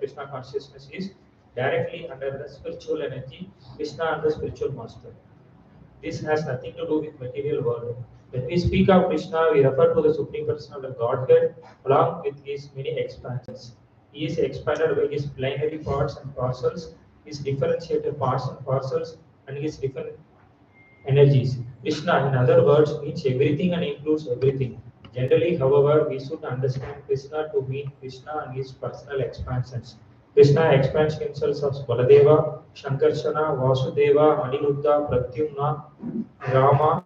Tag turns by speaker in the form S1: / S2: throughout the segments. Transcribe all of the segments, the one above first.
S1: Krishna consciousness is directly under the spiritual energy, Krishna and the spiritual master. This has nothing to do with material world. When we speak of Krishna, we refer to the Supreme Personality of Godhead along with his many expansions. He is expanded by his plenary parts and parcels, his differentiated parts and parcels, and his different energies. Krishna, in other words, means everything and includes everything. Generally, however, we should understand Krishna to mean Krishna and his personal expansions. Krishna expands himself as Baladeva, Shankarshana, Vasudeva, Aniruddha, Pradyumna, Rama,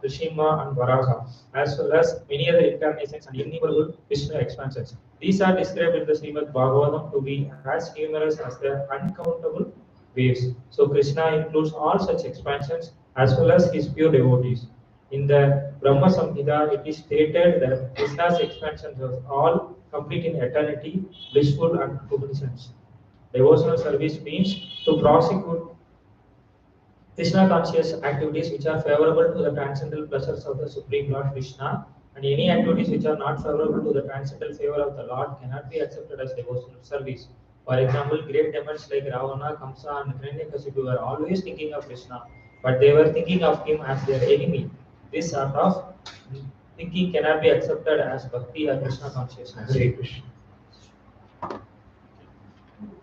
S1: Rishima, and Varaha, as well as many other incarnations and innumerable Krishna expansions. These are described in the Srimad Bhagavatam to be as numerous as the uncountable waves. So Krishna includes all such expansions as well as his pure devotees. In the Brahma Samhita, it is stated that Krishna's expansions are all complete in eternity, blissful and cognizance. Devotional service means to prosecute Krishna conscious activities which are favorable to the transcendental pleasures of the Supreme Lord Krishna, and any activities which are not favorable to the transcendental favor of the Lord cannot be accepted as devotional service. For example, great demons like Ravana, Kamsa, and Hiranyakasipu were always thinking of Krishna, but they were thinking of him as their enemy. This sort of thinking cannot be accepted as bhakti or Krishna consciousness.
S2: Hare Krishna.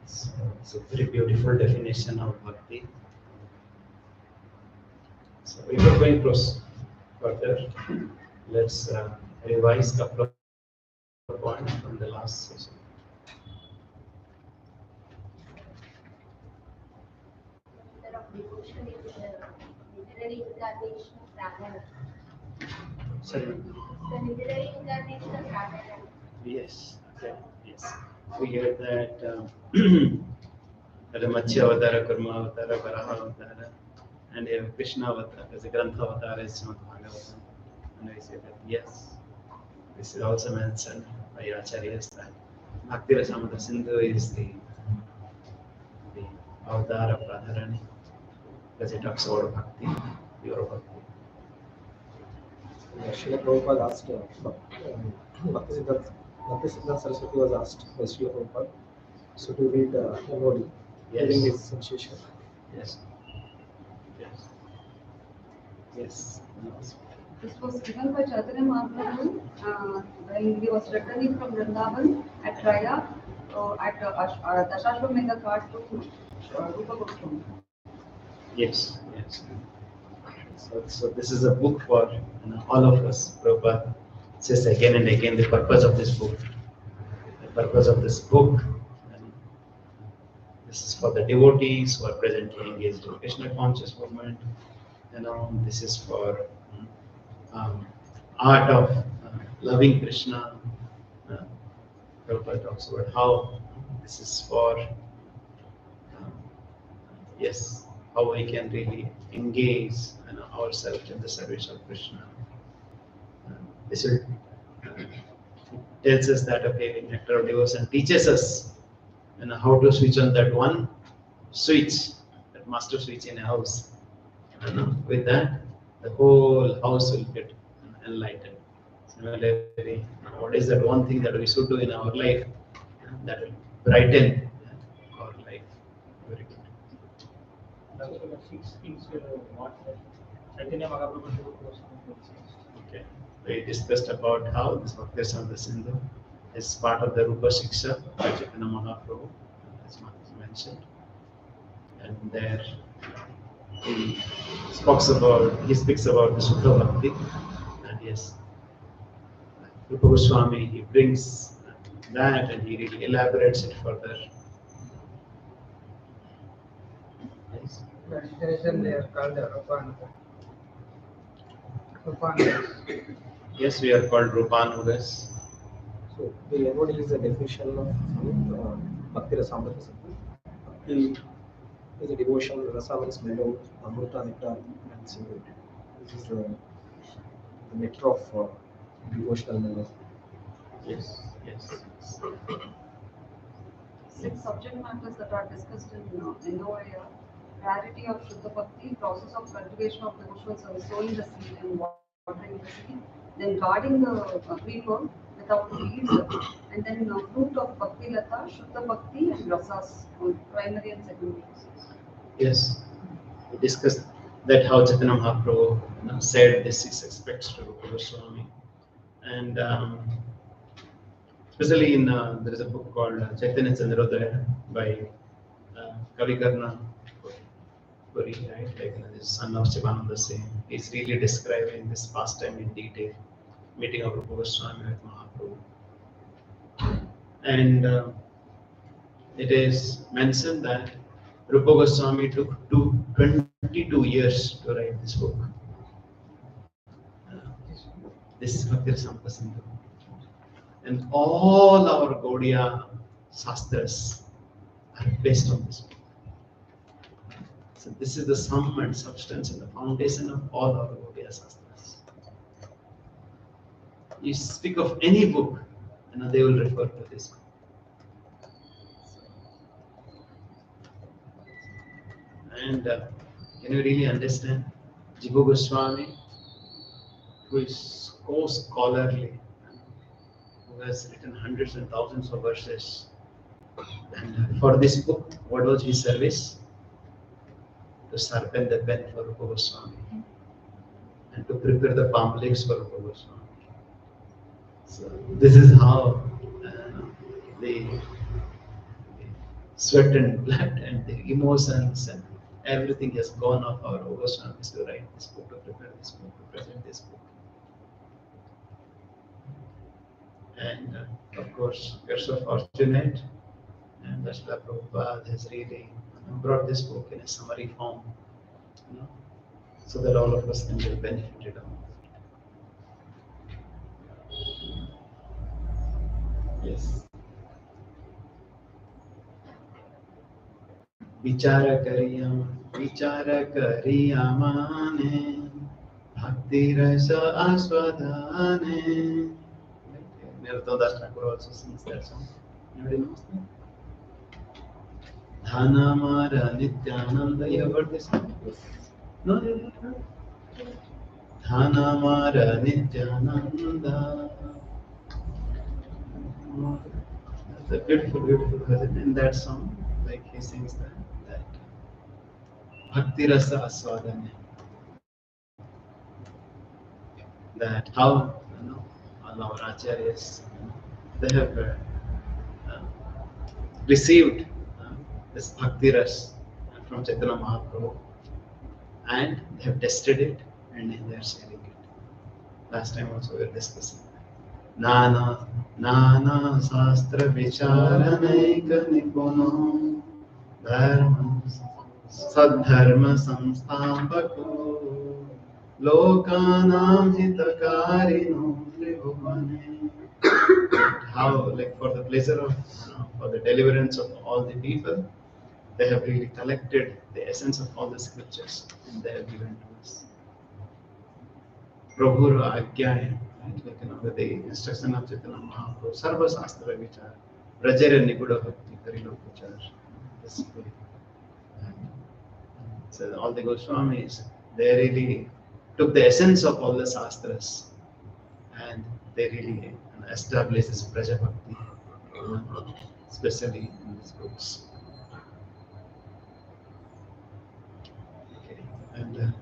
S2: It's a very beautiful definition of bhakti. So before going further, let's revise a couple of points from the last session.
S3: Devotion is literary incarnation of Radha.
S2: Sorry.
S3: The literary incarnation of Radha.
S2: Yes. Okay. Yes. We heard that Matsya Avatara, Kurma Avatara, Varaha Avatara, and Krishna Avatara as a Grantha Avatara is Srimad Bhagavatam. And we say that yes, this is also mentioned by Acharyas that Bhakti Rasamrita Sindhu is the avatar of Radharani, because it talks about bhakti, pure bhakti.
S4: Srila Prabhupada asked, Bhakti Siddhanta Saraswati was asked by Srila Prabhupada so to read MOD during his sensation.
S2: Yes. Yes. Yes.
S5: This was given by Chaitanya Mahaprabhu when he was returning from Vrindavan at Raya at Dashashwamedha Ghat to Rupa Goswami.
S2: Yes. Yes. So this is a book for all of us. Prabhupada says again and again the purpose of this book. The purpose of this book. This is for the devotees who are presently engaged in Krishna conscious movement. This is for art of loving Krishna. Prabhupada talks about how this is for how we can really engage ourselves in the service of Krishna. This will tells us that the nectar of devotion teaches us how to switch on that one switch, that master switch in a house. With that, the whole house will get enlightened. Similarly, what is that one thing that we should do in our life that will brighten our life? Very good. Okay. We discussed about how this Bhakti Rasamrita Sindhu is part of the Rupa Shiksha by Chaitanya Mahaprabhu, as mentioned. And there he speaks about the Sukha Bhakti. And yes, Rupa Goswami, he brings that and he really elaborates it further. Yes.
S6: By definition, they are called Rupanugas.
S2: Yes, we are called Rupanugas.
S4: So the MOD is a definition of Bhakti Rasamrita Sindhu. Bhakti is a devotion, Rasa means mellow, Amrita, nectar, and Sindhu. This is the nectar of devotional mellow.
S2: Yes.
S5: Six subject matters that are discussed in NOA: rarity of Shuddha Bhakti, process of cultivation of devotional service, sowing the seed and watering the seed, then guarding the creeper without weeds, And then fruit of Bhakti Lata, Shuddha Bhakti and Rasas, primary and secondary.
S2: Yes, we discussed that how Chaitanya Mahaprabhu said the 6 aspects to Rupa Goswami. And especially in, there is a book called Chaitanya Chandrodaya by Kavikarna Puri, right? Like the son of Shivananda Singh. He's really describing this pastime in detail, meeting of Rupa Goswami with Mahaprabhu. And it is mentioned that Rupa Goswami took 22 years to write this book. This is Bhakti Rasamrita Sindhu. And all our Gaudiya Shastras are based on this book. So this is the sum and substance and the foundation of all our Gaudiya Shastras. You speak of any book, they will refer to this book. And can you really understand Jiva Goswami, who is so scholarly, who has written hundreds and thousands of verses, and for this book, what was his service? To sharpen the pen for Rupa Goswami and to prepare the pamphlets for Rupa Goswami. So this is how the sweat and blood and the emotions and everything has gone off our Goswamis to write this book, to prepare this book, to present this book. And of course, we are so fortunate, and Srila Prabhupada has really brought this book in a summary form, so that all of us can get benefited of it. Yes. Vichara kariya mane, bhakti rasa aswadane. Nirottam Thakur also sings that song. Anybody knows that? Dhanamara Nityananda. You have heard this song? No, you have not heard. Dhanamara Nityananda. That's a beautiful, beautiful version. In that song, like he sings that Bhakti Rasa Aswadane. That how all our acharyas, they have received this Bhakti Ras from Chaitanya Mahaprabhu, and they have tested it, and they are sharing it. Last time also we were discussing Nana Shastra Vicharanaika Nipuno Dharma Sadharma Samsthampako Lokanam Hitakarino Tribhuvane. How, like for the pleasure of, for the deliverance of all the people, they have really collected the essence of all the scriptures and they have given to us. Prabhura Agyaya, with the instruction of Chaitanya Mahaprabhu, Sarva Shastra Vichar, Brajara Nibuda Bhakti Karilo Vichar. This way. So all the Goswamis, they really took the essence of all the Shastras and they really established this Braja Bhakti, especially in these books. Okay. And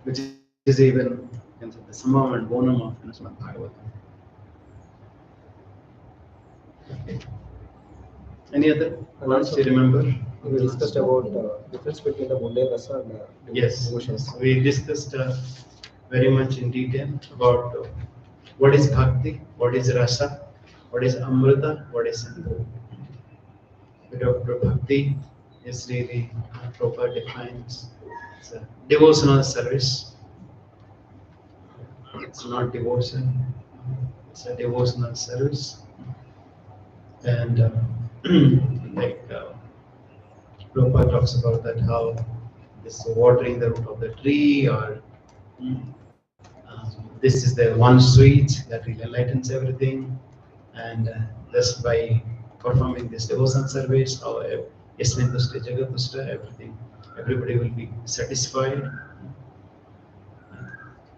S2: which is even the summum and bonum of Srimad Bhagavatam. Okay. Any other points you remember?
S4: We discussed about difference between the Mundane Rasa and
S2: Yes,
S4: devotions.
S2: we discussed very much in detail about what is Bhakti, what is Rasa, what is Amrita, what is Sindhu. Dr. Bhakti is really proper defines. It's a devotional service. It's not devotion, it's a devotional service. And like Prabhupada talks about that, how this watering the root of the tree, or this is the one switch that really enlightens everything. And just by performing this devotion service, how Yasmin Tushta, Jagat Tushta, everything, everybody will be satisfied.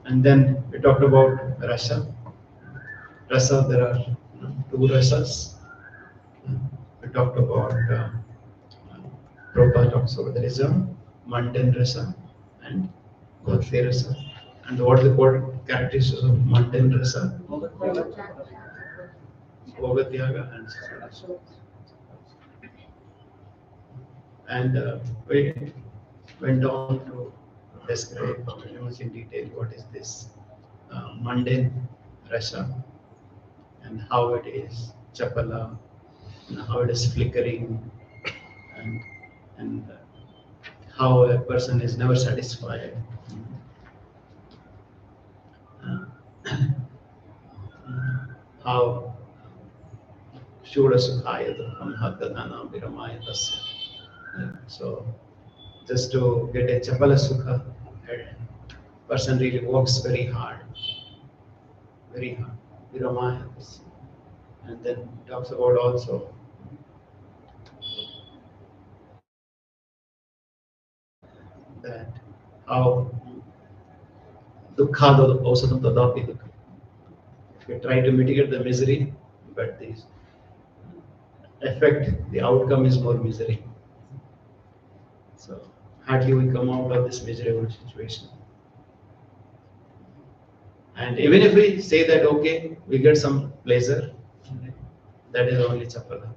S2: And then we talked about Rasa. Rasa, there are two rasas. We talked about Prabhupada talks about there is a mundane rasa and bhakti rasa. And what are the core characteristics of mundane rasa? Bhogatyaga and Satsang. And we went on to describe very much in detail what is this mundane rasa and how it is chapala and how it is flickering and how a person is never satisfied. How Shura Sukhaya Dukham Haddadana Viramaya Tasya. So just to get a chapala sukha, a person really works very hard. Viramaya Tasya. And then talks about also that how dukkha ausatam tadapi dukkha. If you try to mitigate the misery, but the effect, the outcome is more misery. So hardly we come out of this miserable situation. And even if we say that okay, we get some pleasure, that is only chapala.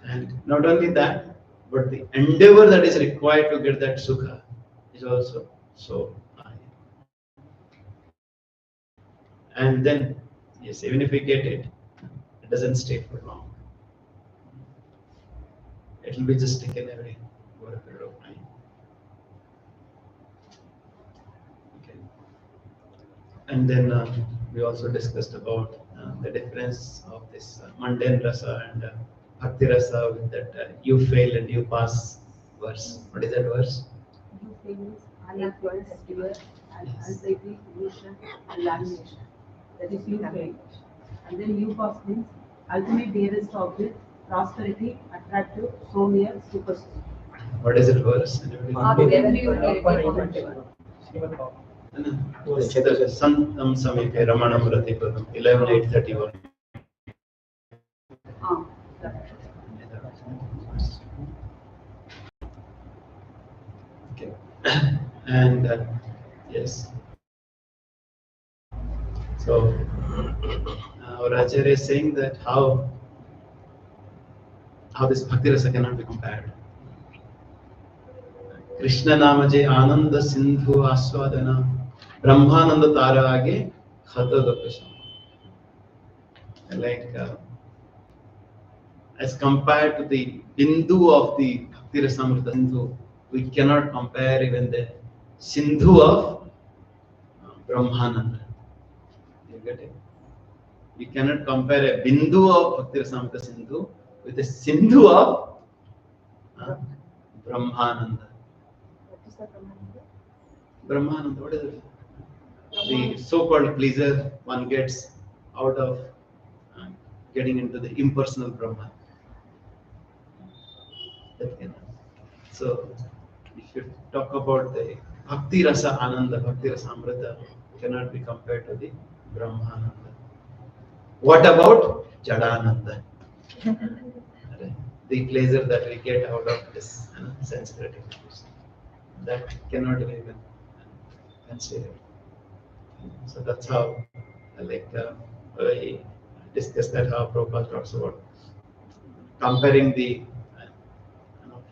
S2: And not only that, but the endeavor that is required to get that sukha is also so high. And then, yes, even if we get it, it doesn't stay for long. It will be just taken away over a period of time. Okay. And then we also discussed about the difference of this mundane rasa and bhakti rasa with that you fail and you pass verse. What is that verse?
S7: You famous, unequal, severe, and unsightly, illusion, and lamination. That is you fail. And then you pass means ultimate dearest object, prosperity, attractive, so near, superstition.
S2: What is it verse? Santam Samipe Ramanam Ratipadam 11.831. Okay. And yes. So our Acharya is saying that how this bhakti rasa cannot be compared. Krishna Namaje Ananda Sindhu Aswadana Brahmananda Tara Age Khata Dapasham. Like as compared to the Bindu of the Bhakti Rasamrita Sindhu, we cannot compare even the Sindhu of Brahmananda. You get it? You cannot compare a Bindu of Bhakti Rasamrita Sindhu with a Sindhu of Brahmananda. Brahmananda, what is it? The so-called pleasure one gets out of getting into the impersonal Brahman. So, if you talk about the Bhakti Rasa Ananda, Bhakti Rasa Amrita, cannot be compared to the Brahmananda. What about Jadananda? The pleasure that we get out of this sense gratification. That cannot be even considered. So that's how, we discussed that how Prabhupada talks about comparing the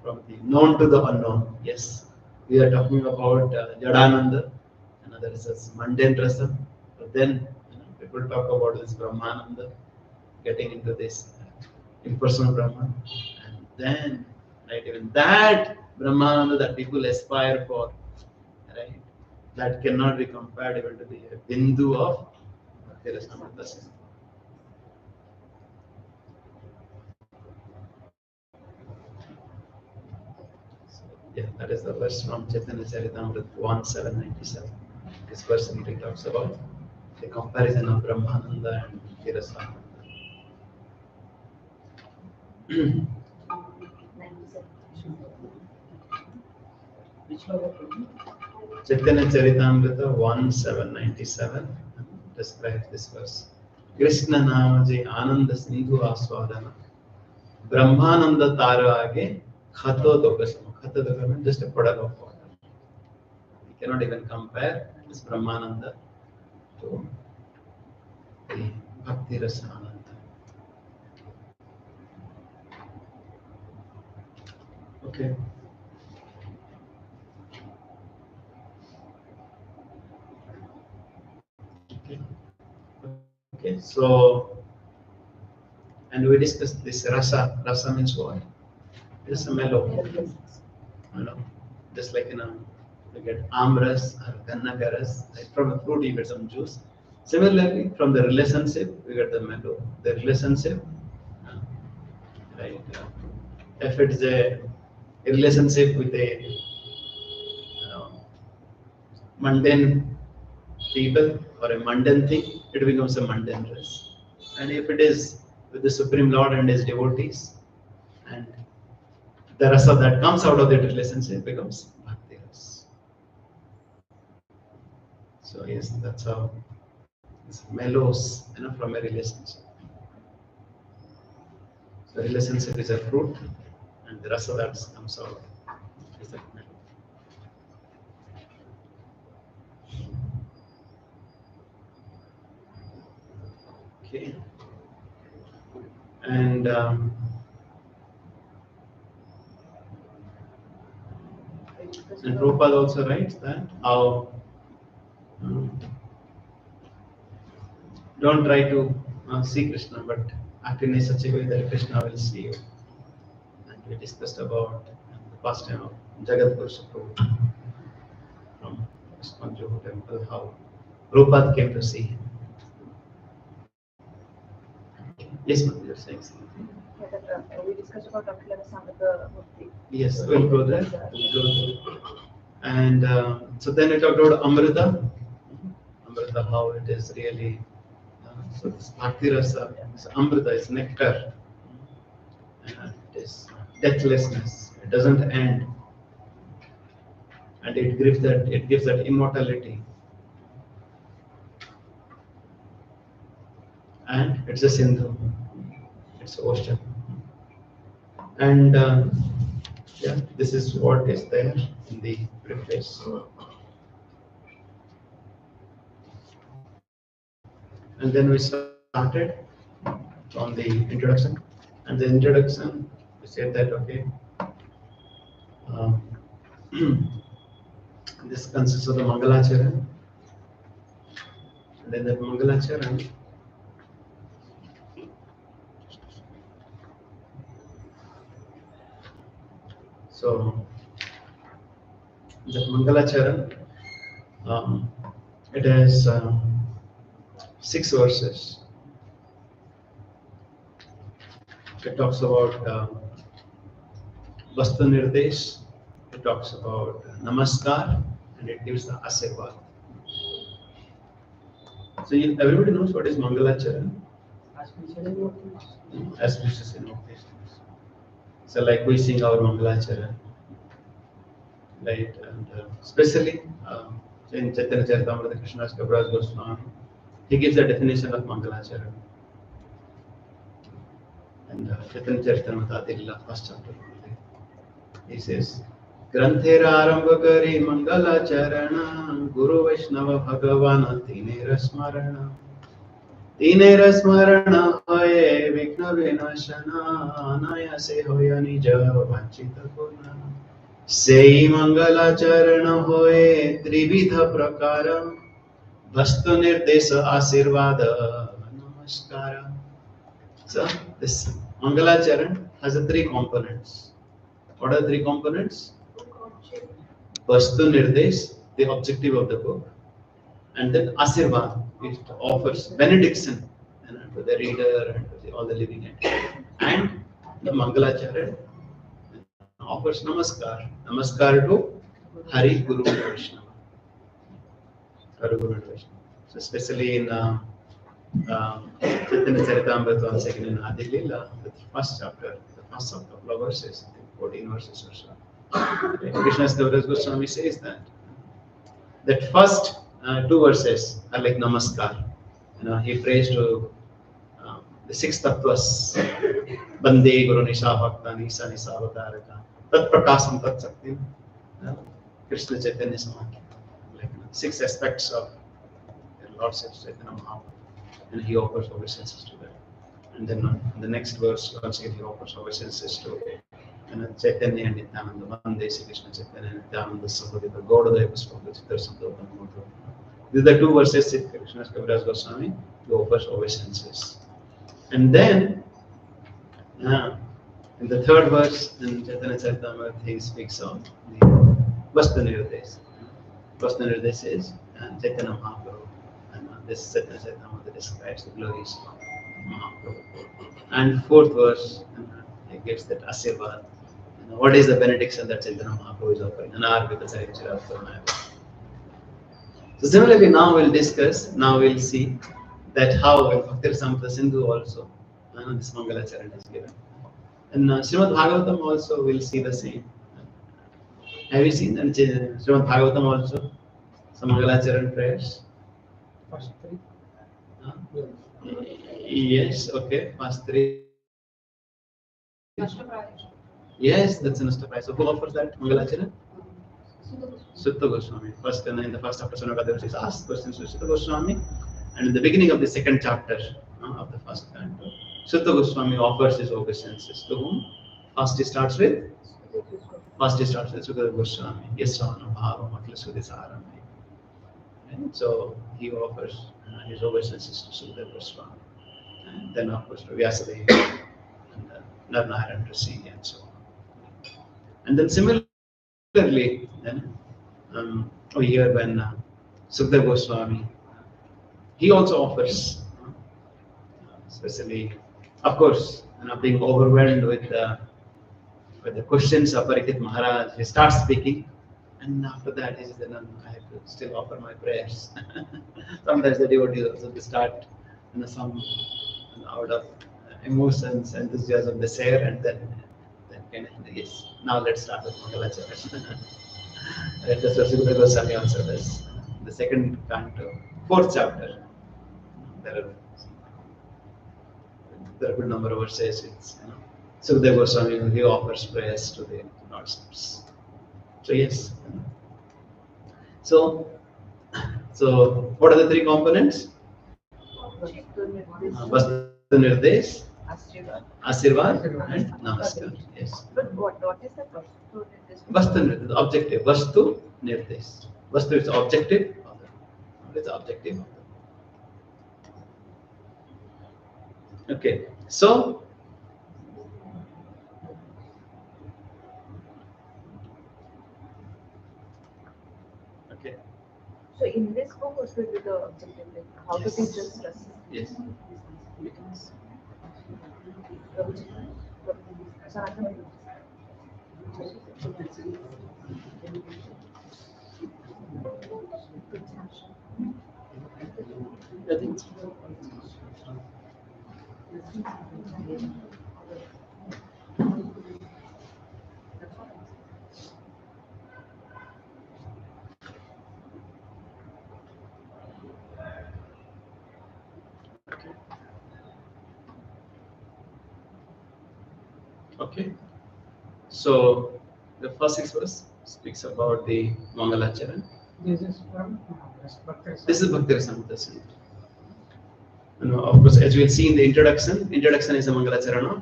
S2: from the known to the unknown. Yes, we are talking about Jadananda, another is this mundane rasa. But then people talk about this Brahmananda, getting into this impersonal Brahman, and then even that Brahmananda that people aspire for, right? That cannot be compared even to the Bindu of Bhakti Rasamrita Sindhu. Yeah, that is the verse from Chaitanya Charitamrita 1.797. This verse really talks about the comparison of Brahmananda and Bhakti Rasamrita. Chaitanya Charitamrita 1.797 describes this verse. Krishna नाम जे आनंद सिंधु आस्वादन ब्रह्मानंद तारा आगे खतो दोगसम. Khata doga means just a puddle of water. We cannot even compare this Brahmananda to the Bhakti Rasananda. Okay. Okay. Okay. So, and we discussed this rasa. Rasa means what? It is a mellow. Mellow. Just like you get amras or gannagaras. Like from a fruit, you get some juice. Similarly, from the relationship, we get the mellow. The relationship, right? If it is a relationship with a mundane people or a mundane thing, it becomes a mundane dress. And if it is with the Supreme Lord and his devotees, and the rasa that comes out of that relationship becomes bhakti ras. So yes, that's how it mellows, from a relationship. So relationship is a fruit, and the rasa that comes out is a mellow. Okay. And Prabhupada also writes that how don't try to see Krishna, but act in such a way that Krishna will see you. And we discussed about the pastime of Jagat Guru Prabhu from Iskanjo temple, how Prabhupada came to see him. Yes, ma'am, you're saying something.
S5: Yeah, that, we discussed about Akhila Rasamrita Murti.
S2: Yes, we'll go there. We'll go there. And so then we talked about Amrita. Amrita, how it is really. So this Bhakti Rasa, this Amrita is nectar. And it is deathlessness. It doesn't end. And it gives that immortality. And it's a Sindhu. It's ocean. And yeah, this is what is there in the preface. And then we started on the introduction. And the introduction, we said that, okay, this consists of the Mangalacharan. And then the Mangalacharan, so the Mangalacharan, it has 6 verses. It talks about Vastu Nirdesh, it talks about Namaskar, and it gives the Asirvad. So everybody knows what is Mangalacharan? Auspicious invocations. So like we sing our Mangalacharan, right? And especially in Chaitanya Charitamrita Krishnadas Kaviraj Goswami, he gives a definition of Mangalacharan. And Chaitanya Charitamrita Adilila, first chapter. He says, Granthera arambha kari Mangalacharana Guru Vaishnava Bhagavana Tinera Smarana Tinera Smarana Hoye Vikna Vinashana Anaya Se Hoya Nija Vanchita Purna Sei Mangalacharana Hoye Trividha Prakara Vastu Nirdesa Asirvada Namaskara. So this Mangalacharan has 3 components. What are 3 components? Vastu Nirdesh, the objective of the book, and then Asirvad, it offers benediction to the reader and to all the living entities. And the Mangalacharan offers Namaskar. Namaskar to Hari Guru Vaishnava. Hari Guru Vaishnava. So especially in Chaitanya Charitamrita, on second in Adilila, the first chapter, the first couple of verses, I think 14 verses or so. Krishnadas Kaviraj Goswami says that first 2 verses are like Namaskar. He prays to the 6 tattvas, Bande Guru Nisha Bhakta Nisa Nisa Avataraka, Tat Prakasam Tat Saktim, Krishna Chaitanya Samaki. Like 6 aspects of Lord Chaitanya Mahaprabhu, and he offers obeisances to that. And then in the next verse, once again, he offers obeisances to Chaitanya and Nityananda, Vande Sri Krishna Chaitanya and Nityananda Sahodika, Gaudadaya Puspaka Chitra Sambhava. These are the 2 verses in Krishna's Kaviraj Goswami, he offers obeisances. And then, in the 3rd verse, in Chaitanya Charitamrita, he speaks of the Vastu Nirdesh. Vastu Nirdesh is Chaitanya Mahaprabhu. And this Chaitanya Charitamrita describes the glories of Mahaprabhu. And 4th verse, he gets that Asirvad. What is the benediction that Chaitanya Mahaprabhu is offering? So similarly, now we'll see that how in Bhakti Rasamrita Sindhu also this Mangalacharan is given. And Srimad Bhagavatam also will see the same. Have you seen in Srimad Bhagavatam also some Mangalacharan prayers?
S4: First 3.
S2: Yes, okay, first 3. Yes, that's an Ashtapraya. So who offers that Mangalacharan? Sutta Goswami. First, in the first chapter, Sanakadeva is asked questions to Sutta Goswami, and in the beginning of the 2nd chapter of the first canto, Sutta Goswami offers his obeisances to whom? First he starts with Sutta Goswami. Yes, Swana Bhava Matla Sudhisaram. And so he offers his obeisances to Sutta Goswami, and then of course to Vyasadeva and Narnaran to see and so on. And then similarly, then here when Sudhir Goswami, he also offers, especially, of course, being overwhelmed with the questions of Parikshit Maharaj, he starts speaking, and after that he says, then I have to still offer my prayers. Sometimes the devotees also start some out of emotions, enthusiasm, they share, and then kind of, yes, now let's start with Mangalacharan. That's what Sudhir Goswami also does. The 2nd canto, 4th chapter, there are a good number of verses. It's Sudhir Goswami, he offers prayers to the Lords. So yes. So what are the 3 components? Vastu Nirdesh, Asirvad, and Namaskar. Yes.
S7: But what is the
S2: Vastu Nirdesh, the objective. Vastu Nirdesh. Vastu is the objective. What is the objective? Okay. So okay.
S7: So in this book, what will be the objective? Like how to teach us?
S2: Yes. Okay. So the first 6 verse speaks about the Mangalacharan.
S6: This is from Bhakti
S2: This is Bhakti Rasamrita Sindhu. Of course, as we will see in the introduction is a Mangalacharana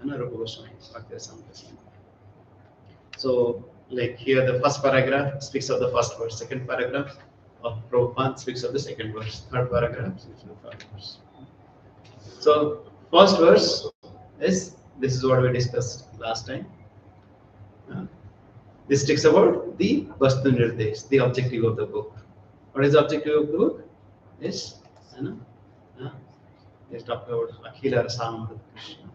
S2: and Rupa Goswami, Bhakti Rasamrita Sindhu. So, like here, the first paragraph speaks of the first verse, 2nd paragraph of Prabhupada speaks of the 2nd verse, 3rd paragraph speaks of the 3rd verse. So, first verse is, this is what we discussed last time. This speaks about the Vastu Nirdesh, the objective of the book. What is the objective of the book? Yes, let's talk about Akhila Rasamrita Krishna.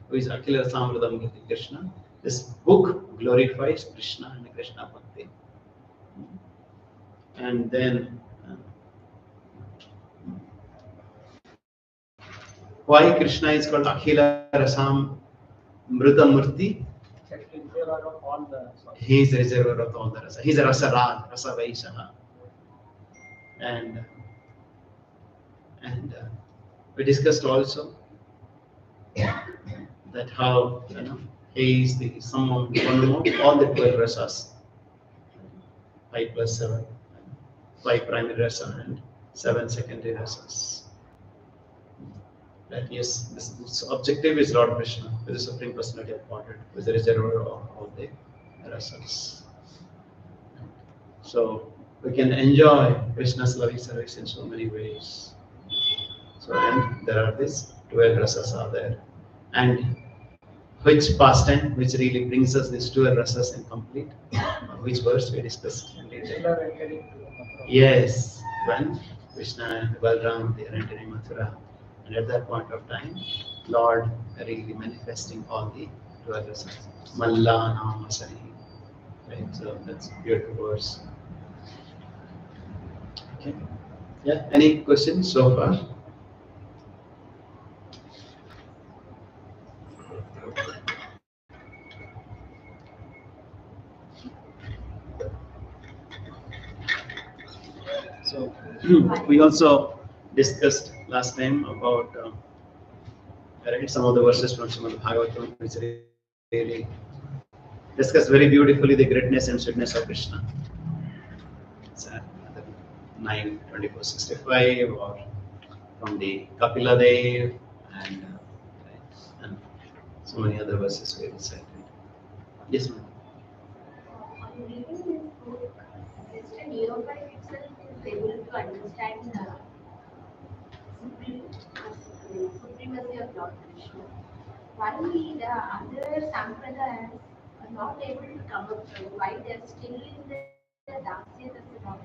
S2: Who is Akhila Rasamrita Krishna? This book glorifies Krishna and Krishna Bhakti. And then, why Krishna is called Akhila Rasam Mrita Murti? He is a reservoir of all the rasa. He is a Rasarad, Rasa Vaishaha. And We discussed also that how he is the sum of one among all the 12 rasas, 5 plus 7, 5 primary rasa and 7 secondary rasas. That yes, this objective is Lord Krishna, with the Supreme Personality of Godhead, with the reservoir of all the rasas. So we can enjoy Krishna's loving service in so many ways. So and there are these 12 rasas are there. And which pastime which really brings us these 12 rasas in complete? Which verse we discussed in detail? Yes, when Krishna and Balram they are entering Mathura. And at that point of time, Lord really manifesting all the 12 rasas. Malla Nama Sari. Right, so that's a beautiful verse. Okay. Yeah, any questions so far? So we also discussed last time about some of the verses from Srimad Bhagavatam, which really discuss very beautifully the greatness and sweetness of Krishna. It's 9, 24, 65, or from the Kapila Dev, and so many other verses we recited. Yes, ma'am.
S3: On reading this book, just a nearby itself is able to understand the supremacy of Lord Krishna. Why the other sampradayas are not able to come up with? Why they are still in the dasya that's Lord?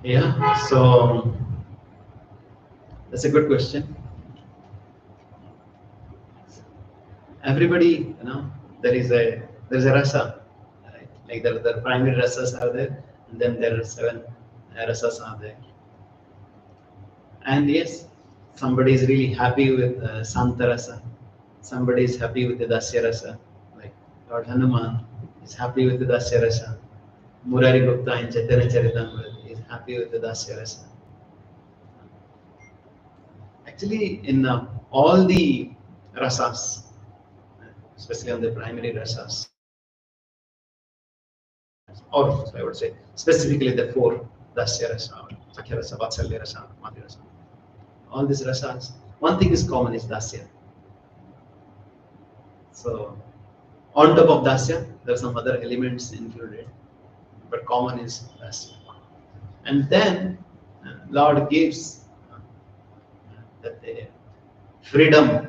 S2: Yeah, so that's a good question. Everybody, there is a rasa, right? Like the primary rasas are there, and then there are 7 rasas are there. And yes, somebody is really happy with Santa rasa, somebody is happy with the Dasya rasa, like Lord Hanuman is happy with the Dasya rasa. Murari Gupta in Chaitanya Charitamrita is happy with the Dasya rasa. Actually, in all the rasas, especially on the primary rasas, or I would say specifically the 4 Dasya rasa, Sakhya rasa, Vatsalya rasa, Madhya rasa, all these rasas, one thing is common is Dasya. So on top of Dasya, there are some other elements included, but common is Dasya. And then Lord gives that the freedom.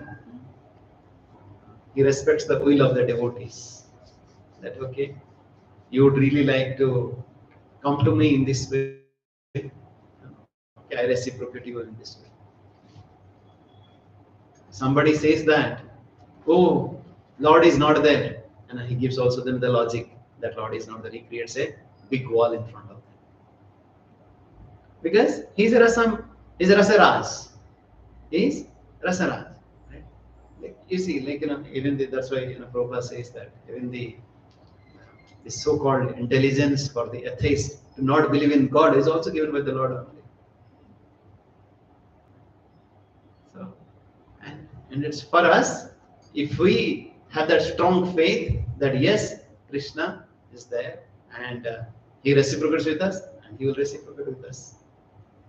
S2: He respects the will of the devotees. That okay, you would really like to come to me in this way. Okay, I reciprocate you in this way. Somebody says that, oh, Lord is not there, and he gives also them the logic that Lord is not there. He creates a big wall in front of them because he's a rasam, he's a rasaraj. He's rasaraj, right? Like you see, even that's why Prabhupada says that even the so-called intelligence for the atheist to not believe in God is also given by the Lord only. So, and it's for us, if we have that strong faith that yes, Krishna is there and he reciprocates with us and he will reciprocate with us.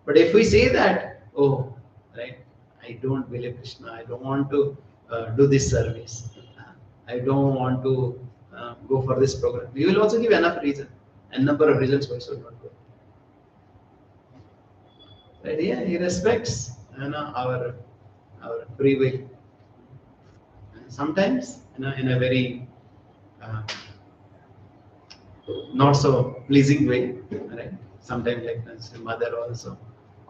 S2: But if we say that, oh, right, I don't believe Krishna, I don't want to do this service, I don't want to go for this program, we will also give enough reason, a number of reasons why should not go. Right? Yeah, he respects our free will. Sometimes, in a very not so pleasing way, right? Sometimes, like the mother also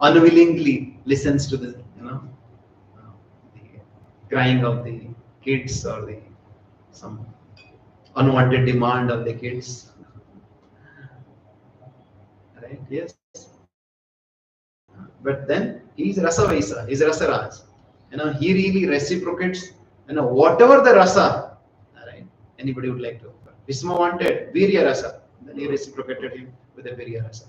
S2: unwillingly listens to the the crying of the kids or the some unwanted demand of the kids, right? Yes, but then he is rasa vaisa, he is rasa raj. He really reciprocates. Whatever the rasa, right? Anybody would like to offer. Bhisma wanted virya rasa, then he reciprocated him with a virya rasa.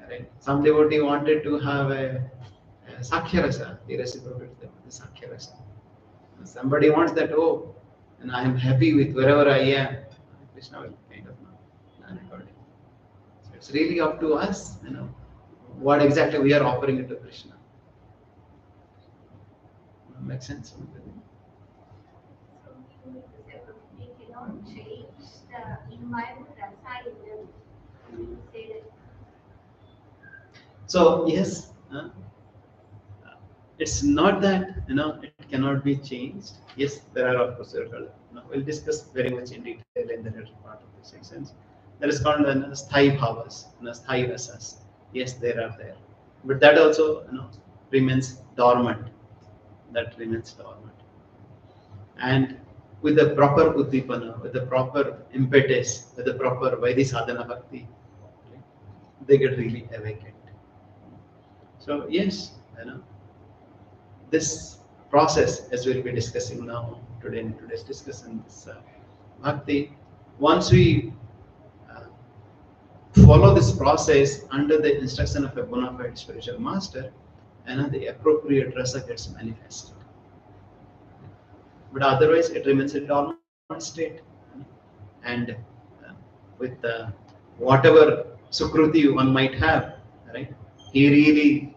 S2: Right? Some devotee wanted to have a Sakhya Rasa, he reciprocated the Sakhya Rasa. Somebody wants that, oh, and I am happy with wherever I am. Krishna will kind of learn accordingly. So it's really up to us, what exactly we are offering it to Krishna. Makes sense?
S3: So we cannot change the environment rasa in them. You say that.
S2: So yes, it's not that it cannot be changed. Yes, there are of course certain. We'll discuss very much in detail in the later part of the sections. That is called sthai bhavas, sthai rasas. Yes, there are there, but that also remains dormant. That remains dormant, and with the proper uddipana, with the proper impetus, with the proper Vaidhi sadhana bhakti, they get really awakened. So yes, this process, as we'll be discussing now today in today's discussion, this bhakti, once we uh, follow this process under the instruction of a bona fide spiritual master, and the appropriate rasa gets manifested. But otherwise, it remains a dormant state, and with whatever sukruti one might have, right? He really,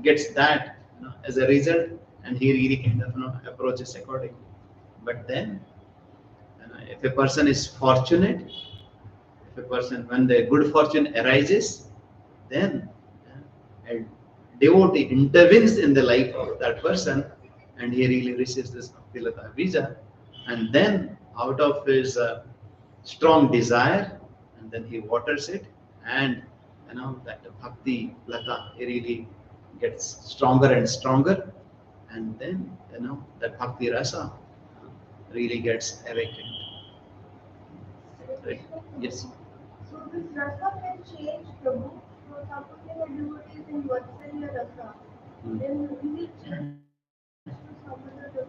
S2: gets that, as a result, and he really kind of, approaches accordingly. But then, if a person is fortunate, if a person, when the good fortune arises, then a devotee intervenes in the life of that person, and he really receives this Bhakti Lata Vija, and then out of his strong desire, and then he waters it, and that Bhakti Lata really gets stronger and stronger, and then that Bhakti Rasa really gets awakened. Right? Yes.
S8: So this rasa can change Prabhu. So supposing a devotee is in Vatsalya rasa, then will it change to some other rasa?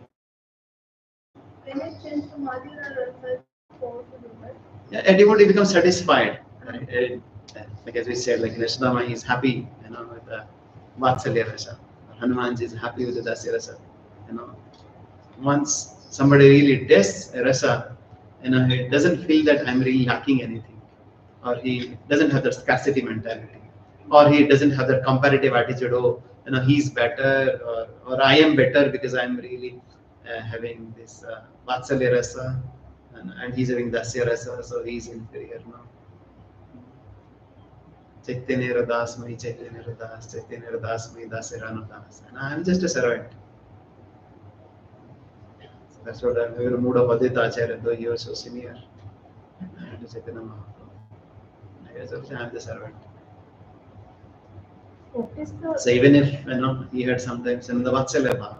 S8: Can it change to Madhura rasa? Is it possible, right?
S2: Yeah, a devotee becomes satisfied. Right? Like as we said, like Nishdama is happy, with the Vatsalya rasa. Hanumanji is happy with the Dasya rasa. Once somebody really tests a rasa, he doesn't feel that I'm really lacking anything, or he doesn't have that scarcity mentality, or he doesn't have that comparative attitude. Oh, he's better, or I am better because I'm really having this Vatsalya rasa, and he's having Dasya rasa, so he's inferior. No. Chaitanya Radasmai, Chaitanya Radas, Chaitanya Radasmai, Dasya Das. And I'm just a servant. So that's what I'm in the mood of Aditya Acharya, though he was so senior. To Chaitanya Mahaprabhu. I guess I'm the servant.
S8: What is the
S2: So even if he had sometimes in the Vatsalya Bhava,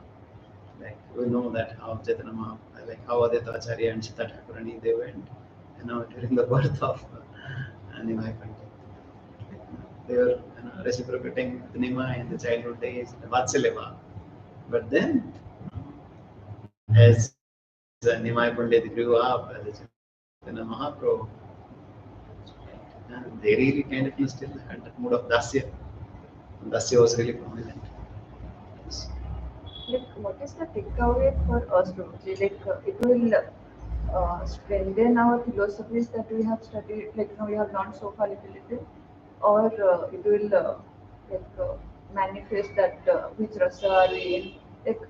S2: like we know that how Chaitanya Mahaprabhu, like how Aditya Acharya and Sita Thakurani, they went, during the birth of Nimai Pandit. They were reciprocating with Nima in the childhood days, the Vatsalya Bhava. But then, as Nimai Pandit grew up as Chaitanya Mahaprabhu, and they really kind of still had that mood of Dasya. Dasya was really prominent.
S5: Like, what is the takeaway for us, Prabhuji? Like, it will strengthen our philosophies that we have studied, like, we have learned so far little, or it will manifest that which rasa are we in. Like,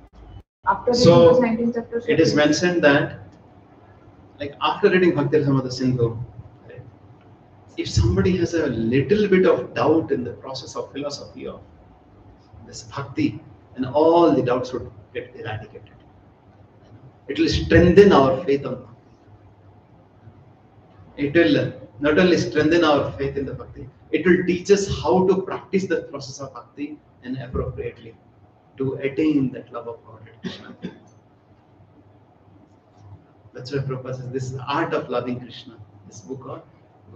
S5: after reading
S2: So,
S5: those 19 chapters,
S2: it is mentioned that, like after reading Bhakti Rasamrita Sindhu, right, if somebody has a little bit of doubt in the process of philosophy of this bhakti, then all the doubts would get eradicated. It will strengthen our faith on bhakti. It will not only strengthen our faith in the bhakti, it will teach us how to practice the process of bhakti and appropriately to attain that love of God and Krishna. That's why Prabhupada says this is the art of loving Krishna. This book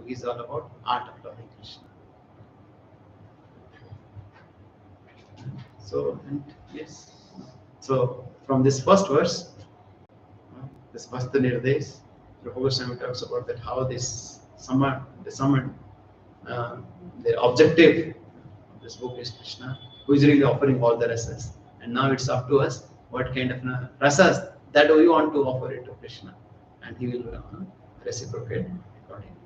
S2: is all about art of loving Krishna. So, and yes. So, from this first verse, this Vasta Nirdesh, Prabhupada Goswami talks about that how this the objective this book is Krishna, who is really offering all the rasas. And now it's up to us what kind of rasas that we want to offer it to Krishna, and he will reciprocate accordingly.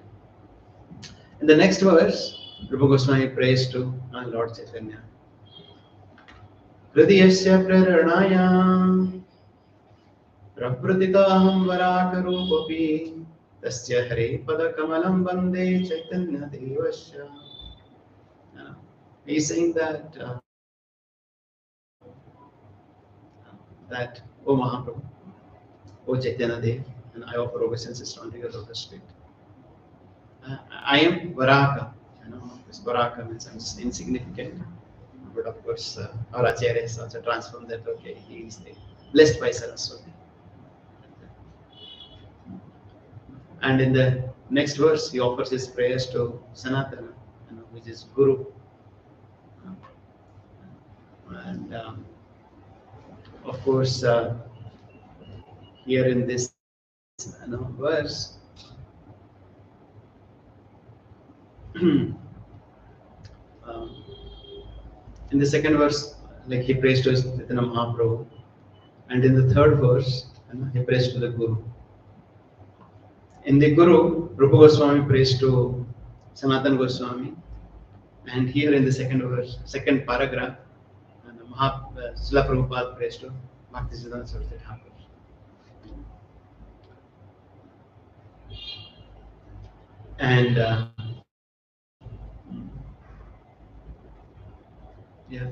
S2: In the next verse, Rupa Goswami prays to Lord Chaitanya. Hridiyasya praranayam praprathitaham varakarupapi tasya hare padakamalam vande Chaitanya devasya. He is saying that O Mahaprabhu, O Chaitanya Dev, and I offer obeisances unto your lotus feet. I am Varaka. This Varaka means I'm just insignificant. But of course, our Acharya has also transformed that. Okay, he is the blessed by Saraswati. And in the next verse, he offers his prayers to Sanatana, which is Guru. And of course, here in this verse, in the second verse, like he prays to Chaitanya Mahaprabhu, and in the third verse, he prays to the Guru. In the Guru, Rupa Goswami prays to Sanatana Goswami, and here in the second verse, second paragraph, Srila Prabhupada prays to Bhakti Sastri. And yeah,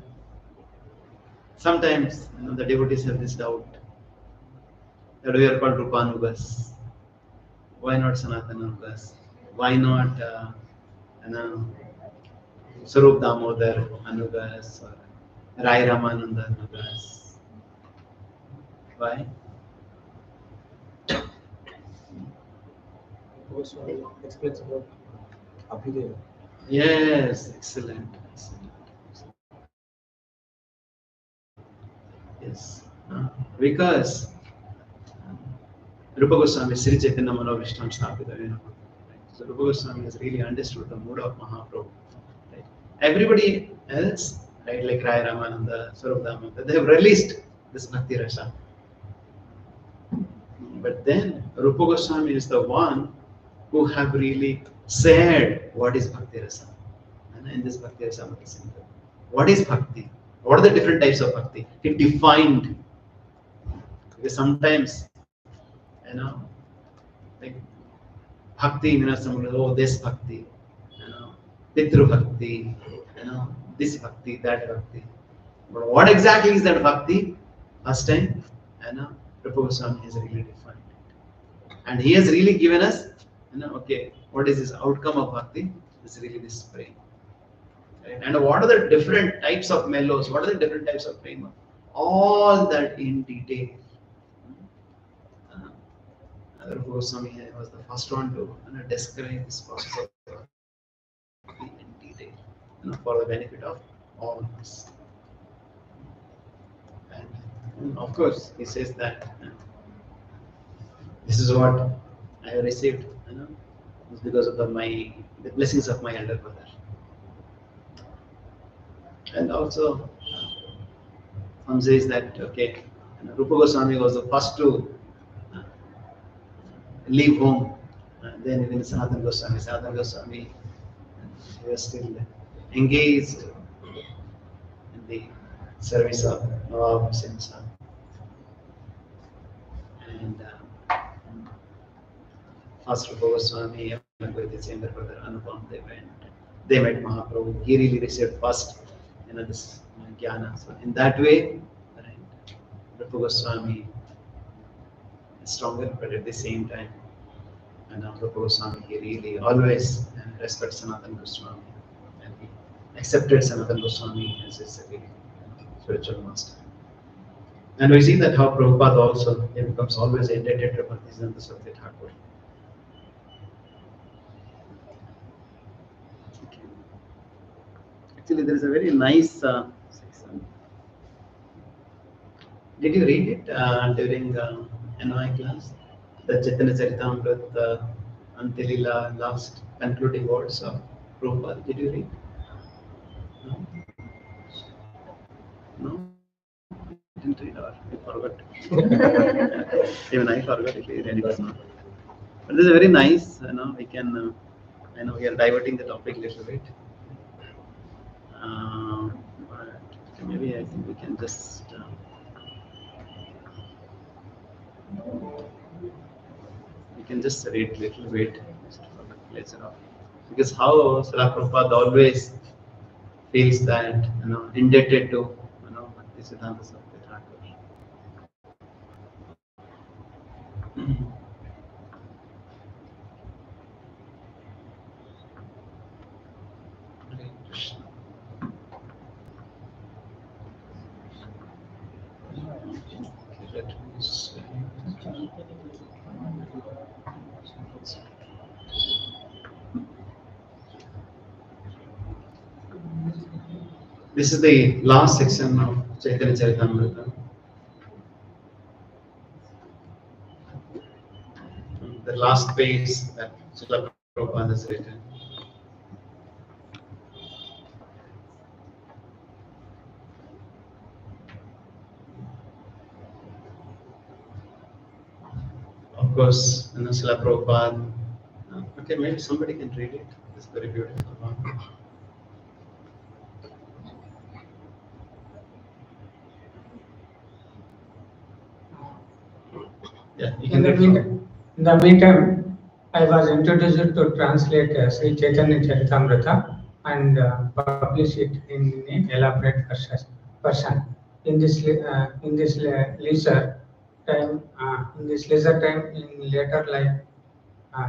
S2: sometimes the devotees have this doubt that we are called Rupanugas. Why not Sanatananugas? Why not Sarup Damodar Anugas or Rai Ramananda Anugas? Why?
S4: Goswami explains about Abhideva.
S2: Yes, excellent. Yes, because Rupa Goswami Sri Chaitanya Mano Vishnu Sthapita. So Rupa Goswami has really understood the mood of Mahaprabhu. Right? Everybody else, right, like Rai Ramananda, Sarup Damodar, they have released this Bhakti Rasa. But then Rupa Goswami is the one who have really said what is Bhakti Rasa. And in this Bhakti Rasa, what is Bhakti? What are the different types of Bhakti? He defined. Because sometimes, like Bhakti, this Bhakti, Pitru Bhakti, this Bhakti, that Bhakti. But what exactly is that Bhakti? First time, Rupa Goswami has really defined it. And he has really given us, okay, what is this outcome of Bhakti? It's really this prema. Right? And what are the different types of mellows? What are the different types of prema? All that in detail. Rupa Goswami was the first one to describe this process of Bhakti in detail, for the benefit of all of us. And of course, he says that this is what I have received, it's because of the blessings of my elder brother. And also, some says that okay, Rupa Goswami was the first to leave home. Then even Sanatana Goswami, he was still engaged in the service of Nawab Hussain Sahib. And first Rupa Goswami and with his younger brother Anupam, they met Mahaprabhu. He really received first, this jnana. So in that way, right, Rupa Goswami is stronger, but at the same time, Rupa Goswami, he really always respects Sanatana Goswami, and he accepted Sanatana Goswami as his spiritual master. And we see that how Prabhupada also, he becomes always indebted to Bhaktisiddhanta Saraswati Thakur. Actually, there is a very nice section. Did you read it during NY class? The Chaitanya Charitamrita Antilila last concluding words of Prabhupada. Did you read? No? didn't read or we forgot. Even I forgot if we read it or not. But this is very nice. We can. I know we are diverting the topic a little bit. But maybe I think we can just. We can just read a little bit just for the pleasure of. Because how Srila Prabhupada always feels that indebted to Bhakti Siddhanta Saraswati Thakur. Hare Krishna. Let me see. This is the last section of Chaitanya Charitamrita. The last page that Srila Prabhupada has written. Of course, Srila Prabhupada. Okay, maybe somebody can read it. It's very beautiful one. Yeah, you can read from.
S6: In the meantime, I was introduced to translate Sri Chaitanya Charitamrita and publish it in an elaborate version. In this leisure time, in later life,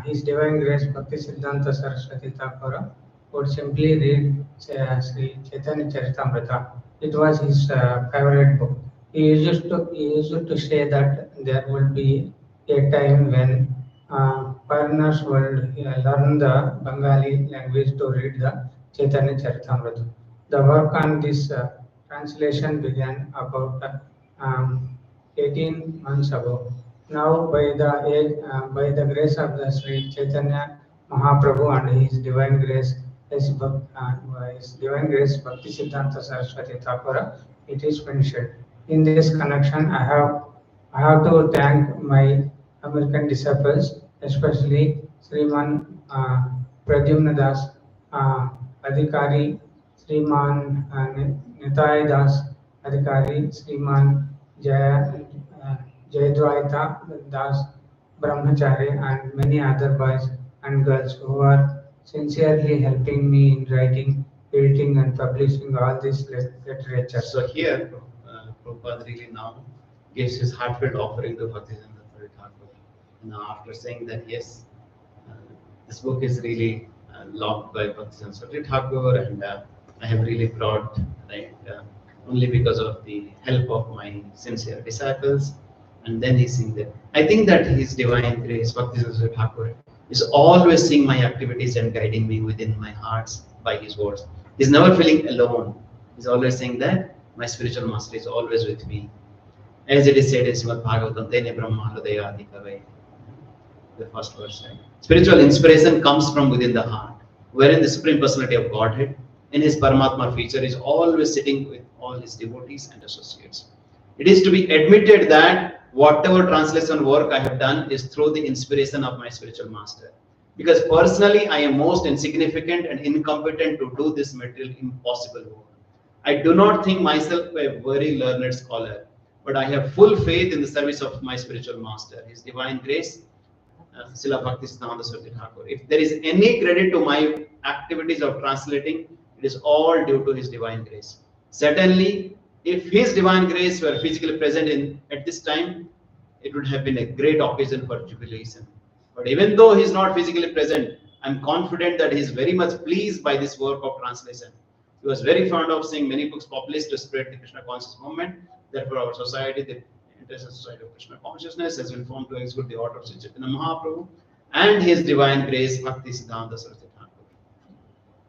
S6: His Divine Grace Bhakti Siddhanta Saraswati Thakur would simply read Sri Chaitanya Charitamrita. It was his favorite book. He used to say that there will be a time when foreigners will learn the Bengali language to read the Chaitanya Charitamrita. The work on this translation began about 18 months ago. Now, by the grace of the Sri Chaitanya Mahaprabhu and His Divine Grace, His Divine Grace Bhakti Siddhanta Saraswati Thakur, it is finished. In this connection, I have to thank my American disciples, especially Sriman Pradyumna Das Adhikari, Sriman Nitai Das Adhikari, Sriman Jayadvaita Das Brahmachari, and many other boys and girls who are sincerely helping me in writing, editing, and publishing all this literature.
S2: So here, Prabhupada really now gives his heartfelt offering to Bhaktisiddhanta Saraswati Thakur. Now, after saying that, yes, this book is really loved by Bhaktisiddhanta Saraswati Thakur, and I have really brought, only because of the help of my sincere disciples. And then he's saying that, I think that His Divine Grace, Bhaktisiddhanta Saraswati Thakur, is always seeing my activities and guiding me within my hearts by his words. He's never feeling alone. He's always saying that my spiritual master is always with me. As it is said in Srimad Bhagavatam, Tene Brahma Hridaya Adhikave, the first verse. Right? Spiritual inspiration comes from within the heart, wherein the Supreme Personality of Godhead, in His Paramatma feature, is always sitting with all His devotees and associates. It is to be admitted that whatever translation work I have done is through the inspiration of my spiritual master. Because personally, I am most insignificant and incompetent to do this material impossible work. I do not think myself a very learned scholar, but I have full faith in the service of my spiritual master, His Divine Grace, Srila Bhakti Siddhanta Saraswati Thakur. If there is any credit to my activities of translating, it is all due to His Divine Grace. Certainly, if His Divine Grace were physically present at this time, it would have been a great occasion for jubilation. But even though He is not physically present, I am confident that He is very much pleased by this work of translation. He was very fond of seeing many books published to spread the Krishna conscious movement. Therefore, our society, the International Society of Krishna Consciousness, has been formed to execute the order of Sri Chaitanya Mahaprabhu and His Divine Grace, Bhakti Siddhanta Saraswati Thakur.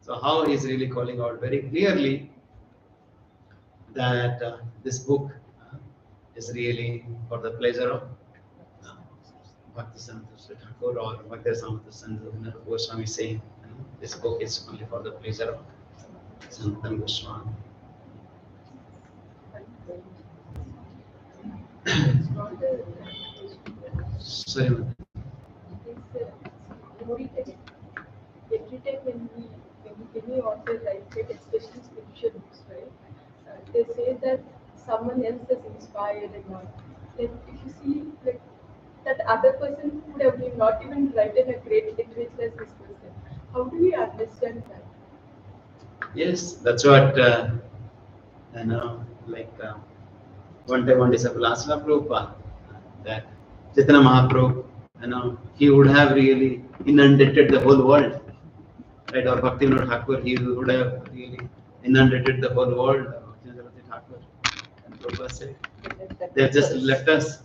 S2: So, how he is really calling out very clearly that this book is really for the pleasure of Bhakti Sastri Thakur, or Bhakti Sastri Goswami saying, this book is only for the pleasure of Sanatan Goswami.
S9: It's not a
S2: Sorry, ma'am.
S9: every time when we author writes it, especially spiritual books, right? They say that someone else has inspired and all. Like if you see, like that other person would have been not even written a great literature as this person. How do we understand that?
S2: Yes, that's what like one time one disciple asked Prabhupada that Chaitanya Mahaprabhu, he would have really inundated the whole world, right? Or Bhaktivinoda Thakur, he would have really inundated the whole world. Thakur. And Prabhupada said, they've just left us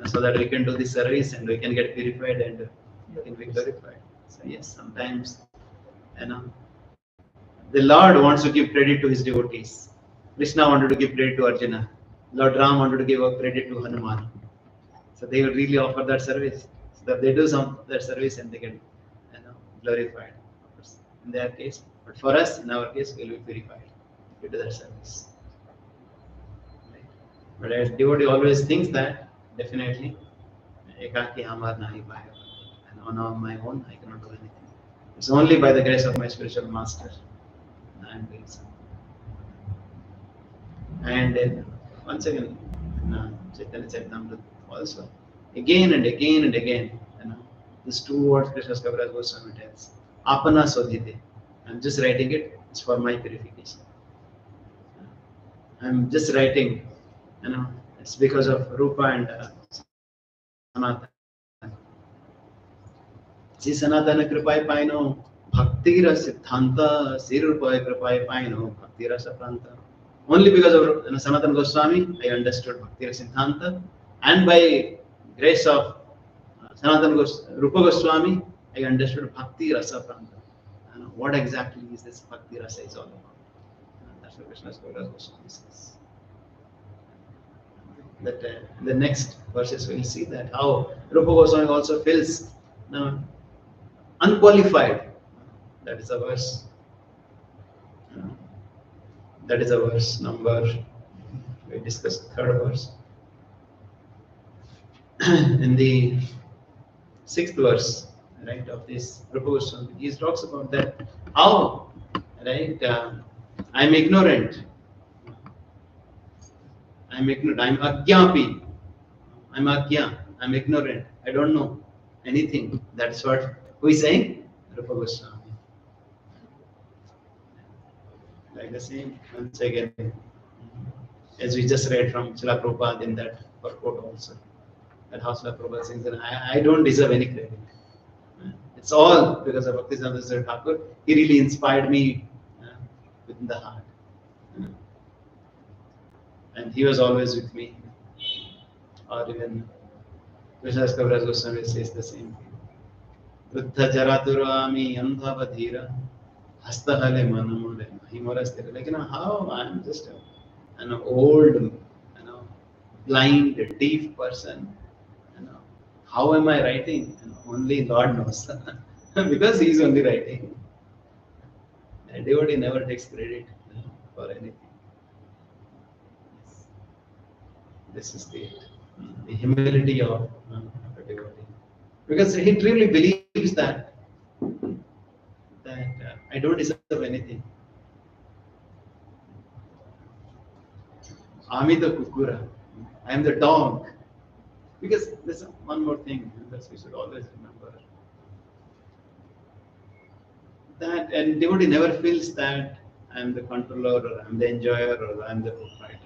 S2: so that we can do this service and we can get purified and we can be glorified. So yes, sometimes, the Lord wants to give credit to his devotees. Krishna wanted to give credit to Arjuna. Lord Ram wanted to give credit to Hanuman. So they will really offer that service. So that they do some that service and they get glorified. In their case. But for us, in our case, we will be purified due to that service. Right? But a devotee always thinks that definitely ekaki amar nahi paega. And on my own I cannot do anything. It's only by the grace of my spiritual master I am doing something. And once again, Chaitanya Charitamrita also, again and again and again, these two words Krishna Kaviraj Goswami tells, Apana Sodhite. I'm just writing it, it's for my purification. I'm just writing, it's because of Rupa and Sanatana. Ji Sanatana Kripai Paino, Bhakti Siddhanta, Sri Rupa Kripai Paino, Bhakti Rasa Pranta. Only because of Sanatana Goswami, I understood Bhakti Siddhanta, and by grace of Rupa Goswami, I understood Bhakti Rasa Pranta. What exactly is this Bhakti Rasa is all about? That's what Krishna Goswami says. That in the next verses we'll see that how Rupa Goswami also feels unqualified. That is a verse. That is a verse number. We discussed third verse. In the 6th verse, right, of this Rupa Goswami, he talks about that how, right, I'm ignorant. I'm agyapi. I'm agya. I'm ignorant. I don't know anything. That's what who is saying? Rupa Goswami. Like the same, once again, as we just read from Srila Prabhupada in that purport also. That how Srila Prabhupada sings, and I don't deserve any credit. It's all because of Bhakti Sastri Thakur. He really inspired me within the heart. And he was always with me. Or even Krishna Kaviraj Goswami says the same thing. Vruddha Jaraturami Andhavadhira Hastahale Manamule Mahimorastira. Like, how I'm just an old, blind, deaf person. How am I writing? Only Lord knows. Because He is only writing. A devotee never takes credit for anything. This is the humility of a devotee. Because he truly believes that I don't deserve anything. Ami the kukura. I am the dog. Because there's one more thing that we should always remember. That and devotee never feels that I am the controller or I am the enjoyer or I am the proprietor.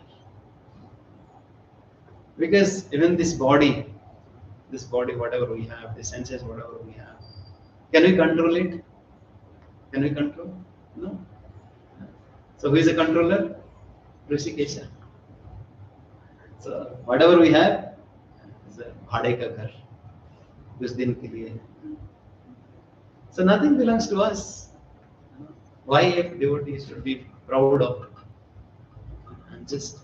S2: Because even this body, whatever we have, the senses, whatever we have, can we control it? Can we control? No. So who is the controller? Rishikesha. So whatever we have is a bhade ka ghar. Kuch din ke liye. So nothing belongs to us. Why a devotee should be proud of it and just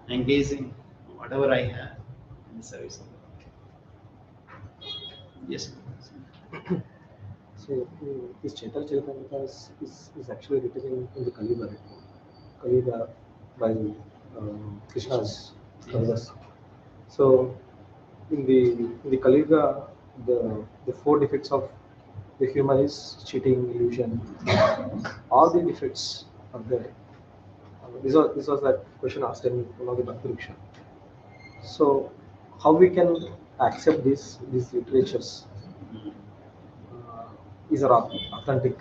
S2: engaging whatever I have in the service of the Lord. Yes.
S4: So this Chaitanya Charitamrita is actually written in the Kali Yuga, right? Kali Yuga by Krishna's Kavas. So in the Kali Yuga, the four defects of the human is cheating, illusion. All the defects are there. This was that question asked in one of the Bhakti Riksha. So how we can accept these literatures is authentic.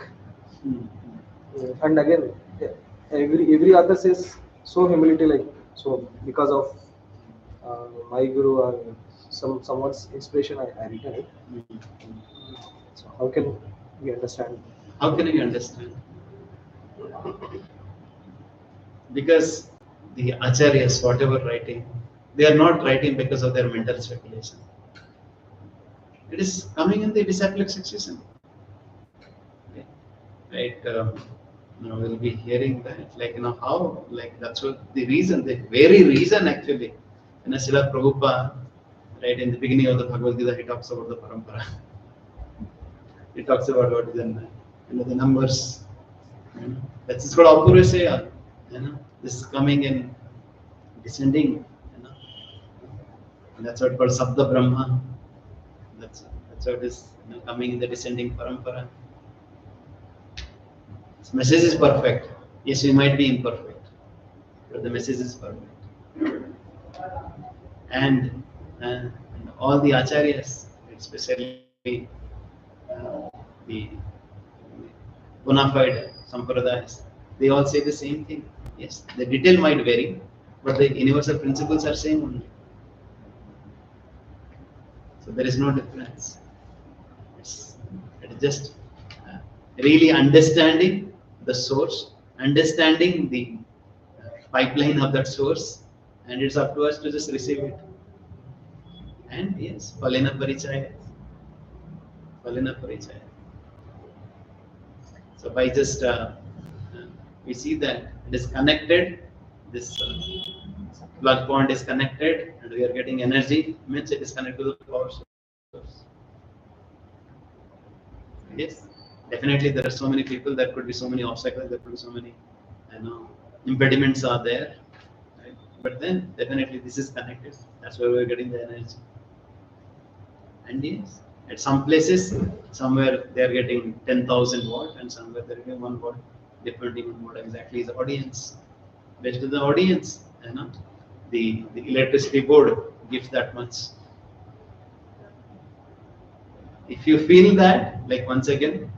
S4: And again, every author says so humility, like, so because of my guru or someone's inspiration, I written it. So how can we understand?
S2: How can we understand? Because the acharyas, whatever writing, they are not writing because of their mental speculation. It is coming in the disciplic succession. Okay. Right? We'll be hearing that, like, how, like, that's what the reason, the very reason actually. Srila Prabhupada, right, in the beginning of the Bhagavad Gita, he talks about the parampara. He talks about what is in the numbers. That's called Apurusaya. This is coming in descending. And that's what called Sabda Brahma. That's what is coming in the descending parampara. This message is perfect. Yes, we might be imperfect, but the message is perfect. And all the acharyas, especially the bona fide sampradayas, they all say the same thing. Yes, the detail might vary, but the universal principles are same only. So there is no difference. It is just really understanding the source, understanding the pipeline of that source, and it's up to us to just receive it. And yes, Palena Parichaya. Palena Parichaya. So by just we see that it is connected, this plug point is connected, and we are getting energy, means it is connected to the power source. Yes, definitely there are so many people, there could be so many obstacles, there could be so many impediments are there, right? But then definitely this is connected, that's where we are getting the energy. And yes, at some places, somewhere they are getting 10,000 watt and somewhere they are getting 1 watt, depending on what exactly is the audience. Based on the audience, the electricity board gives that much. If you feel that, like once again,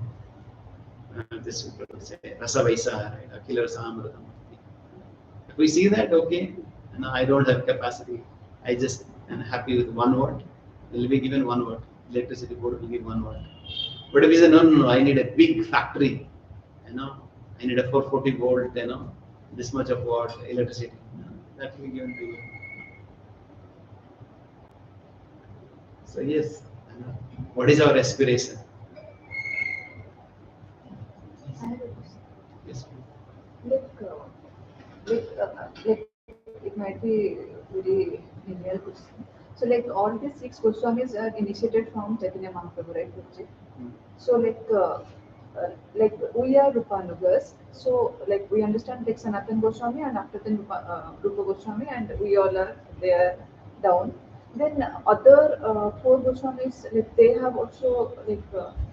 S2: this will say Rasa Vaisa, right? Akhila Rasa Amritam. If we see that, okay, I don't have capacity, I just am happy with 1 watt, will be given 1 watt. Electricity board will give 1 watt. But if we say no, I need a big factory, I need a 440 volt, this much of watt electricity, that will be given to you. So yes, what is our aspiration? Yes.
S5: Like it might be very trivial question. So like all these 6 Goswamis are initiated from Chaitanya Mahaprabhu, right, Guruji? So like we are Rupanugas, so like we understand like Sanatana Goswami and after then Rupa Goswami, and we all are there down. Then other 4 Goswamis, like they have also like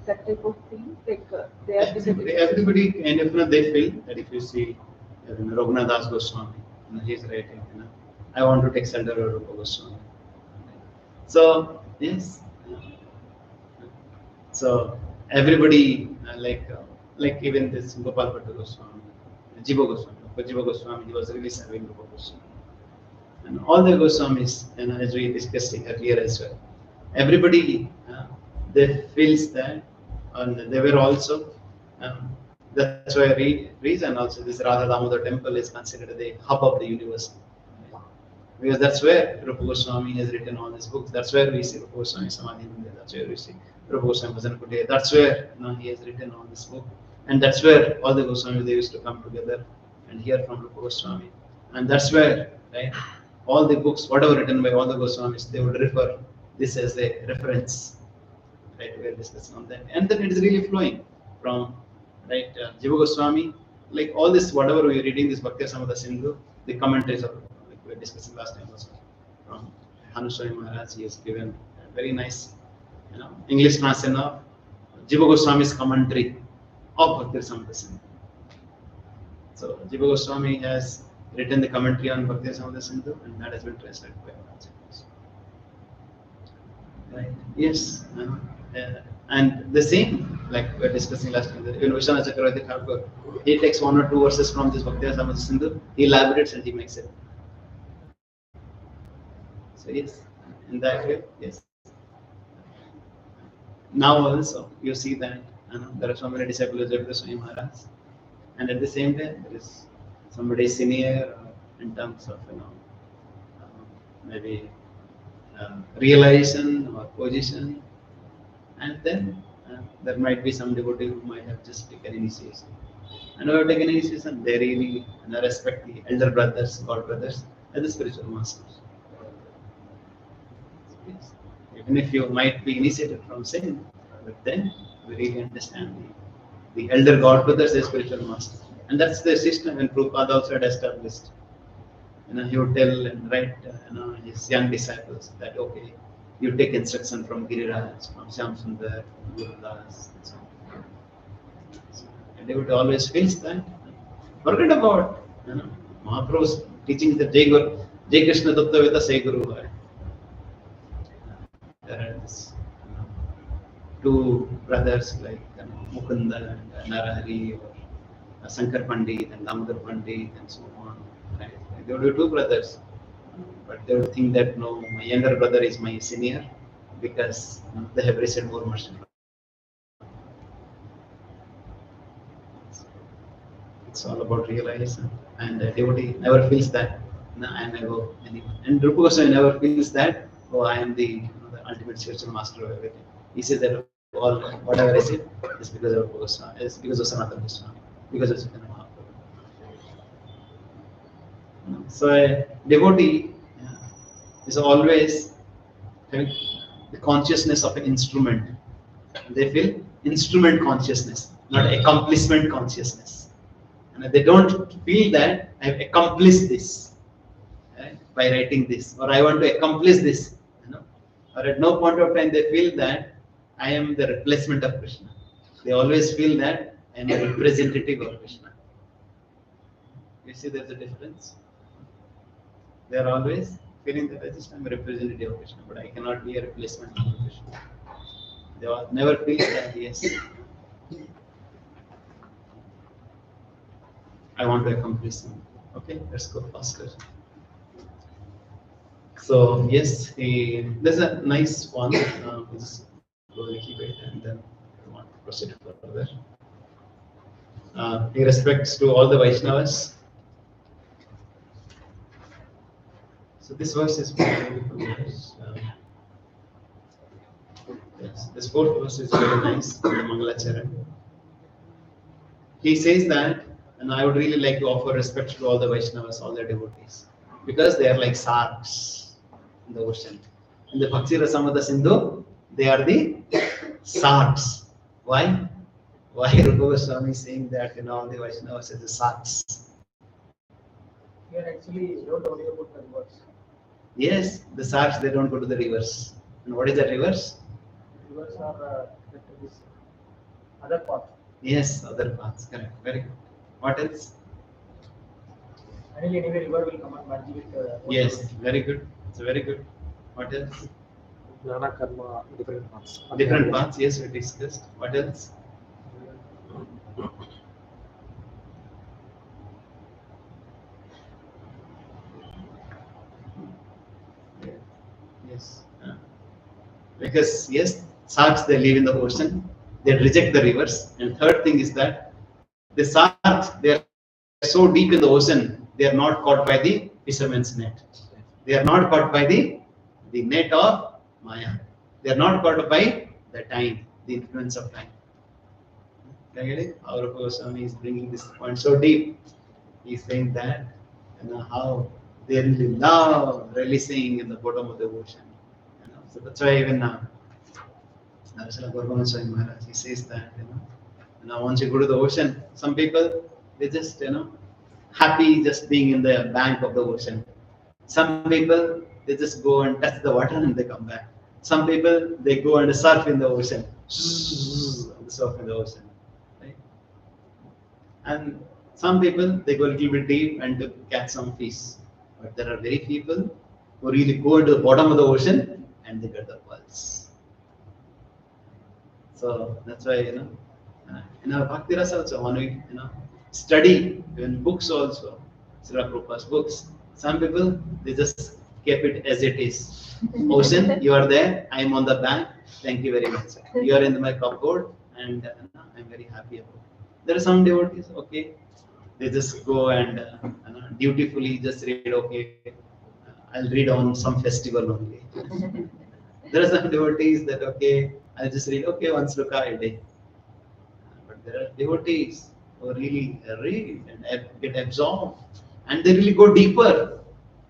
S5: that type of thing, like they are
S2: everybody kind of they feel that if you see Raghunath Das Goswami, he is writing, I want to take shelter of Rupa Goswami. So yes, so everybody like even this Gopal Bhatta Goswami, Jiva Goswami, he was really serving Rupa Goswami. And all the Goswamis, as we discussed earlier as well, everybody they feels that, and they were also. That's why reason also this Radha Damodar temple is considered the hub of the universe, because that's where Rupa Goswami has written all these books. That's where we see Rupa Goswami Samadhi Mandir. That's where we see Rupa Goswami Bhajan Kutir. That's where he has written all this book, and that's where all the Goswamis they used to come together and hear from Rupa Goswami, and that's where all the books, whatever written by all the Goswamis, they would refer this as a reference. Right, we are discussing on that, and then it is really flowing from Jiva Goswami, like all this, whatever we are reading, this Bhakti Samada Sindhu, the commentaries of, like we were discussing last time also, from Hanuswami Maharaj, he has given a very nice, English translation of Jiva Goswami's commentary of Bhakti Rasamrita Sindhu. So Jiva Goswami has written the commentary on Bhakti Rasamrita Sindhu, and that has been translated by Maharaj. Right. Yes. And the same, like we were discussing last time, even Vishwanath Chakravarti Thakur, he takes one or two verses from this Bhakti Rasamrita Sindhu, he elaborates and he makes it. So yes, in that way, yes. Now also you see that there are so many disciples of Bhakti Swami Maharaj, and at the same time there is somebody senior in terms of maybe realization or position, and then there might be some devotee who might have just taken initiation. And who have taken initiation, they really respect the elder brothers, god brothers, as the spiritual masters. Even if you might be initiated from sin, but then we really understand the elder god brothers as spiritual masters. And that's the system when Prabhupada also had established. He would tell and write his young disciples that, okay, you take instruction from Giriraj, from Shyam Sundar, from Guru Das, and so on. So, and they would always feel that. Forget about Mahaprabhu's teaching that Jai Krishna Tattva Veda Sai Guru Hai. There are this, two brothers like Mukunda and Narahari, or Sankar Pandit and Damodar Pandit, and so on. Right? They would be two brothers, but they would think that no, my younger brother is my senior because they have received more mercy. It's all about realization, and a devotee never feels that I am above anyone. And Rupa Goswami never feels that, oh, I am the ultimate spiritual master of everything. He says that all whatever I said is because of Rupa Goswami, is because of Sanatana Goswami, because of Chaitanya Mahaprabhu. So a devotee is always having the consciousness of an instrument. They feel instrument consciousness, not accomplishment consciousness. And they don't feel that I have accomplished this by writing this, or I want to accomplish this. Or at no point of time they feel that I am the replacement of Krishna. They always feel that I am a representative of Krishna. You see there's a difference? They are always feeling that I just am a representative of Krishna, but I cannot be a replacement of Krishna. They never feel that, yes, I want to accomplish something. Okay, let's go faster. So yes, there's a nice one. We'll just go a little bit and then we want to proceed further. In respects to all the Vaishnavas. So this verse is very beautiful. Yes, this fourth verse is very nice. The Mangalacharan. He says that, and I would really like to offer respect to all the Vaishnavas, all the devotees, because they are like sharks in the ocean. In the Bhakti Rasamrita Sindhu, they are the sharks. Why? Why Rupa Goswami is saying that all the Vaishnavas are the sharks?
S4: Here actually don't worry about the rivers.
S2: Yes, the sharks, they don't go to the rivers. And what is the rivers?
S4: Rivers are this other path.
S2: Yes, other paths. Correct. Very good. What else?
S4: Finally, anyway, river will come and merge with.
S2: Yes, very good. It's very good. What else?
S4: Jnana karma, different paths.
S2: Different paths. Yes, we discussed. What else? Yes. Because yes, sharks, they live in the ocean. They reject the rivers. And third thing is that the sharks, they are so deep in the ocean, they are not caught by the fisherman's net. They are not caught by the net of Maya. They are not caught by the time, the influence of time. Really, our Goswami is bringing this point so deep. He is saying that how they really love releasing in the bottom of the ocean. So that's why even Maharaj, he says that once you go to the ocean, some people, they just happy just being in the bank of the ocean. Some people, they just go and touch the water and they come back. Some people, they go and surf in the ocean, surf in the ocean, right? And some people, they go a little bit deep and to catch some fish. But there are very few people who really go into the bottom of the ocean and they get the pearls. So that's why, in our Bhakti Rasa also, when we, study, even books also, Srila Prabhupada's books, some people, they just keep it as it is. Ocean, you are there, I am on the bank, thank you very much. You are in my cupboard and I'm very happy about it. There are some devotees, okay, they just go and dutifully just read, okay, I'll read on some festival only. There are some devotees that, okay, I'll just read, okay, one sloka a day. But there are devotees who really read and get absorbed and they really go deeper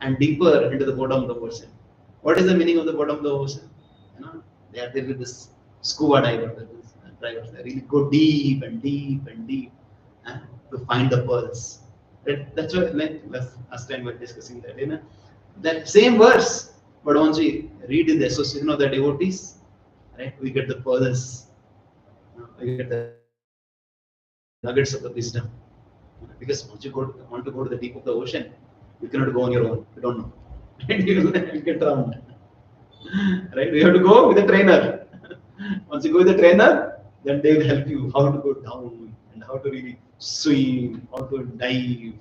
S2: and deeper into the bottom of the ocean. What is the meaning of the bottom of the ocean? They are there with this scuba divers. They really go deep and deep and deep to find the pearls. That's what last time we were discussing that. That same verse, but once we read in the association of the devotees, right, we get the pearls. We get the nuggets of the wisdom. Because once you want to go to the deep of the ocean, you cannot go on your own. You don't know. You will get drowned. Right? We have to go with a trainer. Once you go with a trainer, then they will help you how to go down and how to really swim, how to dive,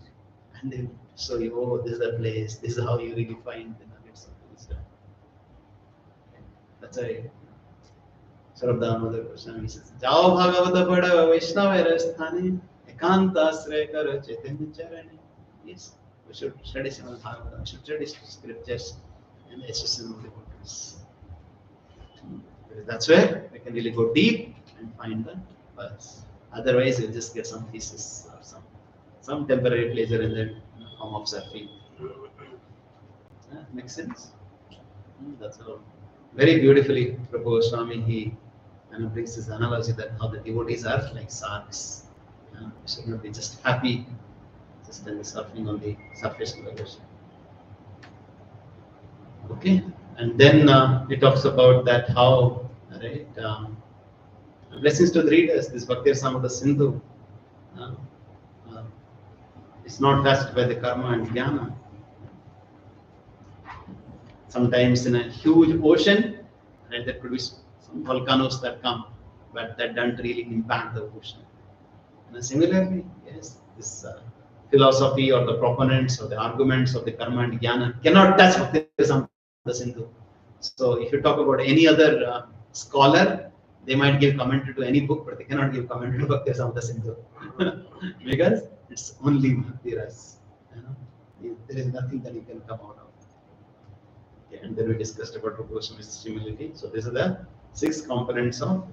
S2: and then show you, oh, this is the place. This is how you really find the nuggets of the wisdom. That's why Sarabdhamodar Goswami says, "Jao Bhagavata Pada Vaishnava Sthane Ekanta Asraya Karo Chaitanya Charane." Yes, we should study Srimad Bhagavatam, we should study scriptures and the association of the devotees. That's where we can really go deep and find the pearls. Otherwise, you'll just get some pieces or some temporary pleasure in the form of surfing. Makes sense? That's all. Very beautifully, Prabhu Goswami, he brings this analogy that how the devotees are like sharks. We should not be just happy, just surfing on the surface of the ocean. Okay, and then he talks about that how, right, blessings to the readers, this Bhakti Rasamrita Sindhu is not touched by the karma and jnana. Sometimes in a huge ocean, right, there could be some volcanoes that come, but that don't really impact the ocean. And similarly, yes, this philosophy or the proponents or the arguments of the karma and jnana cannot touch Bhakti Rasamrita Sindhu. So if you talk about any other scholar, they might give commentary to any book, but they cannot give commentary to Bhakti Rasamrita Sindhu because it's only Bhakti Ras. There is nothing that you can come out of. Okay, and then we discussed about Rupa Goswami's humility. So these are the six components of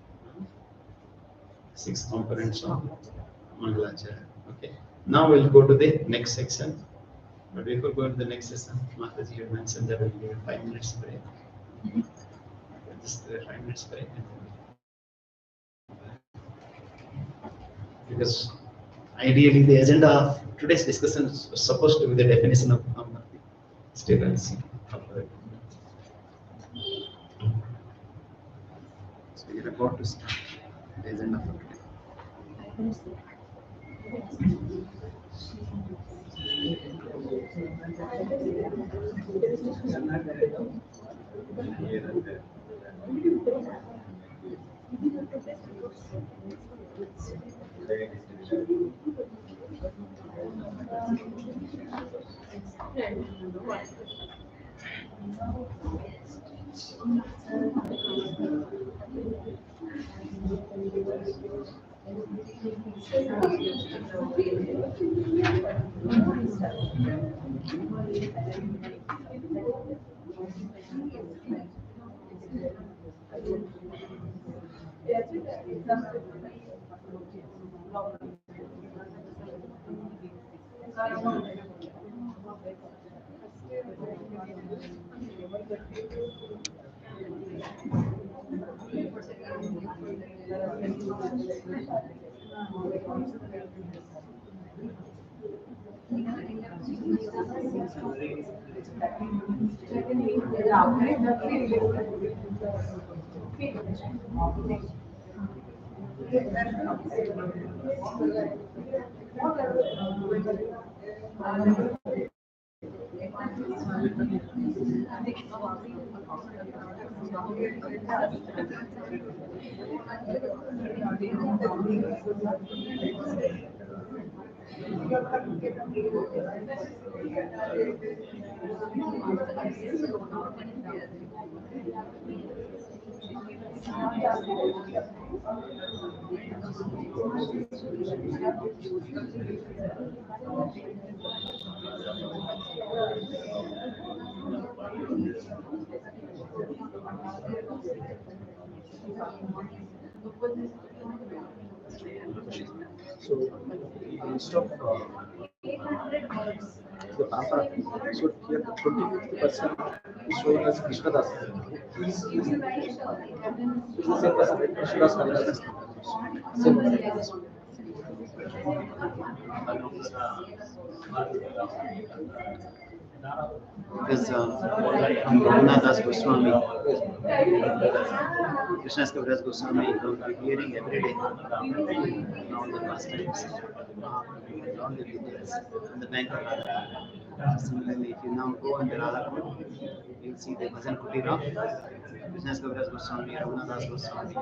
S2: Mangalacharya. Okay. Now we'll go to the next section. But before going to the next session, Mataji had mentioned that we'll give 5 minutes break. Just 5 minutes break. Because ideally the agenda of today's discussion was supposed to be the definition of Bhakti. Still I'll see. So you're about to start the agenda for today.
S4: So, the list of the Papa, so here the 20% is showing as Krishna Das. Is the same person, right? Krishna Das Kaviraj. Same person.
S2: Because from Raghunath Das Goswami, Krishnadas Kaviraj Goswami, we're hearing every day now the pastimes, all the details on the bank of Radha. Similarly, if you now go on the Radha, you'll see the Bhajan Kutira, Krishnadas Kaviraj Goswami, Raghunath Das Goswami.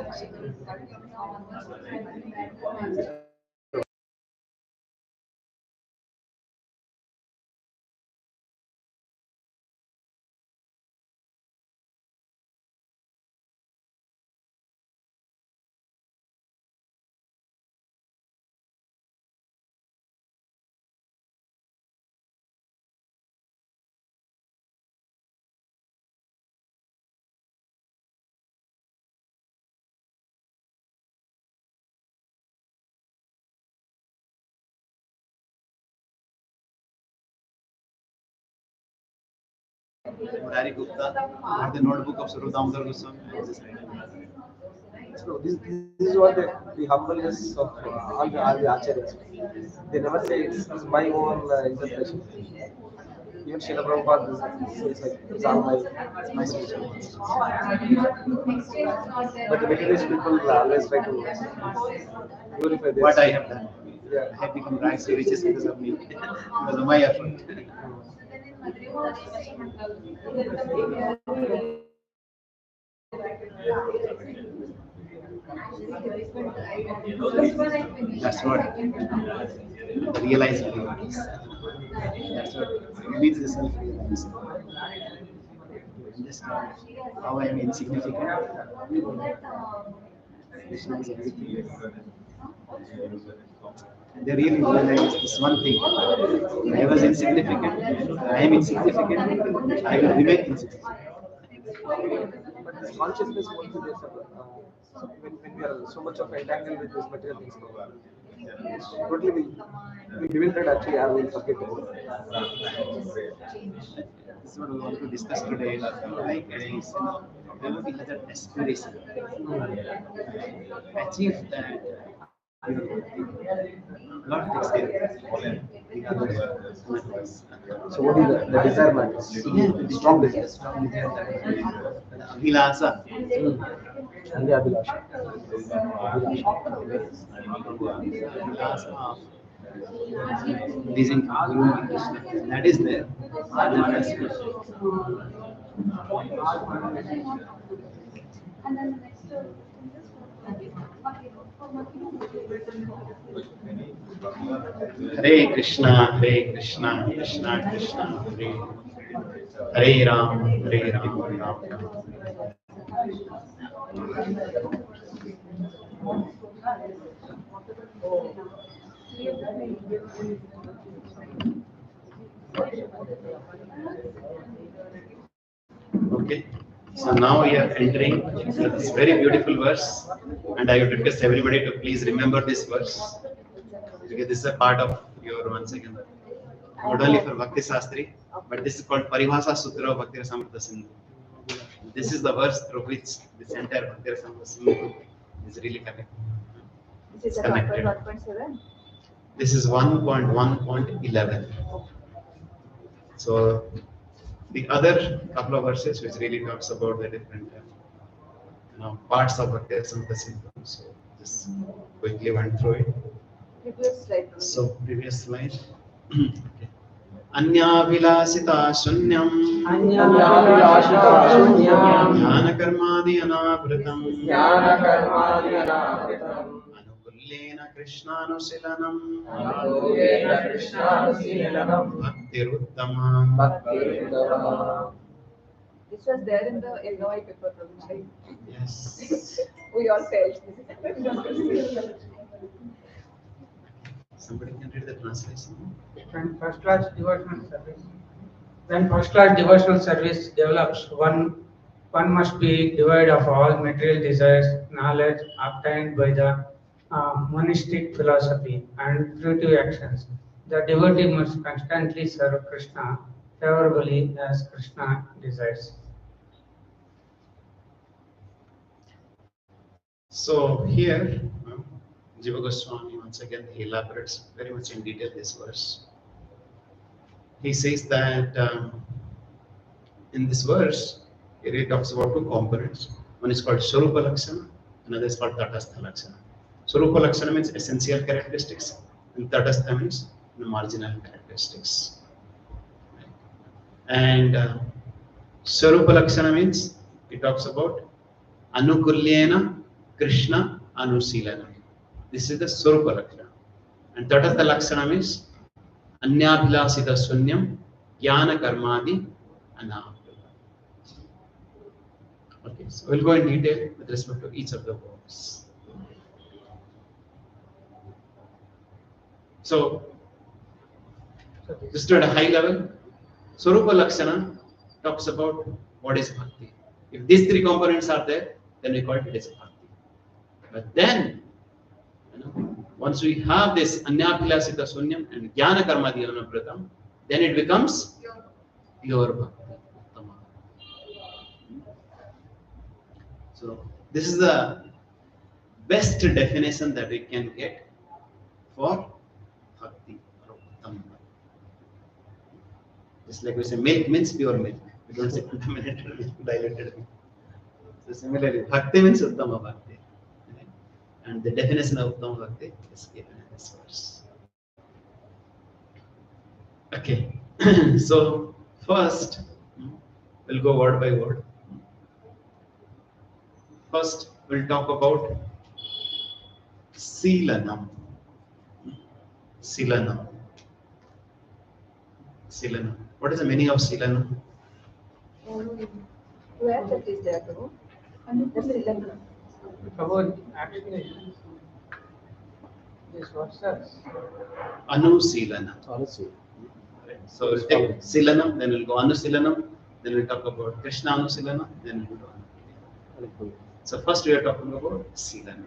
S2: Murari Gupta, or the notebook of Suru Damodar Goswami.
S4: So this is what the humbleness of all the acharyas. They never say it's my own interpretation. Even Srila Prabhupada says like it's all my solution. But the materialist people always try to glorify their.
S2: What I have done.
S4: Yeah.
S2: I have become rags to riches because of me, because of my effort. That's what realized reality. That's what leads the self-realized. Understand how I am insignificant. Krishna is everything. And they really realized this one thing. I was insignificant. I am insignificant. I will remain insignificant.
S4: But this consciousness won't be there. So when we are so much of entangled with these material things, totally we bewildered actually, I will forget about it.
S2: This is what we want to discuss today. Like whenever we have that aspiration, achieve that, God takes care of it.
S4: So what is the desire matters?
S2: Yeah, the
S4: Strong desire.
S2: strong desire, the Abhilasa.
S4: And the Abhilasha.
S2: Abhilasa of pleasing Guru and Krishna. That is there. And then aspiration. Hare Krishna, Krishna Krishna, Hare Ram, Ram Ram. Okay, so now we are entering this very beautiful verse, and I would request everybody to please remember this verse because this is a part of your once again, not only for Bhakti Sastri, but this is called Paribhasa Sutra of Bhakti Rasamrita Sindhu. This is the verse through which this entire Bhakti Rasamrita Sindhu is really connected.
S5: This is
S2: connected.
S5: 1.7.
S2: This is 1.1.11. So the other couple of verses which really talks about the different parts of Bhakti Rasamrita Sindhu. So just quickly went through it.
S5: Previous slide.
S2: So previous slide. Okay. अन्याभिलाषिता शून्यं ज्ञानकर्मादि अनावृतम् अनुकूल्येन कृष्णानुशीलनम् भक्तिरुत्तमा.
S5: This was there in the LOI paper, right?
S2: Yes.
S5: We all felt this.
S2: Somebody can read the translation.
S6: When first class devotional service develops, one must be devoid of all material desires, knowledge obtained by the monistic philosophy, and fruitive actions. The devotee must constantly serve Krishna favorably as Krishna desires.
S2: So here, Jiva Goswami once again elaborates very much in detail this verse. He says that in this verse, it really talks about two components. One is called Swarupa Lakshana, another is called Tatastha Lakshana. Swarupa Lakshana means essential characteristics, and Tatastha means the marginal characteristics. And Swarupa Lakshana means it talks about Anukulyena Krishna Anusilana. This is the Swarupa Lakshana. And Tatastha Lakshana means Anyabhilasita Sunyam Jnana Karmadi Anahapta. Okay, so we'll go in detail with respect to each of the words. So, just at a high level, Swarupa Lakshana talks about what is bhakti. If these three components are there, then we call it as bhakti. But then, once we have this Anyabhilasita Sunyam and Jnana Karma Dhyanapratam, then it becomes pure bhakti. So, this is the best definition that we can get for bhakti or uttama. Just like we say, milk means pure milk. We don't say contaminated milk, diluted milk. So similarly, bhakti means uttama bhakti. Right? And the definition of uttama bhakti is given in this verse. Okay, so first, we'll go word by word. First, we'll talk about Silanam. Silanam. Silanam. What is the meaning of Silanam?
S5: Where that is there, Guru?
S6: About actually, this verses.
S2: Anusilana.
S4: Honestly.
S2: Right. So we'll take Silanam, then we'll go Anusilanam, then we'll talk about Krishna Anusilana, then we'll go Anusilana. So first we are talking about Silana.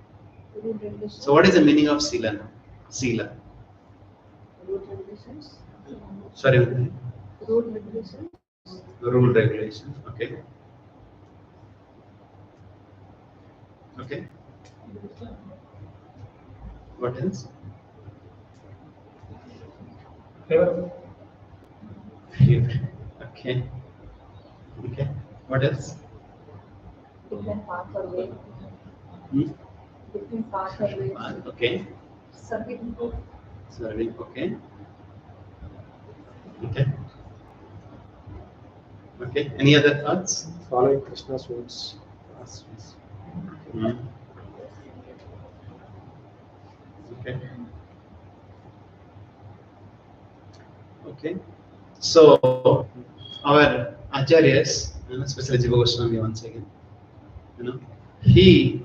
S2: So what is the meaning of Silana? Sila.
S5: Road regulations.
S2: Sorry.
S5: Road regulations.
S2: Rule regulation. Okay. Okay. What else?
S1: Favor.
S2: Okay. Okay. What else?
S5: Different paths or way. Different paths or ways.
S2: Okay.
S5: Serving.
S2: Serving. Okay. Okay. Okay. Any other thoughts?
S4: Following Krishna's words.
S2: Okay. Okay. So our acharyas, especially Jiva Goswami once again, he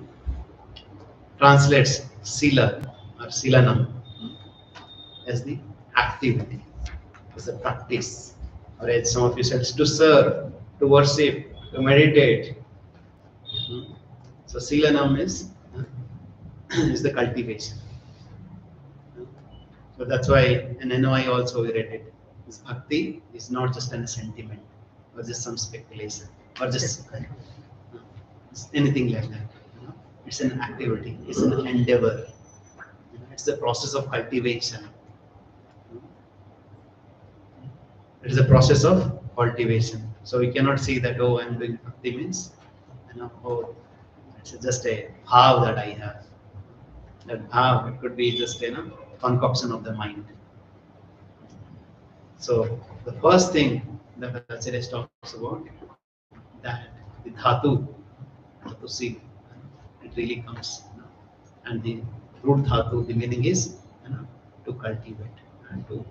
S2: translates sila or silanam as the activity, as a practice, or as some of you said, to serve, to worship, to meditate. So silanam is the cultivation. So that's why in NOI also we read it. This bhakti is not just a sentiment or just some speculation or just anything like that. It's an activity, it's an endeavor. It's the process of cultivation. It is a process of cultivation. So we cannot see that, oh, I'm doing bhakti means, oh, it's just a bhav that I have. That bhav, it could be just concoction of the mind. So the first thing that Acharya talks about, that the dhatu seed, it really comes. And the root dhatu, the meaning is to cultivate and to.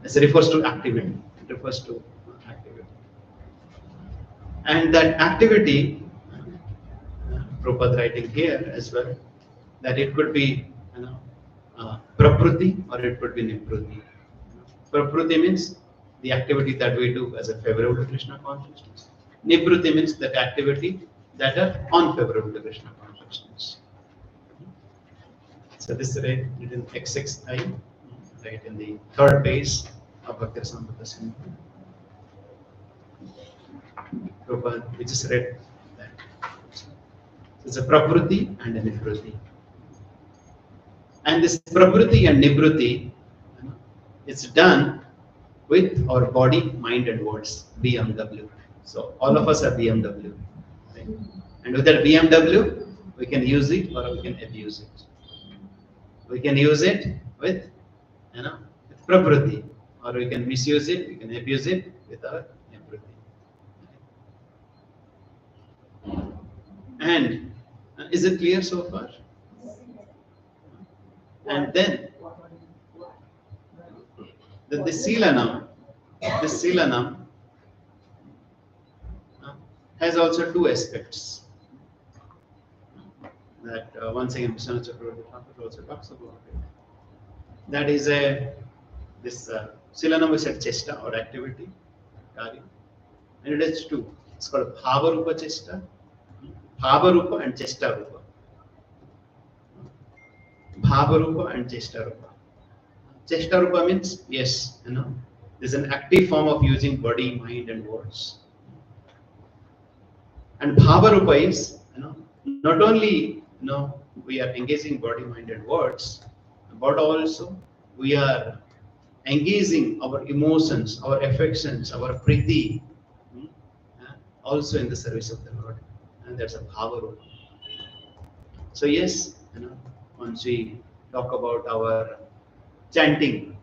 S2: It refers to activity. It refers to activity. And that activity, Prabhupada writing here as well, that it could be prakriti or it could be nibruti. Prakriti means the activity that we do as a favorable to Krishna consciousness. Nibruti means that activity that are unfavorable to Krishna consciousness. So this is written XXI, right in the third page of Bhakti Rasamrita Sindhu. Prabhupada, we just read that. So it's a prakriti and a nibruti. And this prakriti and nibruti, it's done with our body, mind and words, BMW. So all of us are BMW. Right? And with that BMW, we can use it or we can abuse it. We can use it with, with prakriti, or we can misuse it, we can abuse it with our nibruti. And is it clear so far? And then this silanam has also two aspects. That once again, Vishwanath Chakravarti Thakur also talks about it. That is this silanam is a chesta or activity, karya, and it is two. It's called bhavarupa chesta, bhavarupa and chesta rupa. Bhavarupa and chesta rupa. Chesta rupa means yes, there's an active form of using body, mind, and words. And bhavarupa is, not only we are engaging body, mind, and words, but also we are engaging our emotions, our affections, our priti, also in the service of the Lord, and that's a bhavarupa. So yes, once we talk about our chanting,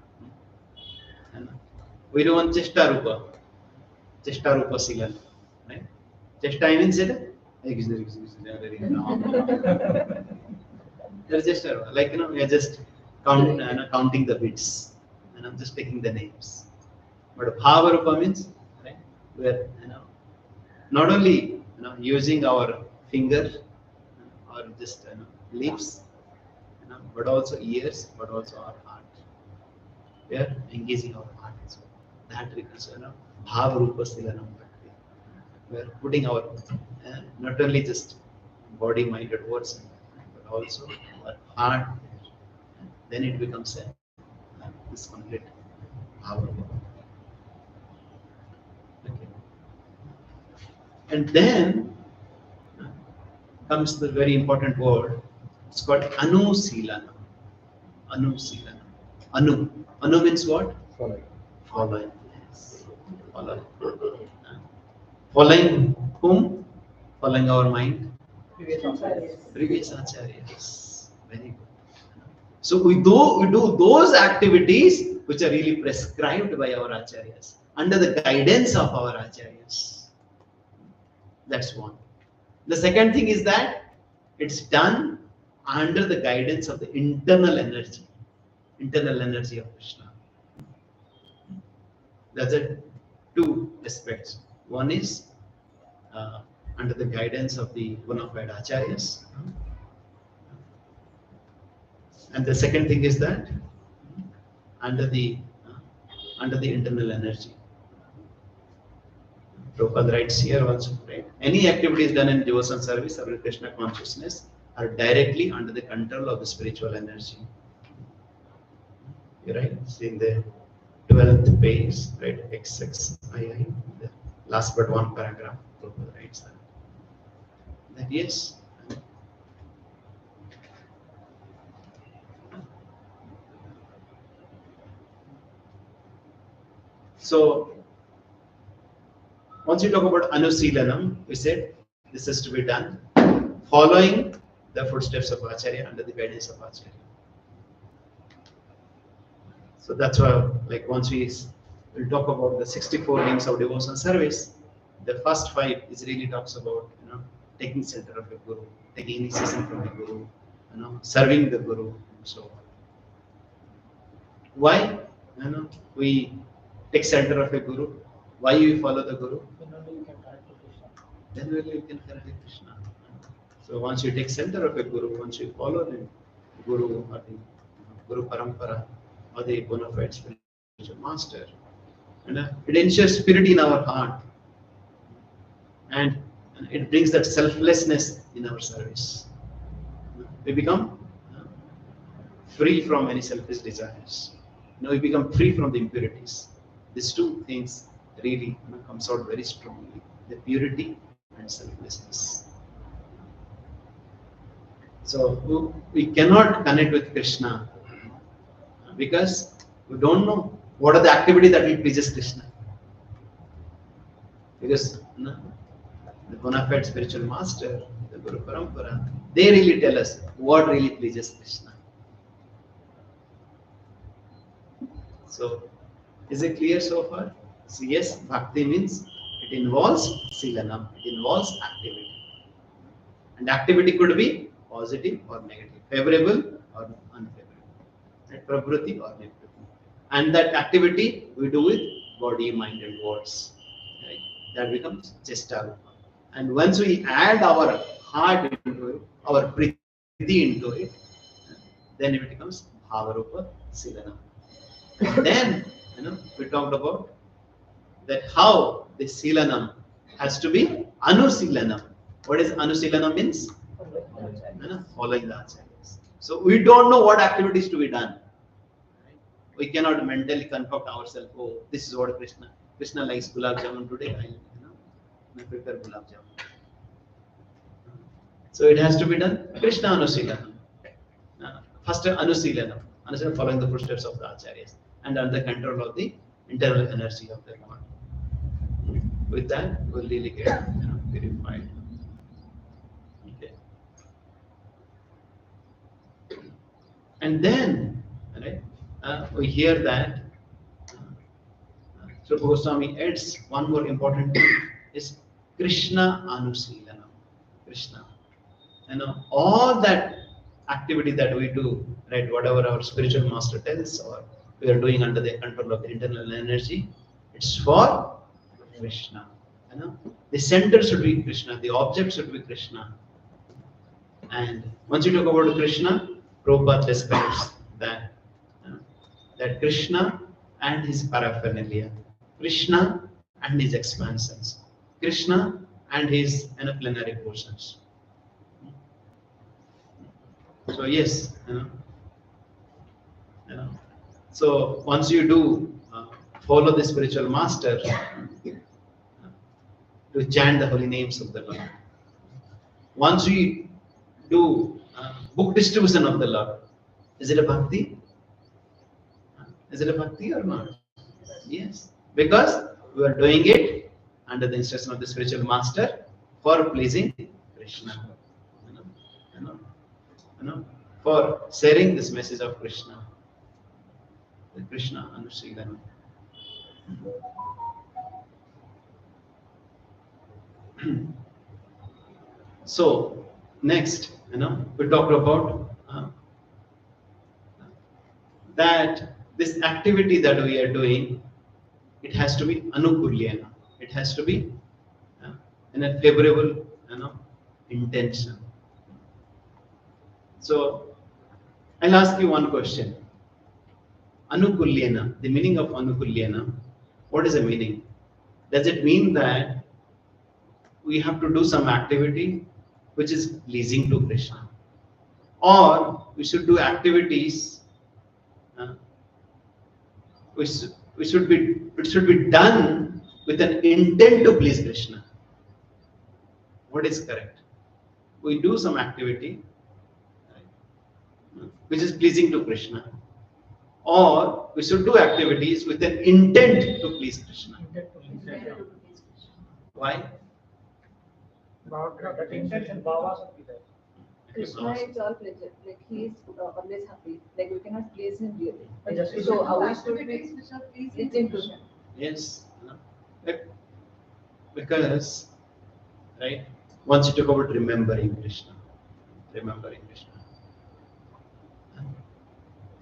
S2: we do want chesta rupa silan, right? Chesta means it. They're just like we are just counting the bits, and I'm just taking the names. But bhavarupa means, right? We are not only using our finger or just lips, but also ears, but also our heart. We are engaging our heart. So that requires bhavarupa silanam. We are putting our not only just body, mind, and words, but also our heart. Then it becomes this complete bhavarupa. Okay. And then comes the very important word. It's called anusilana. Anusilana. Anu means what?
S4: Following.
S2: Following. Yes. Following. Following whom? Following our mind. Previous acharyas. Very good. So we do those activities which are really prescribed by our acharyas, under the guidance of our acharyas. That's one. The second thing is that it's done under the guidance of the internal energy of Krishna. That's a two aspects. One is under the guidance of the bona fide acharyas, and the second thing is that under the internal energy. Prabhupada writes here also, right? Any activities done in devotion service or Krishna consciousness are directly under the control of the spiritual energy. You're right. See in the 12th page, right? XXII, the last but one paragraph, Prabhupada writes that yes, So once you talk about Anusilanam, we said this is to be done following the footsteps of Acharya under the guidance of Acharya. So that's why, like, once we'll talk about the 64 names of devotional service, the first 5 is really talks about, taking center of the Guru, taking initiation from the Guru, serving the Guru, and so on. Why? We take center of a Guru. Why we follow the Guru? Then only you can connect with Krishna. So once you take center of a Guru, once you follow the Guru or the Guru Parampara or the bona fide spiritual master, it ensures purity in our heart, and it brings that selflessness in our service. We become free from any selfish desires. We become free from the impurities. These two things really comes out very strongly: the purity and selflessness. So we cannot connect with Krishna because we don't know what are the activities that will please Krishna. Because the bona fide spiritual master, the Guru Parampara, they really tell us what really pleases Krishna. So, is it clear so far? So yes, bhakti means it involves silanam, it involves activity. And activity could be positive or negative, favorable or unfavorable, right? Prabhuti or nivritti. And that activity we do with body, mind and words. Right? That becomes chesta. And once we add our heart into it, our priti into it, then it becomes bhavarupa silanam. And then we talked about that how the silanam has to be anusilanam. What is anusilanam means? Following the acharyas. So we don't know what activities to be done. We cannot mentally concoct ourselves. Oh, this is what Krishna likes gulab jamun today. I prepare gulab jamun. So it has to be done Krishna anusilanam. First anusilanam, following the footsteps of the acharyas and under the control of the internal energy of the Lord. With that, we'll really get purified. Okay. And then, we hear that Sri Goswami adds one more important thing is Krishna anusilanam. Krishna. All that activity that we do, right? Whatever our spiritual master tells, or we are doing under the control of the internal energy, it's for Krishna. The center should be Krishna, the object should be Krishna. And once you talk about Krishna, Prabhupada describes that Krishna and his paraphernalia, Krishna and his expansions, Krishna and his plenary portions. So yes, so once you do follow the spiritual master, to chant the holy names of the Lord. Once we do book distribution of the Lord, is it a bhakti? Is it a bhakti or not? Yes, because we are doing it under the instruction of the spiritual master for pleasing Krishna. For sharing this message of Krishna. The Krishna Anusilanam. So next, we talked about that this activity that we are doing, it has to be anukulyana. It has to be in a favorable, intention. So I'll ask you one question. Anukulyana, the meaning of anukulyana, what is the meaning? Does it mean that we have to do some activity which is pleasing to Krishna, or we should do activities which should be done with an intent to please Krishna? What is correct? We do some activity which is pleasing to Krishna, or we should do activities with an intent to please Krishna. Why?
S1: That intention, bhava should be there.
S5: Krishna is all pleasure, like he is always happy. Like we cannot please him really.
S1: Just
S5: So our activities which are pleasing to him.
S2: Yes, because, right, once you talk about remembering Krishna,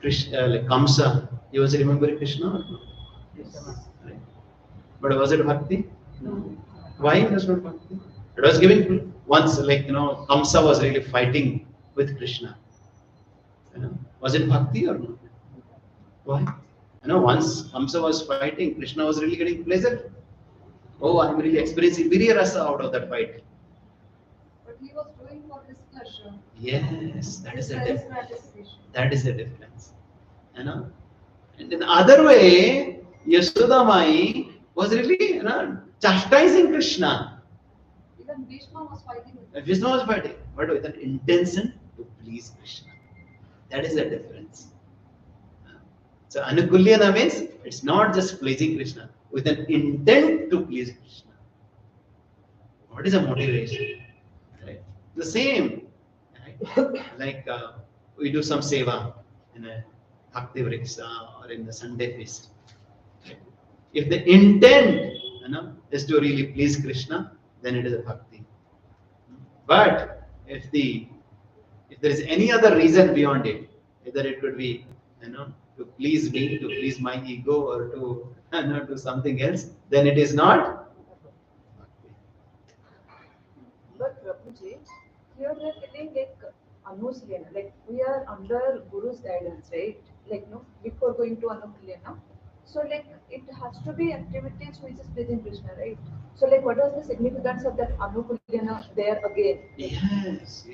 S2: Krishna, like Kamsa, he was remembering Krishna or no? Right. But was it bhakti?
S5: No.
S2: Why it was not bhakti? It was giving once, like, Kamsa was really fighting with Krishna. Was it bhakti or not? Why? Once Kamsa was fighting, Krishna was really getting pleasure. Oh, I'm really experiencing virya rasa out of that fight.
S5: But he was doing for his pleasure.
S2: Yes, that is the
S5: His
S2: difference.
S5: gratification.
S2: That is the difference. And in the other way, Yashoda Mai was really, chastising Krishna.
S5: Even Bhishma was fighting with him.
S2: Vishnu was fighting, but with an intention to please Krishna. That is the difference. So Anukulyana means it's not just pleasing Krishna, with an intent to please Krishna. What is the motivation? Right? The same. Right? Like we do some seva in a Bhakti Vriksha or in the Sunday feast. Right? If the intent is to really please Krishna, then it is a bhakti. But if there is any other reason beyond it, either it could be to please me, to please my ego, or to do something else, then it is not bhakti.
S5: But Prabhuji, here we are telling like Anushilana, like we are under Guru's guidance, right? Like before going to Anushilana. So like it has to be activities which is pleasing Krishna, right? So like what was the significance of that Anushilana there again?
S2: Yes.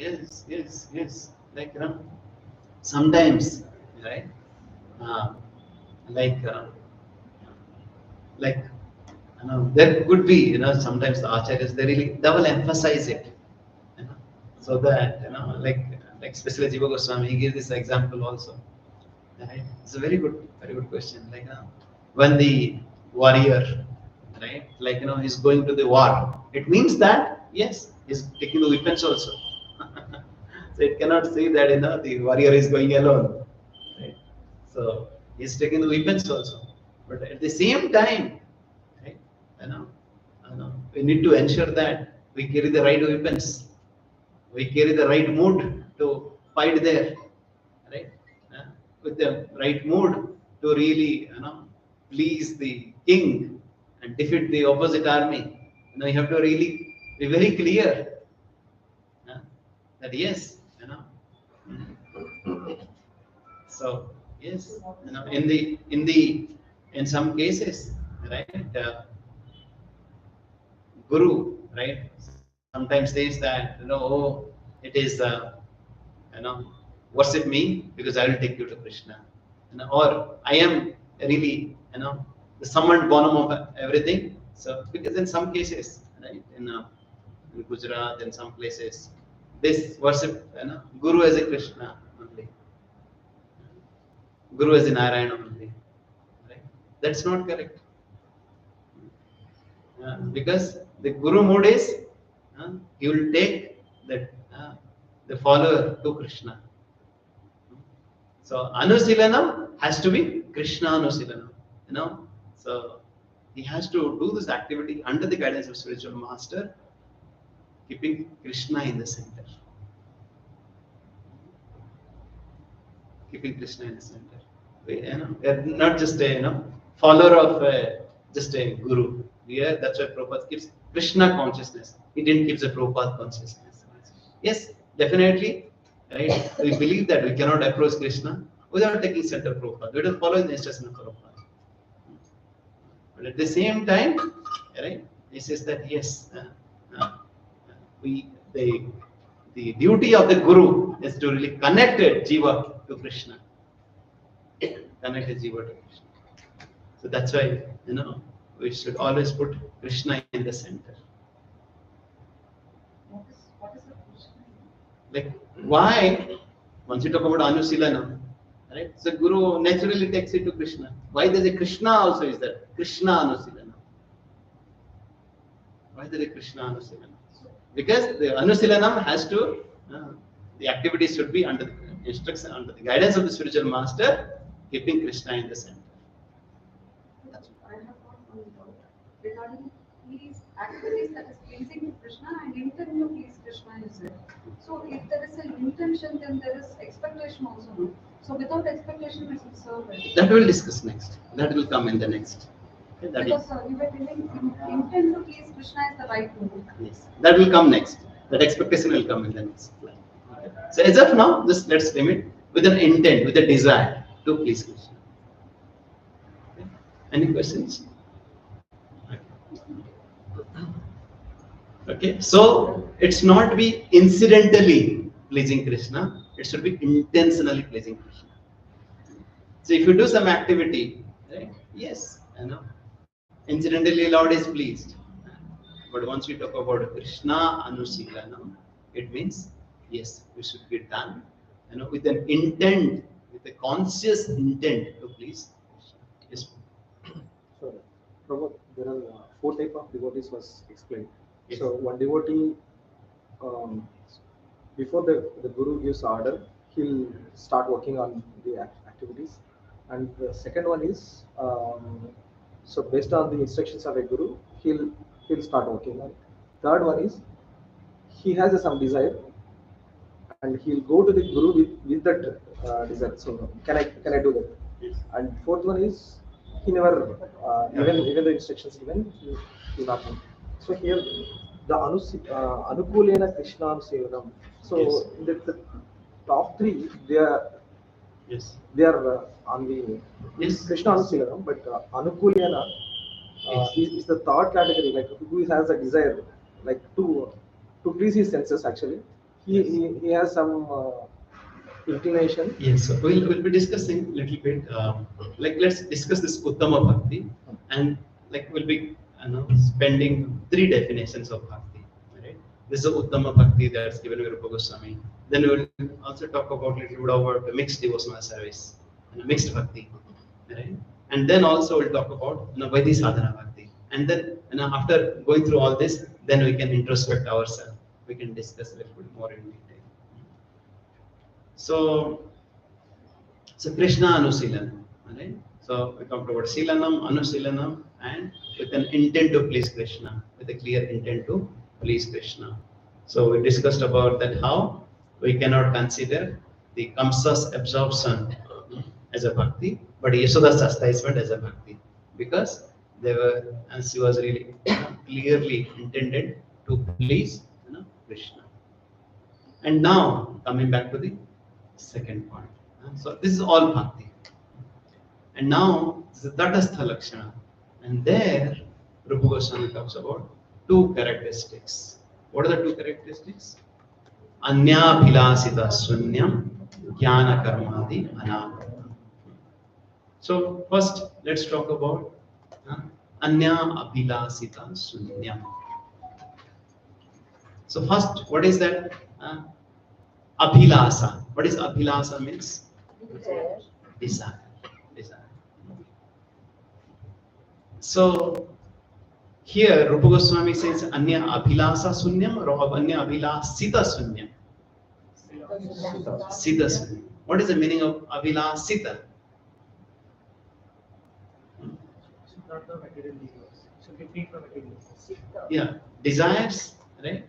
S2: Like sometimes, right? Like there could be sometimes the acharyas they really double emphasize it, so that like especially Jiva Goswami, he gives this example also. Right? It's a very good question. Like when the warrior, right, like he's going to the war, it means that yes, he's taking the weapons also. So it cannot say that the warrior is going alone, right? So he's taking the weapons also, but at the same time, right, we need to ensure that we carry the right weapons, we carry the right mood to fight there, right? With the right mood to really please the king and defeat the opposite army. You have to really be very clear that yes, so yes, in some cases, right, Guru, right, sometimes says that oh, it is worship me because I will take you to Krishna, or I am really the sum and bonum of everything. So because in some cases, right, in Gujarat, in some places, this worship Guru as a Krishna only, Guru as a Narayana only, right? That's not correct. Because the Guru mood is he will take the follower to Krishna. So Anusilanam has to be Krishna Anusilanam. So he has to do this activity under the guidance of spiritual master, keeping Krishna in the center. Keeping Krishna in the center. We are not just a follower of just a guru. That's why Prabhupada keeps Krishna consciousness. He didn't keep the Prabhupada consciousness. Yes, definitely. Right? We believe that we cannot approach Krishna without taking center Prabhupada. We don't follow the instruction of Prabhupada. But at the same time, right? He says that yes, the duty of the guru is to really connect jiva to Krishna. Connect the jiva to Krishna. So that's why we should always put Krishna in the center.
S5: What is the Krishna?
S2: Like why? Once you talk about Anusilana, Right? So Guru naturally takes it to Krishna. Why there's a Krishna also is there? Krishna Anusilana. Why there is Krishna Anusilana? Because the Anusilanam has to, the activities should be under the instruction, under the guidance of the spiritual master, keeping Krishna in the center. That's
S5: I have one doubt regarding these activities that is pleasing to Krishna and intent to please Krishna is there. So if there is an intention, then there is expectation also. No? So without expectation, it is service.
S2: That we'll discuss next. That will come in the next. Okay, that
S5: Because you were telling intent to please Krishna is the right move.
S2: yes, that will come next. That expectation will come in the next line. Okay. So as of now, just let's limit with an intent, with a desire to please Krishna. Okay. Any questions? Okay, so it's not be incidentally pleasing Krishna, it should be intentionally pleasing Krishna. So if you do some activity, right? Yes, incidentally Lord is pleased. But once we talk about Krishna Anusilanam, it means yes, we should be done, with an intent, with a conscious intent to please Krishna. Yes.
S4: So, Prabhu, there are 4 types of devotees was explained.
S2: Yes.
S4: So one devotee, before the Guru gives order, he'll start working on the activities. And the second one is, so based on the instructions of a Guru, he'll start working on it. Third one is, he has some desire, and he'll go to the Guru with that desire. So can I do that?
S2: Yes.
S4: And fourth one is, he never even the instructions given, he not know. So here the Anukulena Krishna Sevanam. So
S2: Yes.
S4: the top 3 they are
S2: Yes.
S4: on the
S2: Yes.
S4: Krishna Sevanam, but Anukulena
S2: Yes.
S4: is the third category, like who has a desire, like to please his senses. Actually, he has some inclination.
S2: Yes, so we'll be discussing a little bit. Like let's discuss this Uttama Bhakti, and like we'll be spending 3 definitions of Bhakti. Right? This is the Uttama Bhakti that's given by Rupa Goswami. Then we will also talk about little bit about the mixed devotional service and mixed Bhakti. Right? And then also we'll talk about Vaidhi Sadhana Bhakti. And then after going through all this, then we can introspect ourselves. We can discuss a little bit more in detail. So Krishna Anusilanam, right? So we talked about Silanam, Anusilanam, and with an intent to please Krishna, with a clear intent to please Krishna. So we discussed about that how we cannot consider the Kamsa's absorption as a bhakti, but Yashoda's chastisement as a bhakti, because they were, and she was really clearly intended to please Krishna. And now coming back to the second point. So this is all bhakti. And now this is Tatastha Lakshana. And there Rupa Goswami talks about 2 characteristics. What are the 2 characteristics? Anya Bhilasita Sunyam Jnana Karmadi Anam. So first let's talk about Anya Abhilasita Sunyam. So first, what is that? Abhilasa. What is Abhilasa means? Desire. Desire. So here Rupa Goswami says Anya Abhilasa Sunyam or Anya Abhilasita Sunyam. Sita Sunyam. What is the meaning of Abhilasita?
S1: Not the material desires. Should be free from material desires.
S2: Yeah, desires, right?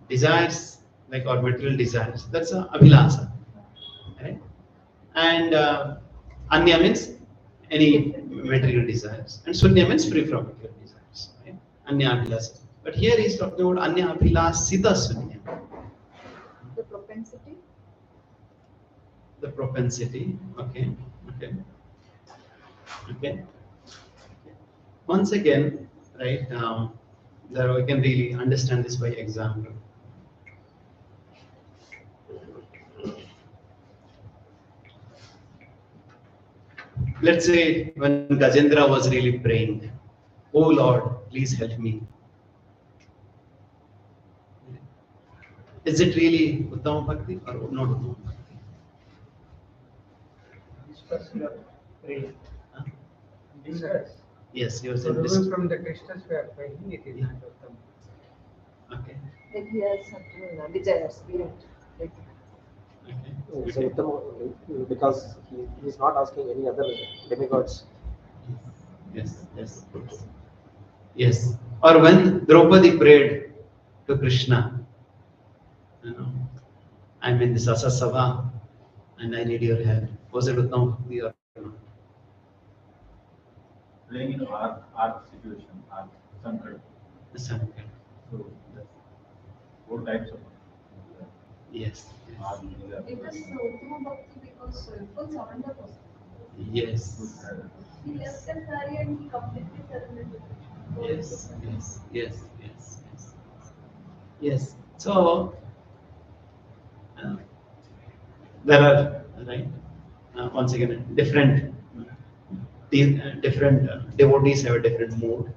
S2: Desires like or material desires. That's a Abhilasa, right? And Anya means any material desires, and Sunya means free from material desires. Right? Anya Abhilasa. But here he's talking about Anya Abhilasita Sunya.
S5: The propensity.
S2: The propensity. Okay. Okay. Okay. Once again, right? There we can really understand this by example. Let's say when Gajendra was really praying, "Oh Lord, please help me." Is it really Uttama Bhakti or not Uttama Bhakti?
S6: discuss your prayer.
S2: Huh?
S6: Discuss.
S2: Yes, he was
S6: So
S2: in
S6: remove from the Krishna's we are praying, it is
S2: Yeah.
S6: not Uttama.
S2: Okay.
S5: Like he has certain desires, spirit. Like
S2: Okay.
S4: It's a Uttama because he is not asking any other demigods.
S2: Yes. Yes. Yes. Or when Draupadi prayed to Krishna, you know, I'm in this Asasava and I need your help. Was it Uttama Bhakti or not?
S10: Playing in art situation, art Sankar.
S2: Yes. Okay.
S10: So that's four types of
S2: Yes.
S10: art.
S5: it is Uttama Bhakti because full surrender person.
S2: Yes.
S8: He left the sari and he completely surrendered to Krishna.
S2: Yes. Yes. Yes. Yes. Yes. Yes. So uh, there are right once again different devotees have a different mood.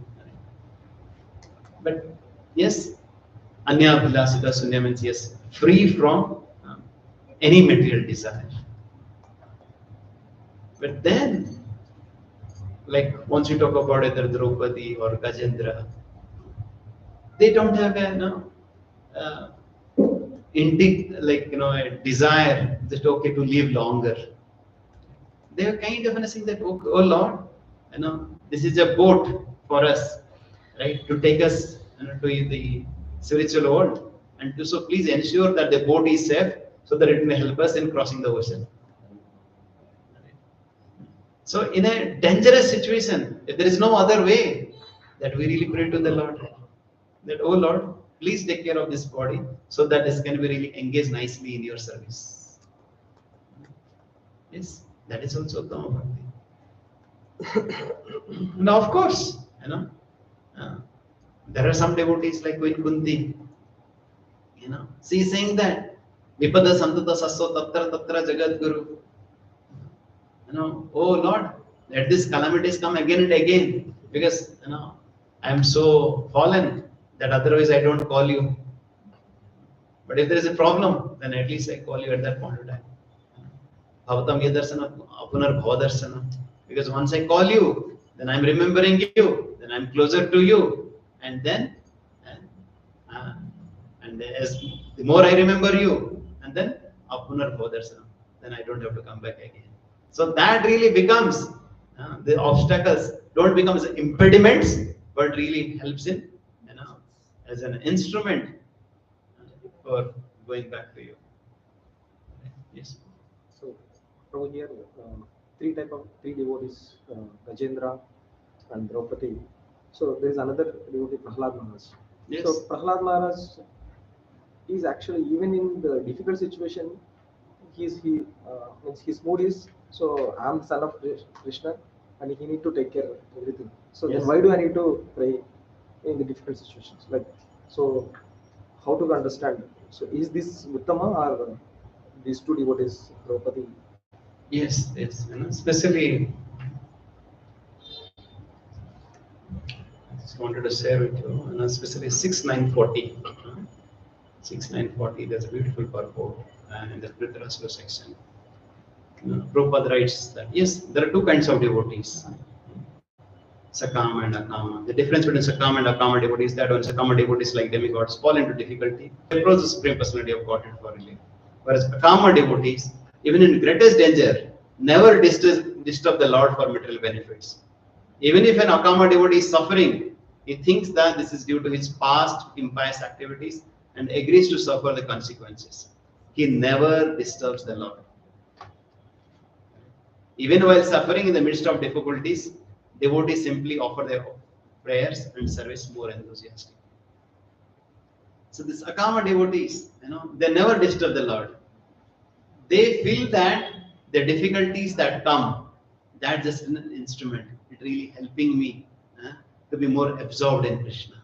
S2: But yes, Anya Abhilasita Sunya means yes, free from any material desire. But then, like once you talk about either Draupadi or Gajendra, they don't have a uh, a desire that okay to live longer. They are kind of saying that oh Lord, this is a boat for us, right, to take us to the spiritual world, and so please ensure that the boat is safe so that it may help us in crossing the ocean. So in a dangerous situation, if there is no other way, that we really pray to the Lord, that oh Lord, please take care of this body so that this can be really engaged nicely in your service. Yes, that is also Uttama Bhakti. Now, of course, uh, there are some devotees like Queen Kunti. She is saying that Vipada Santata Sasso Tatra Tatra Jagat Guru. Oh Lord, let these calamities come again and again because I am so fallen that otherwise I don't call you. But if there is a problem, then at least I call you at that point of time. Bhavatam Yadarsana Apunar Bhavadarshana. Because once I call you, then I'm remembering you, then I'm closer to you, and then and as the more I remember you, and then Apunar Bhavadarshana, then I don't have to come back again. So that really becomes the obstacles don't become as impediments, but really helps in as an instrument for going back to you. Yes.
S4: So over here, three devotees, Gajendra and Draupadi. So there is another devotee, Prahlad Maharaj.
S2: Yes.
S4: So Prahlad Maharaj is actually even in the difficult situation, means his mood is so I'm son of Krishna and he need to take care of everything. So
S2: Yes.
S4: then why do I need to pray in the difficult situations? Like so, how to understand? So is this Uttama or these two devotees, Draupadi?
S2: Yes, yes. Especially, I just wanted to share with you, especially 6940. 6940, there's a beautiful purport in the Dhritarashtra section. Prabhupada writes that, yes, there are two kinds of devotees, Sakama and Akama. The difference between Sakama and Akama devotees is that when Sakama devotees like demigods fall into difficulty, they approach the Supreme Personality of Godhead for relief. Whereas Akama devotees, even in greatest danger, never disturb the Lord for material benefits. Even if an Akama devotee is suffering, he thinks that this is due to his past impious activities and agrees to suffer the consequences. He never disturbs the Lord. Even while suffering in the midst of difficulties, devotees simply offer their prayers and service more enthusiastically. So these Akama devotees, they never disturb the Lord. They feel that the difficulties that come, that's just an instrument. It really helping me to be more absorbed in Krishna.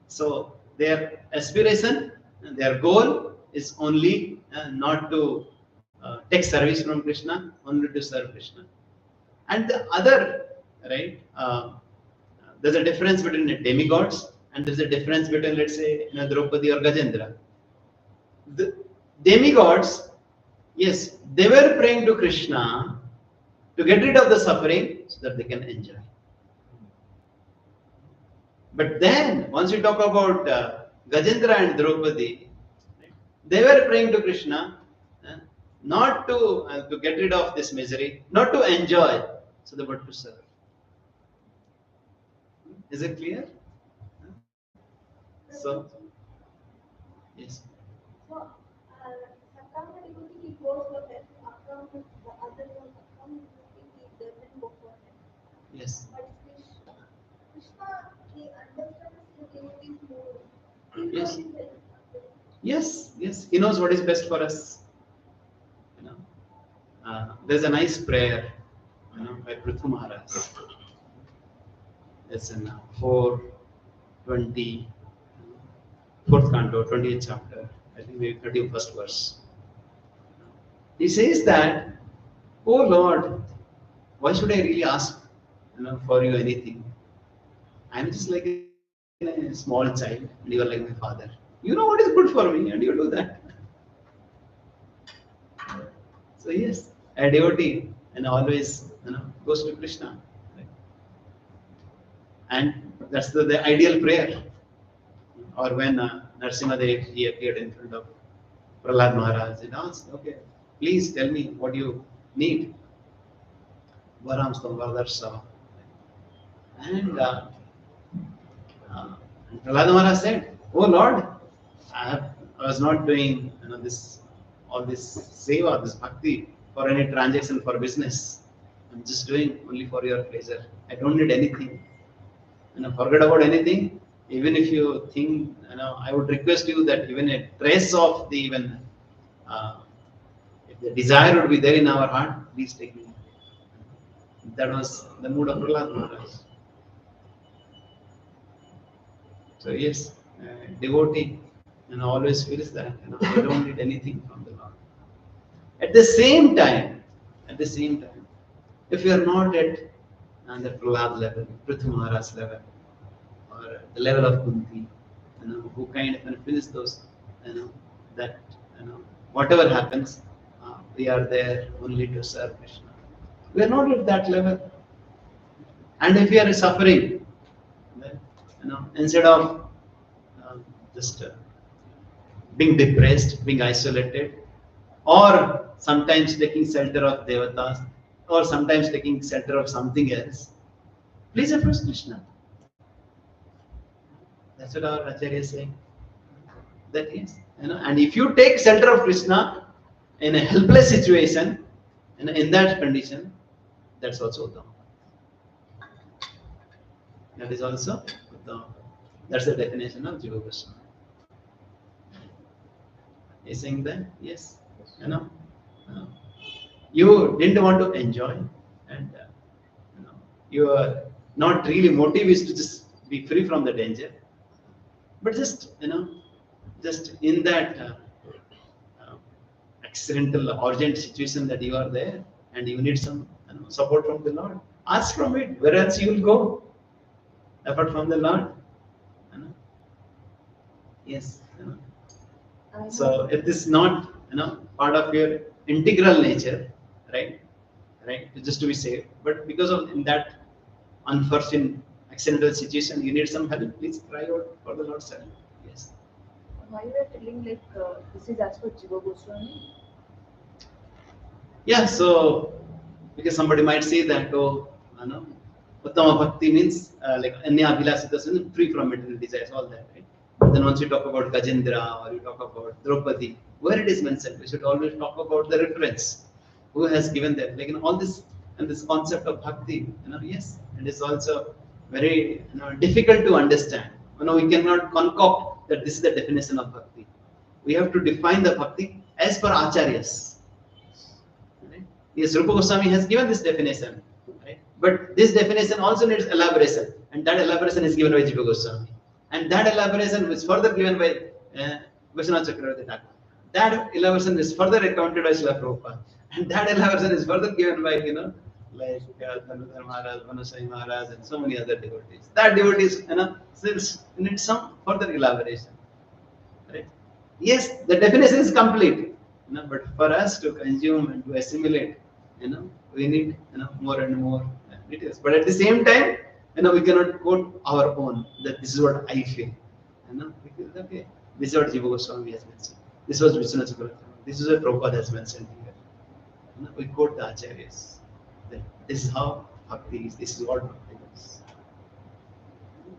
S2: So their aspiration, their goal is only not to take service from Krishna, only to serve Krishna. And the other, right? There's a difference between the demigods, and there's a difference between, let's say, Draupadi or Gajendra. The demigods, Yes, they were praying to Krishna to get rid of the suffering so that they can enjoy. But then, once we talk about Gajendra and Draupadi, they were praying to Krishna not to get rid of this misery, not to enjoy, so they were to serve. Is it clear? So, yes.
S8: So, Sakama devotee he goes for that, Akam, the other one, Akam, he doesn't go for it.
S2: Yes.
S8: But Krishna, he understands the devotee's mood. He
S2: Yes.
S8: knows it.
S2: Yes, yes. He knows what is best for us. You know, there's a nice prayer, by Prithu Maharaj. It's in 420, 4th canto, 20th chapter, I think maybe 31st verse. He says that, "Oh Lord, why should I really ask, for you anything? I'm just like a small child, and you are like my father. You know what is good for me, and you do that." So yes, a devotee and always goes to Krishna, right? And that's the ideal prayer. Or when Narsimhadev he appeared in front of Prahlad Maharaj and asked, "Okay, please tell me what you need." Varam Stamvardarsava. And Prahlad Maharaj said, "Oh Lord, I was not doing this all this seva, this bhakti for any transaction for business. I'm just doing only for your pleasure. I don't need anything. Forget about anything. Even if you think, I would request you that even a trace of the if the desire would be there in our heart, please take me." That was the mood of Prahlad Maharaj. So yes, devotee, always feels that I don't need anything from the Lord. At the same time, if you are not at the Prahlad level, Prithu Maharaj level, or the level of Kunti, who kind of feels those, that whatever happens, we are there only to serve Krishna. We are not at that level, and if we are suffering, then, instead of just being depressed, being isolated, or sometimes taking shelter of devatas, or sometimes taking shelter of something else, please approach Krishna. That's what our Acharya is saying. That is, and if you take shelter of Krishna in a helpless situation, in that condition, that's also Uttama. That is also Uttama. That's the definition of Jiva Goswami. He's saying that, yes, you didn't want to enjoy, and your not really motive is to just be free from the danger, but just just in that accidental urgent situation that you are there and you need some support from the Lord, ask from it. Where else you will go apart from the Lord? Yes. So it is not part of your integral nature, right? Right, just to be safe. But because of in that unforeseen accidental situation, you need some help. Please cry out for the Lord's help. Yes.
S5: Why you are telling this is as per Jiva Goswami?
S2: Yeah. So because somebody might say that, oh, Uttama Bhakti means like Anya Abhilasita, free from material desires, all that, right? But then once you talk about Gajendra or you talk about Draupadi, where it is mentioned, we should always talk about the reference. Who has given that? Like all this and this concept of bhakti, yes, it is also very difficult to understand. We cannot concoct that this is the definition of bhakti. We have to define the bhakti as per acharyas. Right? Yes, Rupa Goswami has given this definition, right? But this definition also needs elaboration, and that elaboration is given by Jiva Goswami, and that elaboration was further given by Vishwanath Chakravarti Thakur. That elaboration is further recounted by Srila Prabhupada, and that elaboration is further given by like Dhanudhar Maharaj, Manasai Maharaj, and so many other devotees. That devotees still need some further elaboration, right? Yes, the definition is complete, But for us to consume and to assimilate, we need more and more details. But at the same time, we cannot quote our own that this is what I feel. We feel that, okay, this is what Jiva Goswami has mentioned. This was Vishnu Chakravarti. This is what Prabhupada has mentioned here. We quote the acharyas. That this is how bhakti is. This is what bhakti is.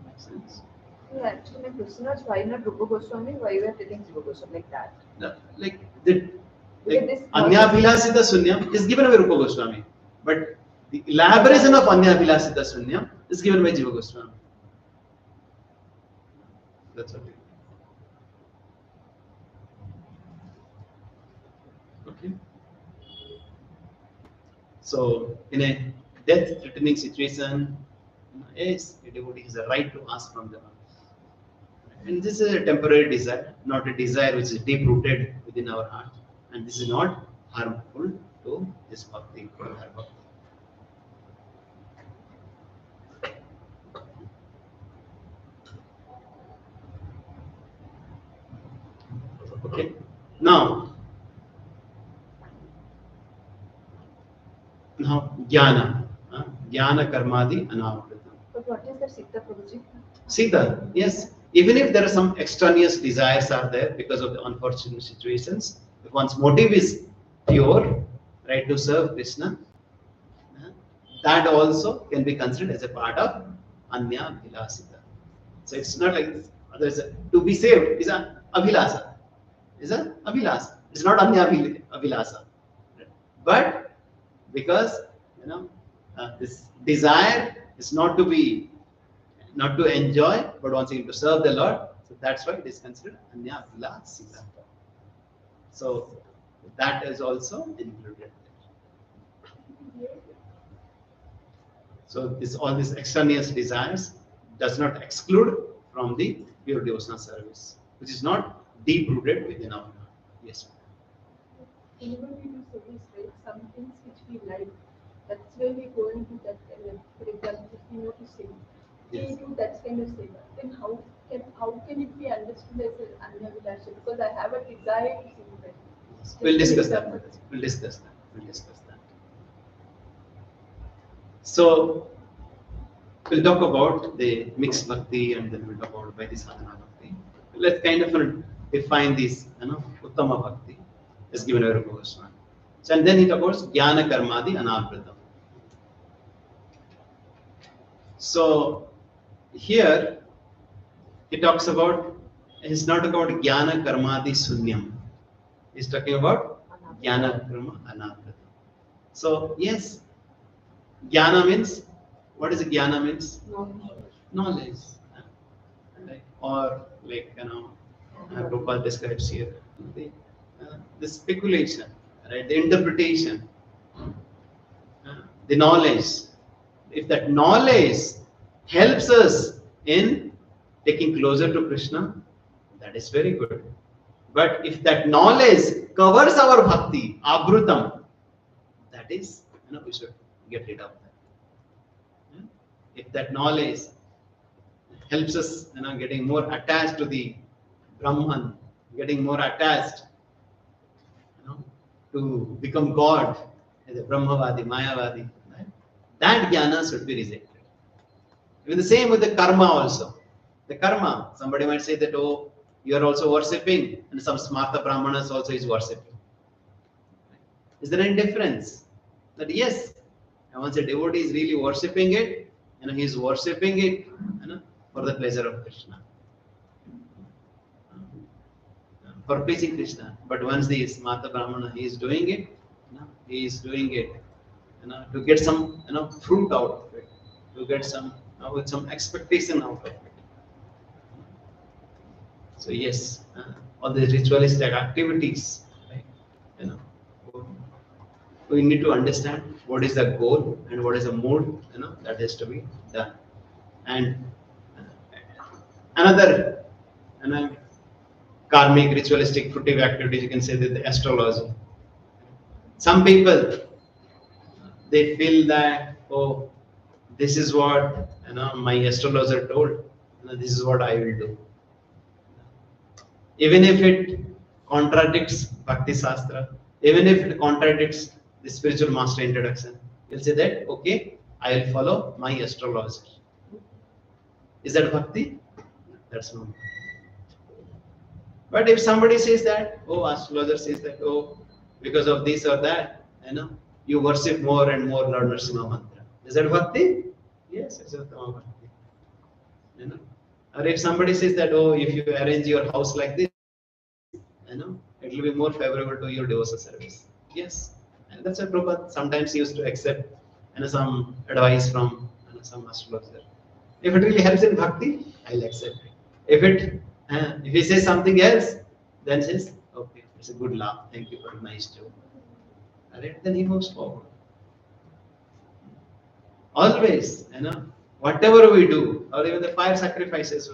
S2: Makes sense?
S5: Yeah, actually, my question was why not Rupa Goswami? Why we are telling Jiva Goswami like that?
S2: Like the
S5: Because this
S2: Anyabhilasita Sunyam is given by Rupa Goswami, but the elaboration of Anyabhilasita Sunyam is given by Jiva Goswami. That's what it is. Okay. So, in a death-threatening situation, yes, a devotee has a right to ask from the Lord. And this is a temporary desire, not a desire which is deep-rooted within our heart. And this is not harmful to this bhakti or her bhakti. Okay. Now jnana, jnana karmadi anavritam.
S5: But what is the Sita Prabhuji?
S2: Sita, yes. Even if there are some extraneous desires are there because of the unfortunate situations, if one's motive is pure, right, to serve Krishna, that also can be considered as a part of Anya Vilasita. So it's not like this. There's to be saved is a Abhilasa. Is a Abhilasa. It's not Anya Abhilasa. But because this desire is not to enjoy, but wants him to serve the Lord. So that's why it is considered Anya Vilasita. So that is also included. So all these extraneous desires does not exclude from the pure devotional service, which is not deep rooted within our heart. Yes.
S9: Whenever we do service, right, some things which we like, that's where we go into that element. For example, if we know to sing,
S2: Yes.
S9: we do that kind of seva. Then how can it be understood as an Anya Vilasha? Because I have a desire to sing that.
S2: We'll
S9: Just
S2: discuss
S9: an
S2: that.
S9: example.
S2: We'll discuss that. We'll discuss that. So we'll talk about the mixed bhakti and then we'll talk about Vaidhi sadhana bhakti. Let's kind of define this, Uttama bhakti is given by Rupa Goswami. So, and then he talks about jnana karmadi anavritam. So here he talks about, he's not talking about jnana karmadi sunyam. He's talking about jnana karma anavritam. So yes, jnana means, what is jnana means? Knowledge. Right? Or like, Gopal describes here, the speculation, right? The interpretation, the knowledge. If that knowledge helps us in taking closer to Krishna, that is very good. But if that knowledge covers our bhakti, abrutam, that is, we should get rid of that. If that knowledge helps us, getting more attached to the Brahman, getting more attached, to become God, as a Brahmavadi, Mayavadi, right? That jnana should be rejected. Even the same with the karma also. The karma, somebody might say that, oh, you are also worshipping, and some smarta brahmanas also is worshipping. Is there any difference? That yes, once a devotee is really worshipping it, he is worshipping it, for the pleasure of Krishna, for pleasing Krishna. But once the smarta brahmana, he is doing it, to get some, fruit out of it, to get some, with some expectation out of it. So yes, all the ritualistic activities, right? We need to understand what is the goal and what is the mode, that has to be done. And another, karmic, ritualistic, fruitive activities, you can say that the astrology. Some people, they feel that, oh, this is what my astrologer told, this is what I will do. Even if it contradicts Bhakti Sastra, even if it contradicts the spiritual master introduction, you'll say that, okay, I will follow my astrologer. Is that Bhakti? That's not. But if somebody says that, oh, astrologer says that, oh, because of this or that, you worship more and more Lord Nrsimha mantra. Is that Bhakti? Yes, it's Uttama Bhakti. Or if somebody says that, oh, if you arrange your house like this, it will be more favorable to your devotional service. Yes, and that's why Prabhupada sometimes used to accept some advice from some astrologer. If it really helps in bhakti, I'll accept it. If he says something else, then says, okay, it's a good laugh. Thank you for a nice joke. Alright, then he moves forward. Always, whatever we do, or even the fire sacrifices,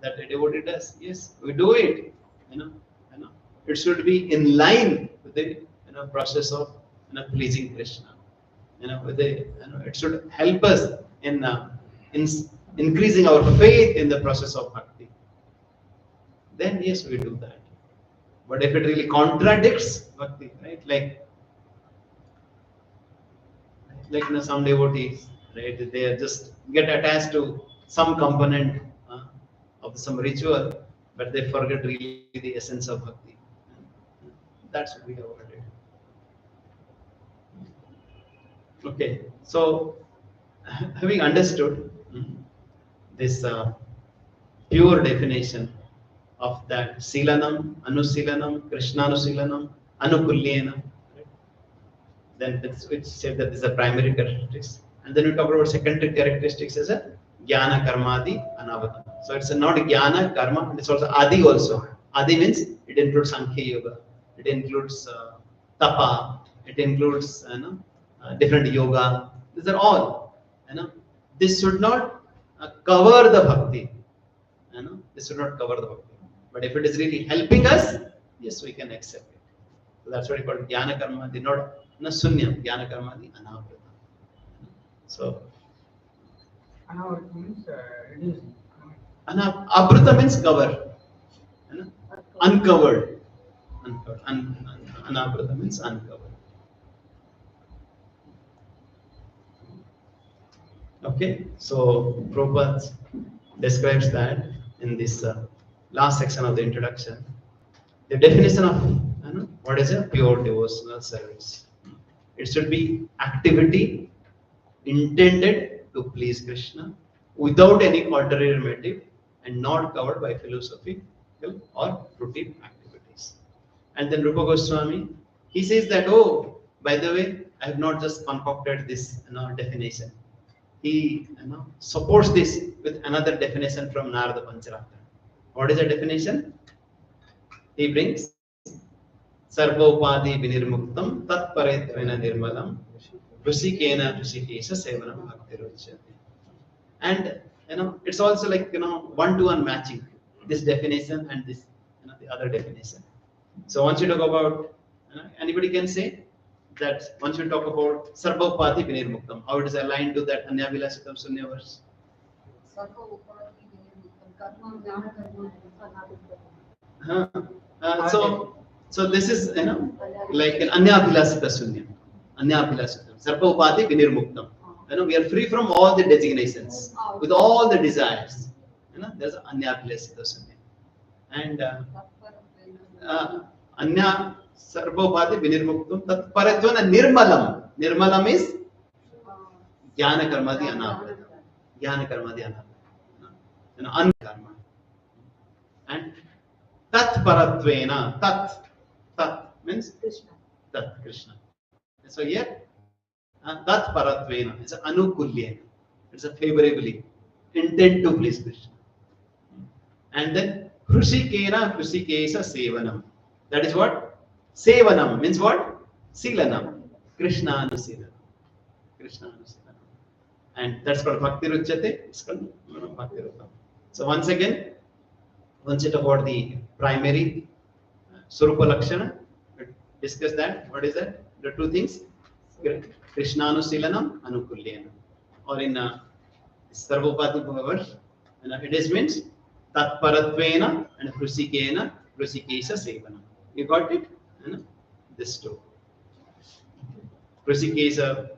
S2: that a devotee does, yes, we do it. It should be in line with the process of pleasing Krishna. It should help us in increasing our faith in the process of bhakti. Then yes, we do that. But if it really contradicts bhakti, right? Like some devotees, right? They just get attached to some component of some ritual, but they forget really the essence of bhakti. That's what we have already. Okay, so having understood this pure definition of that Silanam, Anusilanam, Krishnanusilanam, Anukulyena, right? Then which said that this is a primary characteristics. And then we talk about secondary characteristics as a Jnana Karmadi Anavadana. So it's not Jnana Karma, it's also Adi also. Adi means it includes Sankhya Yoga, it includes Tapa, it includes different yoga. These are all. This should not cover the bhakti. This should not cover the bhakti. But if it is really helping us, yes, we can accept it. So that's what we call Jnana Karma. They not Sunyam, Jnana Karma, the Anavrita. So
S6: Anavrita means reducing.
S2: Avrita means cover. Uncovered. Anavrita means uncovered. Okay, so Prabhupada describes that in this last section of the introduction. The definition of what is a pure devotional service. It should be activity intended to please Krishna without any ulterior motive and not covered by philosophical or routine activities. And then Rupa Goswami, he says that, oh, by the way, I have not just concocted this definition. He supports this with another definition from Narada Pancharatra. What is the definition? He brings Sarvopadi Vinirmuktam Tat Paretvena Nirmalam Rusikena Rusikesha Sevanam Bhaktirochyate. And it's also like one-to-one matching this definition and this the other definition. So once you talk about anybody can say that once you talk about Sarvopadi Vinirmuktam, how it is aligned to that Anyavilasitam Sunya verse. So this is like an Anyabhilasita Sunya. Anyabhilasita. Sarvopadi Vinirmuktam. We are free from all the designations, with all the desires. There's Anyabhilasita Sunya. And Anya Sarvopadi Vinirmuktam Tat Paratvana Nirmalam. Nirmalam is Jnana Karmadi Anavrita. Jnana Karmadi Anavrita. Ankarma. And Tat Paratvena. Tat means Krishna. Tat Krishna. So here Tat Paratvena is Anukulyena. It's a favorably intent to please Krishna. And then Hrushikena Hrushikesa Sevanam. That is what? Sevanam means what? Silanam. Krishna Anusilanam. Krishna Anusilanam. And that's called Bhakti Ruchyate. It's called Bhakti Rutam. So once again, once you talk about the primary Surupa Lakshana, discuss that. What is that? The two things. Krishna Anusilanam, Anukulyena. Or in Sarvopadi verse, it is means Tat Paratvena and Hrusikena Hrusikesa Sevanam. You got it? This two. Hrusikesa,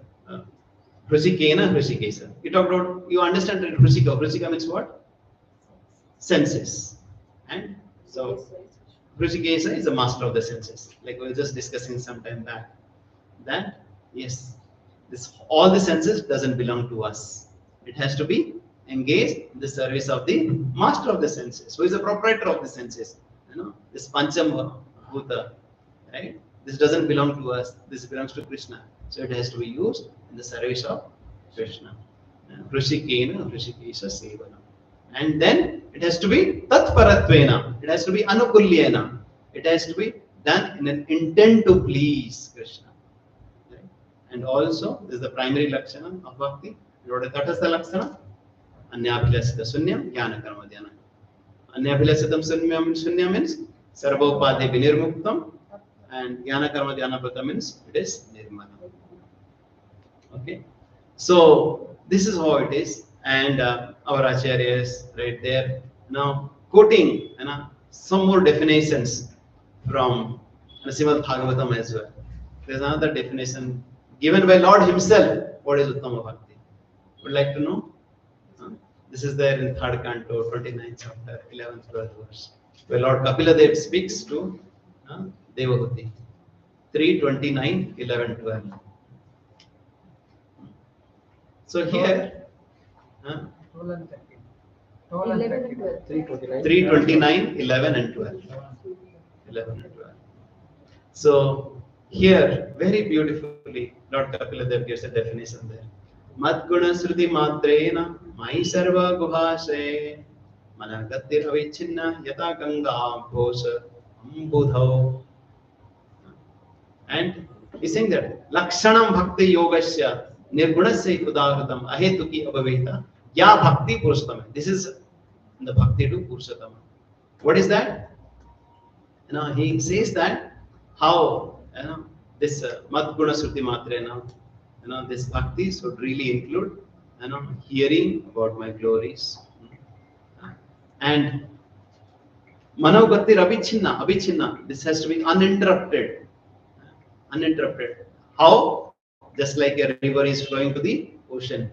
S2: Hrusikena, Hrusikesa. You talked about, you understand that Hrusika. Hrusika means what? Senses. And so Hrusikesa is the master of the senses. Like we were just discussing some time back. That, yes, all the senses doesn't belong to us. It has to be engaged in the service of the master of the senses, who is the proprietor of the senses. This Pancham Bhuta, right? This doesn't belong to us. This belongs to Krishna. So it has to be used in the service of Krishna. Hrishikena, Hrishikesha Sevana. And then it has to be Tatparatvena. It has to be Anukulyena. It has to be done in an intent to please Krishna. Right? And also, this is the primary Lakshana of Bhakti. What is the Lakshana? Anyabhilasita Sunyam, Jnana Karma Dhyana. Anyabhilasitam Sunyam means Sarvopadi Vinirmuktam, and Jnana Karma Dhyana Prata means it is Nirmala. Okay, so this is how it is, and our Acharyas right there now quoting some more definitions from Srimad Bhagavatam as well. There is another definition given by Lord Himself. What is Uttama Bhakti? Would like to know? This is there in 3rd Canto, 29th chapter, 11th, 12th verse, where Lord Kapila Dev speaks to Devahuti. 3:29, 11, 12. So here, 3:29, 11 and 12. 11 and 12. So here, very beautifully, Lord Kapila Dev gives a definition there. Madguna Sruti Matrena Mai Sarva Guhase Managatir Avichinna Yata Ganga Bhosa Ambudhau. And he's saying that Lakshanam Bhakti Yogasya Nirgunasya Udahratam Ahetuki Abhaveta Ya Bhakti Purushatama. This is the Bhakti to Purushatama. What is that? He says that how this Madguna Sruti Matrena, this Bhakti should really include hearing about my glories. And Manogati Abhichinna, this has to be uninterrupted. Uninterrupted. How? Just like a river is flowing to the ocean.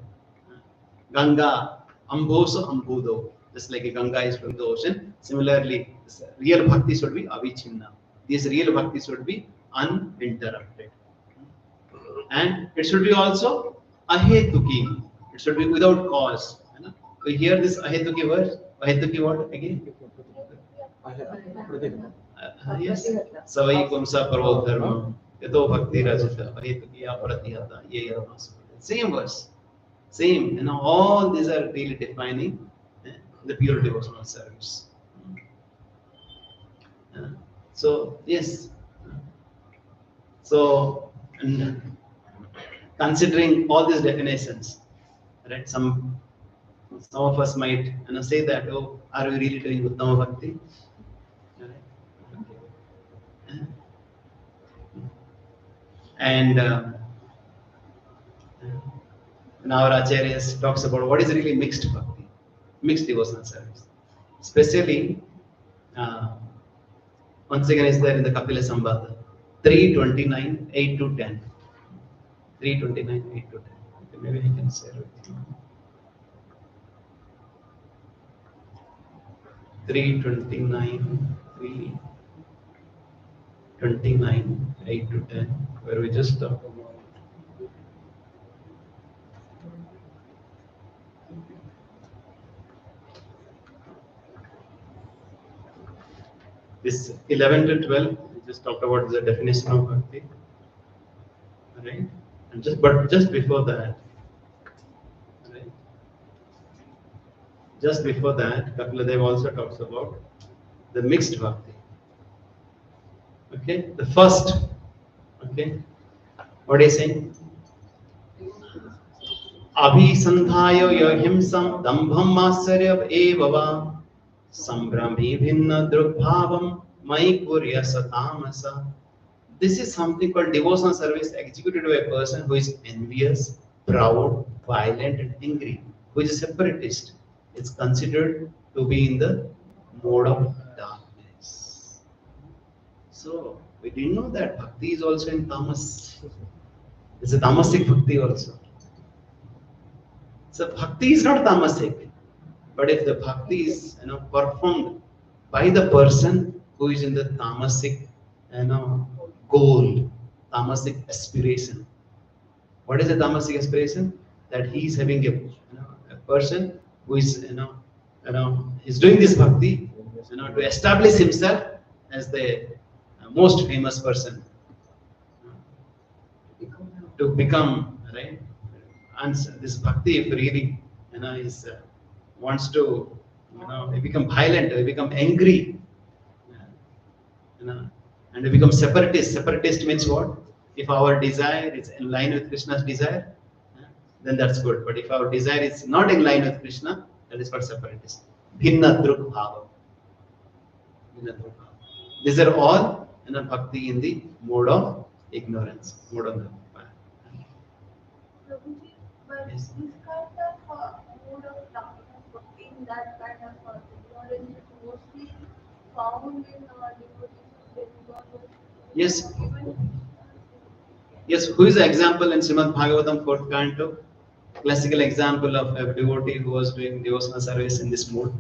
S2: Ganga, Amboso Ambudo. Just like a Ganga is flowing to the ocean. Similarly, real Bhakti should be Avichinna. This real Bhakti should be uninterrupted. And it should be also Ahetuki. It should be without cause. We hear this Ahetuki word. Ahetuki what again? Yes. Savai Kumsa Parvo Dharma. Yato Bhakti Rajita. Ahetukiya Pratihata. Same verse. Same. All these are really defining the pure devotional service. So, yes. So, considering all these definitions, right? Some of us might say that, oh, are we really doing Uttama Bhakti? Right? And now our Acharyas talks about what is really mixed Bhakti, mixed devotional service. Especially, once again is there in the Kapila Sambhata, 3:29, 8 to 10. 3:29, 8 to 10. Okay, maybe I can share with you. 3:29, 3:29, 8 to 10, where we just talk about this 11 to 12. We just talked about the definition of Bhakti, right? And just before that, right? Just before that, Kapila Dev also talks about the mixed Bhakti. Okay, the first. Okay, what is saying? Abhisandhayo yahimsam dambham masarya evava sambrami bhinna drubhavam mai kurya satamasa. This is something called devotional service executed by a person who is envious, proud, violent, and angry, who is a separatist. It's considered to be in the mode of darkness. So we didn't know that bhakti is also in tamas. It's a tamasic bhakti also. So bhakti is not tamasic, but if the bhakti is performed by the person who is in the tamasic goal, tamasic aspiration. What is the tamasic aspiration? That he is having a person who is is doing this bhakti to establish himself as the most famous person, to become right. And this bhakti, if really is wants to become violent, become angry, you know, and we become separatist. Separatist means what? If our desire is in line with Krishna's desire, then that's good. But if our desire is not in line with Krishna, that is called separatist. Bhinna druk bhava. Bhinna druk bhava. These are all bhakti in the mode of ignorance, mode of the
S8: Prabhuji, but
S2: Yes.
S8: this kind of mode of bhakti, in that kind of ignorance is mostly found in devotees of demigods.
S2: Yes.
S8: Even
S2: Yes, who is the example in Srimad Bhagavatam 4th canto? Classical example of a devotee who was doing devotional service in this mode.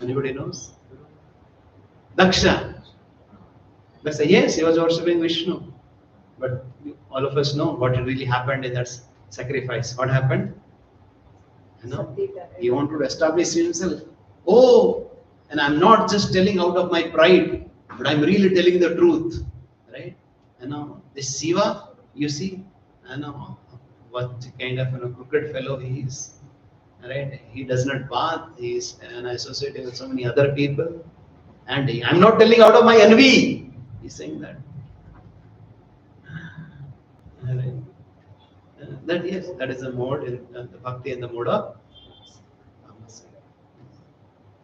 S2: Anybody knows? Daksha. Daksha, yes, he was worshipping Vishnu. But all of us know what really happened in that sacrifice. What happened? He wanted to establish himself. Oh, and I'm not just telling out of my pride, but I'm really telling the truth. Right? This Shiva, you see, what kind of crooked fellow he is. Right? He does not bath, he is associated with so many other people. And I'm not telling out of my envy. He's saying that. Right? That yes, that is a mode in the bhakti and the mode of tamas.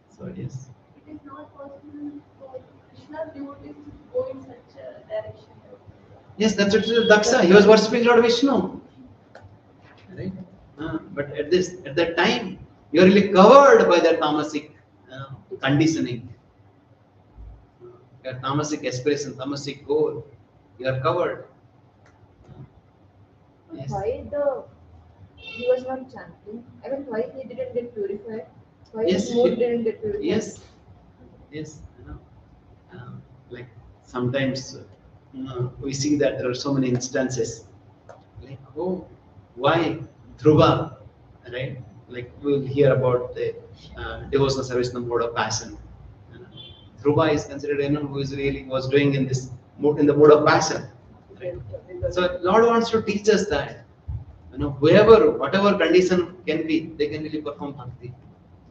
S2: So yes.
S8: it is not possible for Krishna's devotees to go in such a direction.
S2: Yes, that's what Daksha. He was worshipping Lord Vishnu. Right? But at that time, you are really covered by that tamasic conditioning. Your tamasic aspiration, tamasic goal. You are covered. Yes.
S11: Why he was not chanting? I mean, why he didn't get purified? Why
S2: Yes,
S11: his mood didn't get purified?
S2: Yes. Yes. Like sometimes we see that there are so many instances. Like, oh, why Dhruva, right? Like we'll hear about the devotional service in the mode of passion. Dhruva is considered who is really was doing in this mode, in the mode of passion. Right? So Lord wants to teach us that whoever, whatever condition can be, they can really perform bhakti.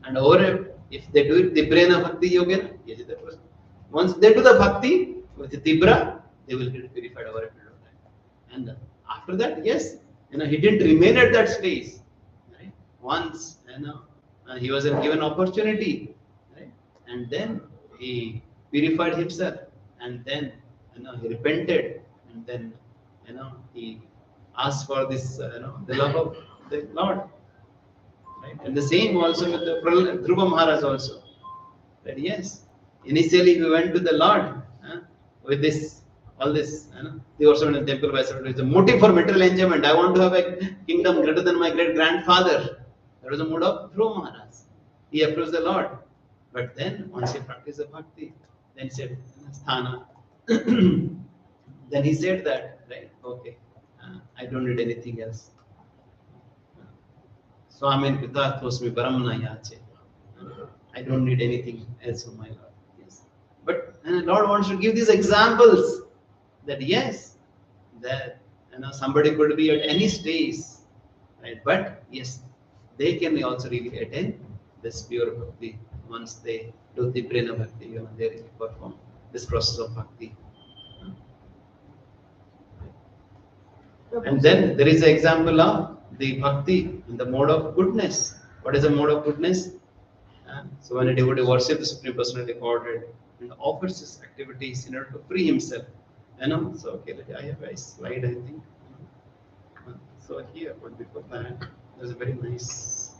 S2: And over if they do it, Tibrena Bhakti Yogena, once they do the bhakti with the Tibra, they will get purified over a period of time. And after that, yes, he didn't remain at that stage. Right? Once, he was given opportunity, right? And then he purified himself, and then he repented, and then he asked for this, the love of the Lord. Right? And the same also with the Dhruva Maharaj also. That yes, initially we went to the Lord with this, all this, they were in the temple by the motive for material enjoyment. I want to have a kingdom greater than my great grandfather. That was the mood of Dhruva Maharaj. He approached the Lord. But then once he practiced the bhakti, then he said, Sthana. Then he said that, right, okay, I don't need anything else. Swamin Pitatosmi Paramna Yache. I don't need anything else from my Lord. Yes. But the Lord wants to give these examples that yes, that somebody could be at any stage, right? But yes, they can also really attain this pure bhakti once they do the prana bhakti, they really perform this process of bhakti. And then there is an example of the bhakti in the mode of goodness. What is the mode of goodness? So when a devotee worships the Supreme Personality of Godhead and offers his activities in order to free himself, so okay, I have a slide, I think. So here, but before that, there's a very nice.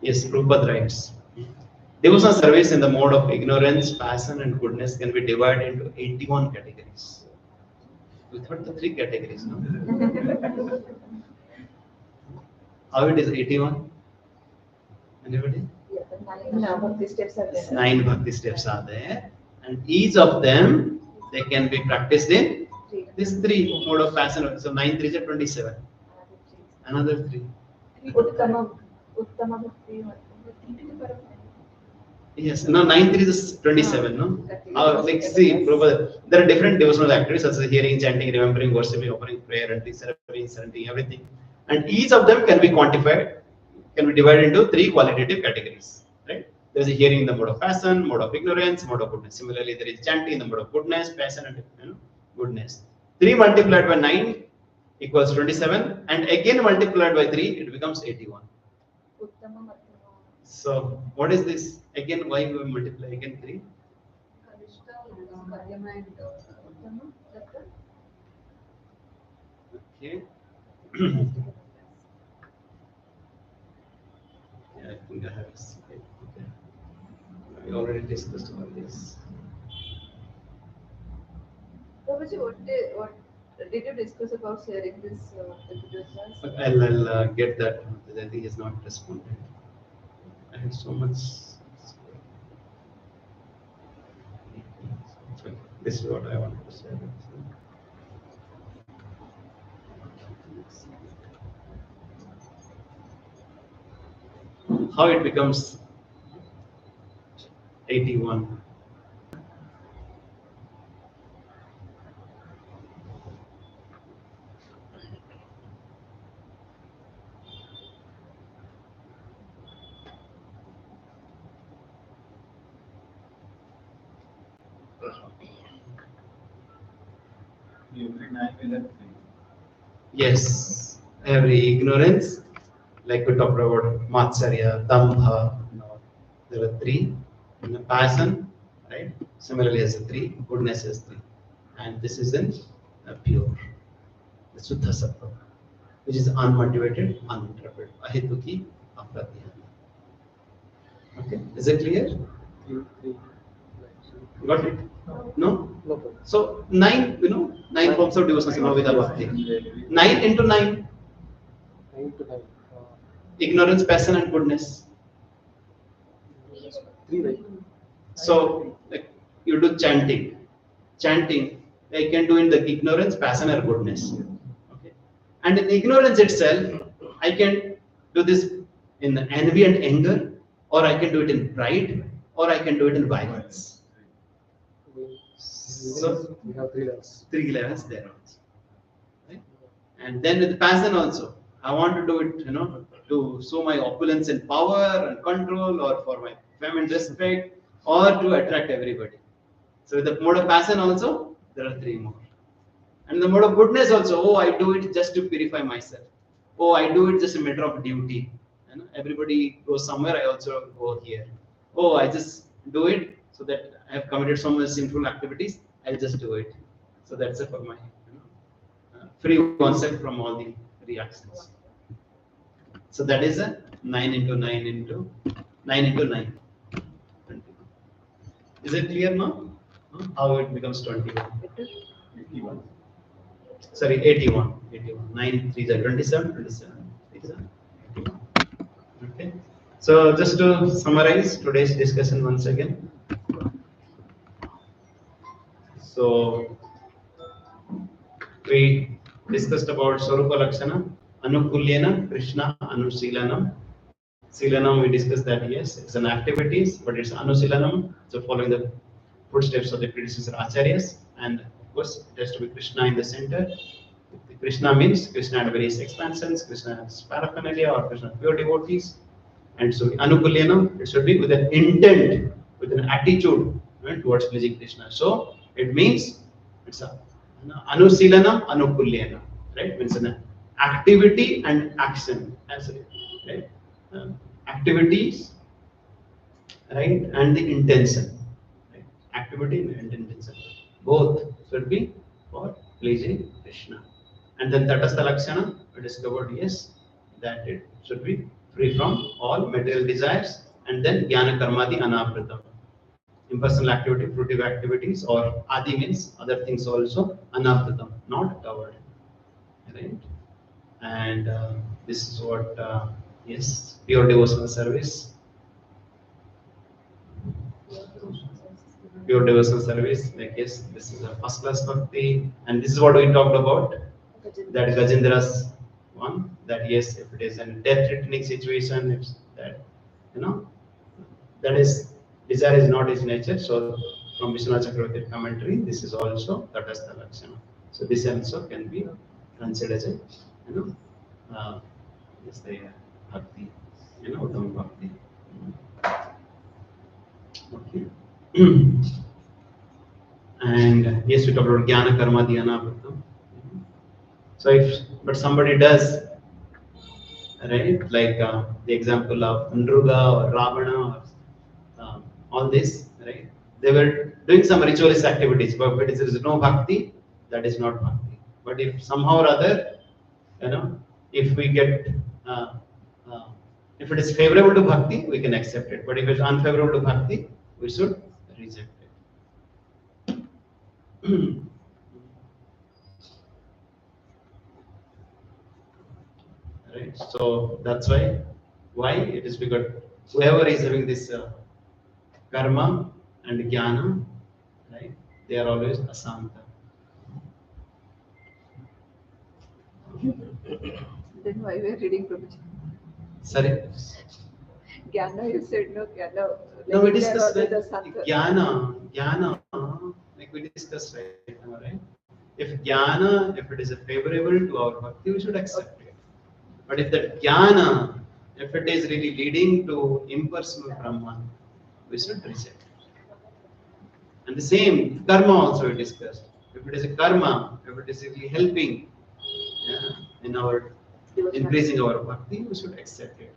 S2: Yes, Prabhupada writes. Devotional service in the mode of ignorance, passion, and goodness can be divided into 81 categories. We thought the 3 categories, no? How it is 81? Anybody?
S11: Yeah, the 9 Bhakti steps are there.
S2: 9 Bhakti steps are there, and each of them they can be practiced in these 3 mode of passion. So 9 3 is 27. Another 3.
S11: Uttama Bhakti.
S2: Yes, no, 9 3 is 27, no? Like, see, Prabhupada, there are different devotional activities such as hearing, chanting, remembering, worshipping, offering prayer, and serving, surrendering, everything. And each of them can be quantified, can be divided into 3 qualitative categories, right? There is a hearing in the mode of passion, mode of ignorance, mode of goodness. Similarly, there is chanting in the mode of goodness, passion, and goodness. 3 multiplied by 9 equals 27, and again multiplied by 3, it becomes 81. So, what is this? Again, why we multiply again 3? Okay. Yeah, I think I have a slide. Okay. We already discussed about this.
S11: Prabhuji, what did you discuss about sharing this with us?
S2: I'll get that. I think he's not responded. I have so much. This is what I wanted to say. How it becomes 81.
S10: Every 9 will have 3.
S2: Yes, every ignorance, like we talked about Matsarya, Dambha, there are 3. And the passion, right? Similarly, has 3. Goodness has 3. And this is in pure, the Suddha Sattva, which is unmotivated, uninterrupted. Ahituki, apratihana. Okay, is it clear?
S4: 3.
S2: Got it? No?
S4: No problem.
S2: So 9, 9 forms of devotion with Bhakti. 9 into 9,
S4: 9 to 9.
S2: ignorance, passion, and goodness.
S4: 3, right?
S2: So, like, you do chanting. Chanting, I can do in the ignorance, passion, or goodness. Okay. And in ignorance itself, I can do this in the envy and anger, or I can do it in pride, or I can do it in violence. So,
S4: we have 3 levels.
S2: 3 levels there also. Right? And then with passion also, I want to do it, to show my opulence and power and control, or for my fame and respect, or to attract everybody. So with the mode of passion also, there are 3 more. And the mode of goodness also, oh, I do it just to purify myself. Oh, I do it just a matter of duty. Everybody goes somewhere, I also go here. Oh, I just do it so that I have committed so much sinful activities, I'll just do it. So that's it for my free oneself from all the reactions. So that is a 9 into 9 into 9 into 9. 21. Is it clear now? How it becomes 21?
S10: 81.
S2: Sorry, 81. 81. 9 3 is 27. 27. 81. Okay. So just to summarize today's discussion once again. So we discussed about Swarupa Lakshana, Anukulyana, Krishna, Anusilanam. Silanam, we discussed that yes, it's an activities, but it's Anusilanam, so following the footsteps of the predecessor Acharyas, and of course it has to be Krishna in the center. Krishna means Krishna had various expansions, Krishna has paraphernalia or Krishna pure devotees, and so Anukulyana, it should be with an intent, with an attitude, right, towards pleasing Krishna. So it means it's a Anusilanam, Anukulyana, right? Means an activity and action, right? Activities, right, and the intention, right? Activity and intention, both should be for pleasing Krishna. And then Tatastha Lakshana, we discovered yes, that it should be free from all material desires and then jnana karmadi anavritam. Impersonal activity, fruitive activities, or adi means other things also, anavritam, not covered. Right? And this is what, yes, pure devotional service. Pure devotional service, like yes, this is a first class bhakti, and this is what we talked about. That Gajendra's one, that yes, if it is a death threatening situation, if that, you know, that is, desire is not his nature. So from Vishwanath Chakravarti commentary, this is also Tatastha Lakshana. So this also can be considered as a, you know, yes, the bhakti, you know, Uttama bhakti. Okay. And yes, we talked about jnana karma dhyana vritam. So if, but somebody does, right, like the example of Andruga or Ravana or all this, right, they were doing some ritualist activities, but if there is no bhakti, that is not bhakti. But if somehow or other, you know, if we get, uh, uh, if it is favorable to bhakti, we can accept it. But if it's unfavorable to bhakti, we should reject it. Right? So that's why it is because whoever is having this karma and jnana, right? They are always asanta.
S11: Then why we are reading Prabhuji?
S2: Sorry.
S11: Jnana, you said no, Jnana.
S2: No, we
S11: they are
S2: discussed
S11: always
S2: that
S11: a Santa.
S2: jnana, like we discussed right now, right? If jnana, if it is favorable to our bhakti, we should accept it. But if that jnana, if it is really leading to impersonal Brahman, we should reject it. And the same karma also we discussed. If it is a karma, if it is really helping, yeah, in our increasing our bhakti, we should accept it.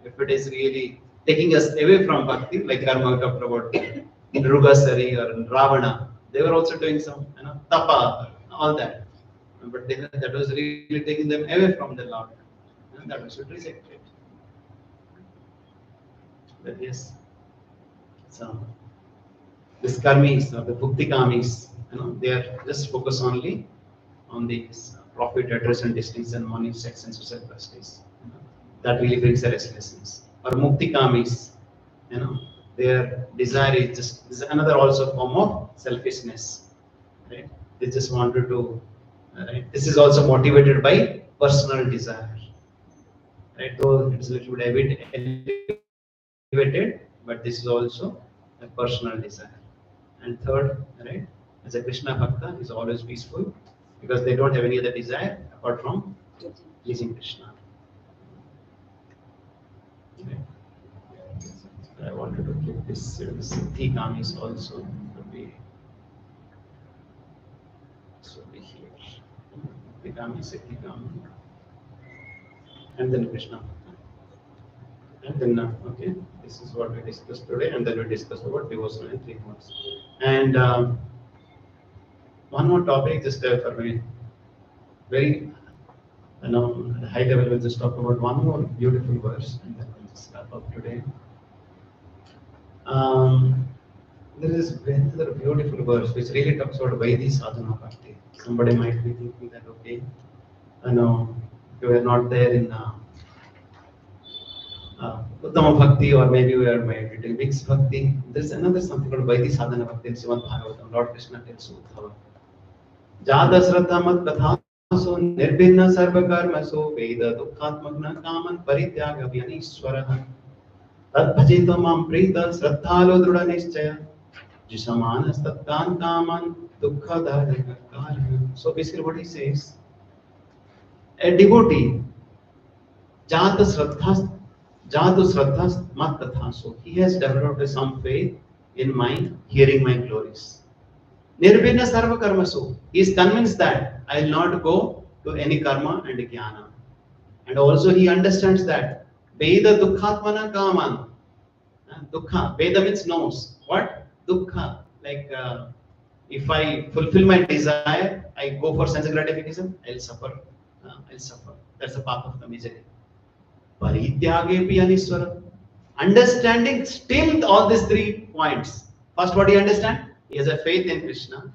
S2: If it is really taking us away from bhakti, like karma we talked about in Rugasari or in Ravana, they were also doing some, you know, tapa, all that. But that was really taking them away from the Lord. And that we should reject it. But yes, so this karmis or the bhukti kamis, you know, they are just focused only on these profit, address, and distinction, money, sex, and social prestige. You know, that really brings a restlessness. Or mukti kamis, you know, their desire is just this is another also form of selfishness. Right? They just wanted to. Right? This is also motivated by personal desire. Right? Though it's a little bit elevated, but this is also a personal desire. And third, right, as a Krishna Bhakta is always peaceful because they don't have any other desire apart from pleasing Krishna. Okay. I wanted to keep this Siddhi Kamis also to be here. Siddhi Kami, Siddhi Kami, and then Krishna Bhakta. And then, okay, this is what we discussed today, and then we discussed about devotion and 3 months. And one more topic, just for me, very, you know, at high level, we'll just talk about one more beautiful verse, and then we'll just wrap up today. There is another beautiful verse which really talks about Vaidhi Sadhana Bhakti. Somebody might be thinking that, okay, I know you were not there in Uttama Bhakti, or maybe we are doing mixed Bhakti. There's another something called Vaidhi Sadhana Bhakti in Srimad Bhagavatam. Lord Krishna tells Uddhava, Jata Sraddha Mat Kathaso Nirbhinna Sarva Karmaso Veda Dukkhatmagna Kaman Parityaga Vyanishwaraha Tad Bhajito Mam Prita Sraddhalo Druda Nischaya Jisamanas Tatkan Kaman Dukkha Dharika. So basically what he says, a devotee, Jata Sraddhas Mat Kathaso, he has developed some faith in my hearing my glories. Nirbhinna Sarva Karmaso, he is convinced that I will not go to any karma and jnana. And also he understands that Veda Dukkhatmana Kaman. Dukkha, Veda means knows. What? Dukkha, like if I fulfill my desire, I go for sense gratification, I'll suffer. I'll suffer. That's the path of the misery. Parityage pi aniswara. Understanding still all these 3 points. First, what do you understand? He has a faith in Krishna.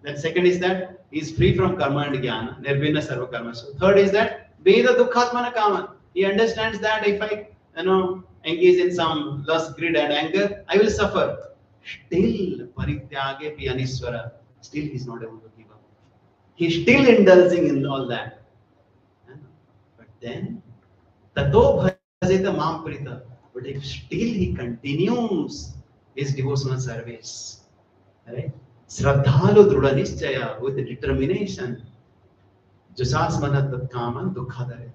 S2: Then second is that he is free from karma and jnana, nirbhinna sarva karma. So third is that veda dukkhatmana kama. He understands that if I engage in some lust, greed and anger, I will suffer. Still parityage piyaniswara. Still he is not able to give up. He is still indulging in all that. But then tato bhajeta mam prita. But if still he continues his devotional service, right? Shraddhalu drudha nischaya, with determination, jusasmana tatkaman dukhadare.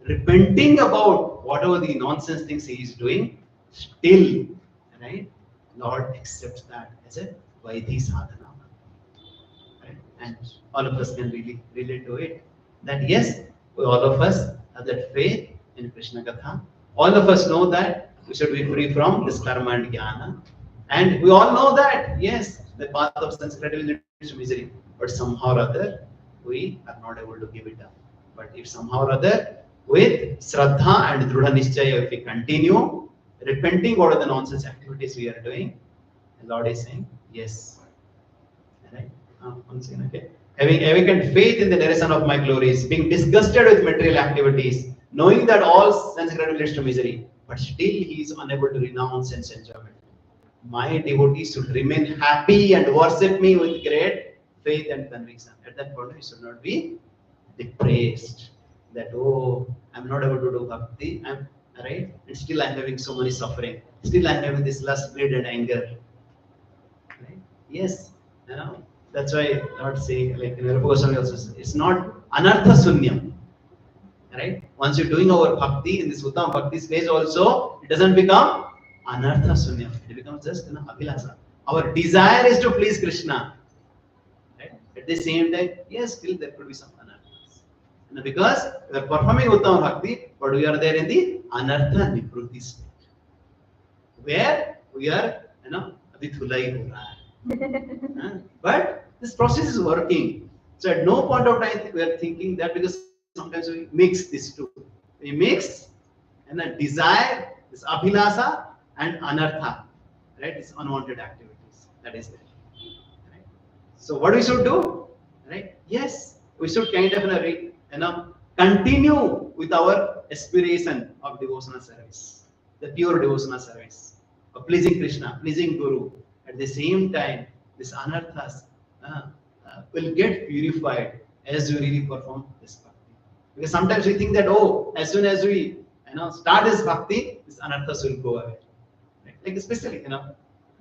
S2: Repenting about whatever the nonsense things he is doing, still, right? Lord accepts that as a vaidhi sadhana. Right? And all of us can really relate to it. That yes, all of us have that faith in Krishna Katha. All of us know that we should be free from this karma and jnana. And we all know that, yes, the path of sense-creative will lead to misery. But somehow or other, we are not able to give it up. But if somehow or other, with Shraddha and Drudha Nischaya, if we continue repenting what are the nonsense activities we are doing, the Lord is saying, yes. Right? Once again, okay. Having awakened faith in the narration of my glories, being disgusted with material activities, knowing that all sense-creative leads to misery, but still he is unable to renounce sense enjoyment. My devotees should remain happy and worship me with great faith and conviction. At that point, we should not be depressed. That, oh, I'm not able to do bhakti, I'm right, and still I'm having so many suffering. Still I'm having this lust, greed, and anger. Right? Yes, that's why Lord say, like in Rupa Goswami also says, it's not anartha sunyam. Right? Once you're doing our bhakti in this Uttam Bhakti stage also, it doesn't become anartha sunyam. It becomes just abhilasa. Our desire is to please Krishna. Right? At the same time, yes, still there could be some anarthas. Because we are performing Uttam Bhakti, but we are there in the anartha nivrutti state. Where we are, abhi thulai ho raha hai. But this process is working. So at no point of time we are thinking that, because sometimes we mix these two. We mix and a desire, this abhilasa and anartha, right? It's unwanted activities. That is there. Right? So what we should do, right? Yes, we should kind of continue with our aspiration of devotional service, the pure devotional service of pleasing Krishna, pleasing Guru. At the same time, this anarthas will get purified as we really perform this bhakti. Because sometimes we think that, oh, as soon as we start this bhakti, this anarthas will go away. Right? Like especially,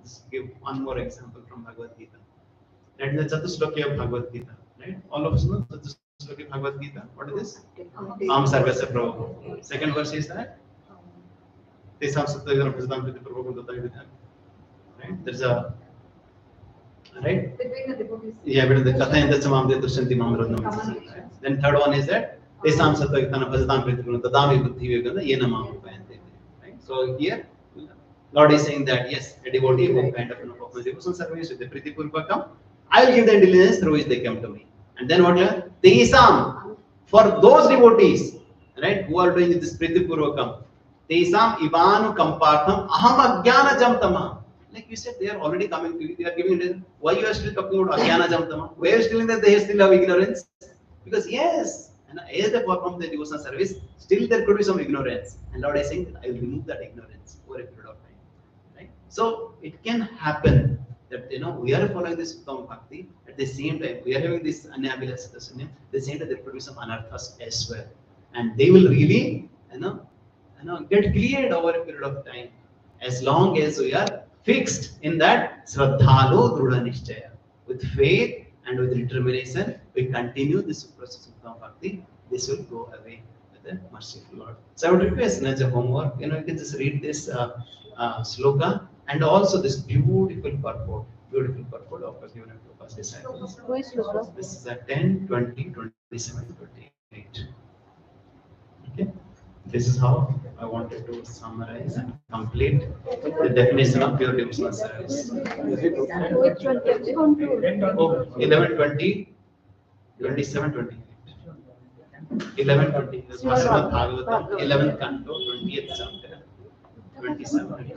S2: just give one more example from Bhagavad Gita. Right? In the Chatusloki of Bhagavad Gita, right? All of us know Chatusloki of Bhagavad Gita. What is this? Am Sarvasya Prabhu. Second verse is that Tesam Sattvavidam Prasiddham Priti Prabhu Gata. Right? There's a right?
S5: Between the devotees.
S2: Yeah, but the Katha and the Samamde Dushanti Mamradam. Then third one is that Tesam Sattvavidam Prasiddham Priti Prabhu Tadami Buddhi Vegana Yena Mamupayante. Right? So here Lord is saying that yes, a devotee who kind of performs devotional service with the Priti Purvakam, I will give the diligence through which they come to me. And then what? Tesam, for those devotees, right, who are doing this Priti Purvakam, Tesam Ivanu Kampartham Aham Ajnana Jamtama. Like you said, they are already coming to you, they are giving it. Why you are still talking about Ajnana Jamtama? Why are you still in that they still have ignorance? Because yes, and as they perform the devotional service, still there could be some ignorance. And Lord is saying that I will remove that ignorance over a period of time. Right? So it can happen that we are following this Uttam Bhakti, at the same time we are having this Anabhilasita Sunyam, at the same time there could be some anarthas as well. And they will really get cleared over a period of time, as long as we are fixed in that Shraddhalu Drudha Nischaya. With faith and with determination, we continue this process of Uttam Bhakti, this will go away with the merciful Lord. So I would request as a homework, you can just read this sloka and also this beautiful purport of the given to first disciples. This is at 10, 20, 27, 28. Okay. This is how I wanted to summarize and complete the definition of pure devotional service.
S11: Which one?
S2: Oh, 11, 20, 27, 28. 11, 20. This is Srimad Bhagavatam, 11th canto, 20th chapter. 27.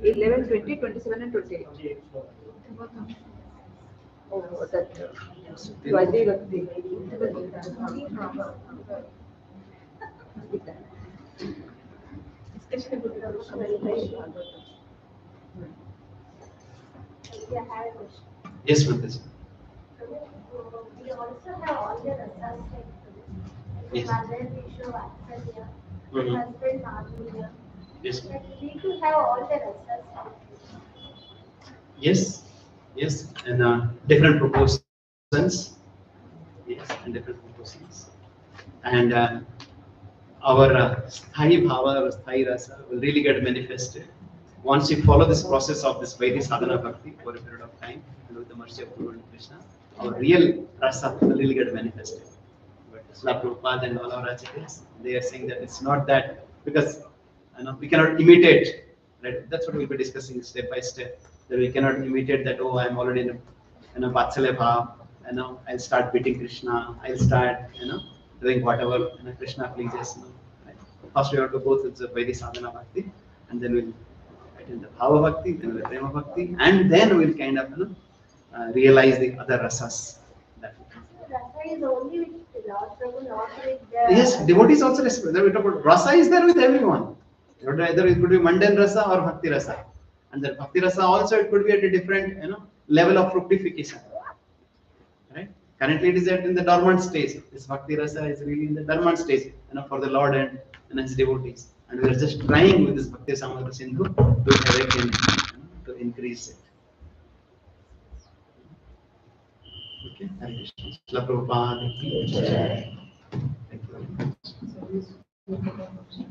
S11: 11, 20, 27 and 28. Oh, that. Vajay Bhakti.
S3: Yeah, I have a question.
S2: Yes, with this.
S3: We also have all the rasas like
S2: Yes.
S3: mother, Vishu, Vatsalya,
S2: Mhm.
S3: husband, Madhurya.
S2: Yes.
S3: Like we need to have all the rasas.
S2: Yes, yes, and different proportions. Yes, and different proportions. And our sthai bhava or sthai rasa will really get manifested once we follow this process of this Vaidhi sadhana bhakti for a period of time, and with the mercy of Guru and Krishna, our real rasa will really get manifested. But Srila Prabhupada and all our acharyas, they are saying that it's not that, because we cannot imitate. Right? That's what we'll be discussing step by step. That we cannot imitate that. Oh, I'm already in a Vatsalya bhav. I'll start beating Krishna. I'll start doing whatever Krishna pleases. Right? First, we have to go through the Vaidhi sadhana bhakti, and then we'll in the bhava bhakti, then the prema bhakti, and then we'll kind of realize the other rasas. That
S3: Rasa is only with Lord Prabhu, not with the.
S2: yes, devotees also respect. We talk about rasa is there with everyone. Either it could be mundane rasa or bhakti rasa, and the bhakti rasa also it could be at a different level of fructification. Right? Currently, it is in the dormant stage. This bhakti rasa is really in the dormant stage, for the Lord and his devotees. And we are just trying with this Bhakti Samadhi Sindhu to awaken, to increase it. Okay, Hare Krishna. Shila Prabhupada ki jai. Thank you very much.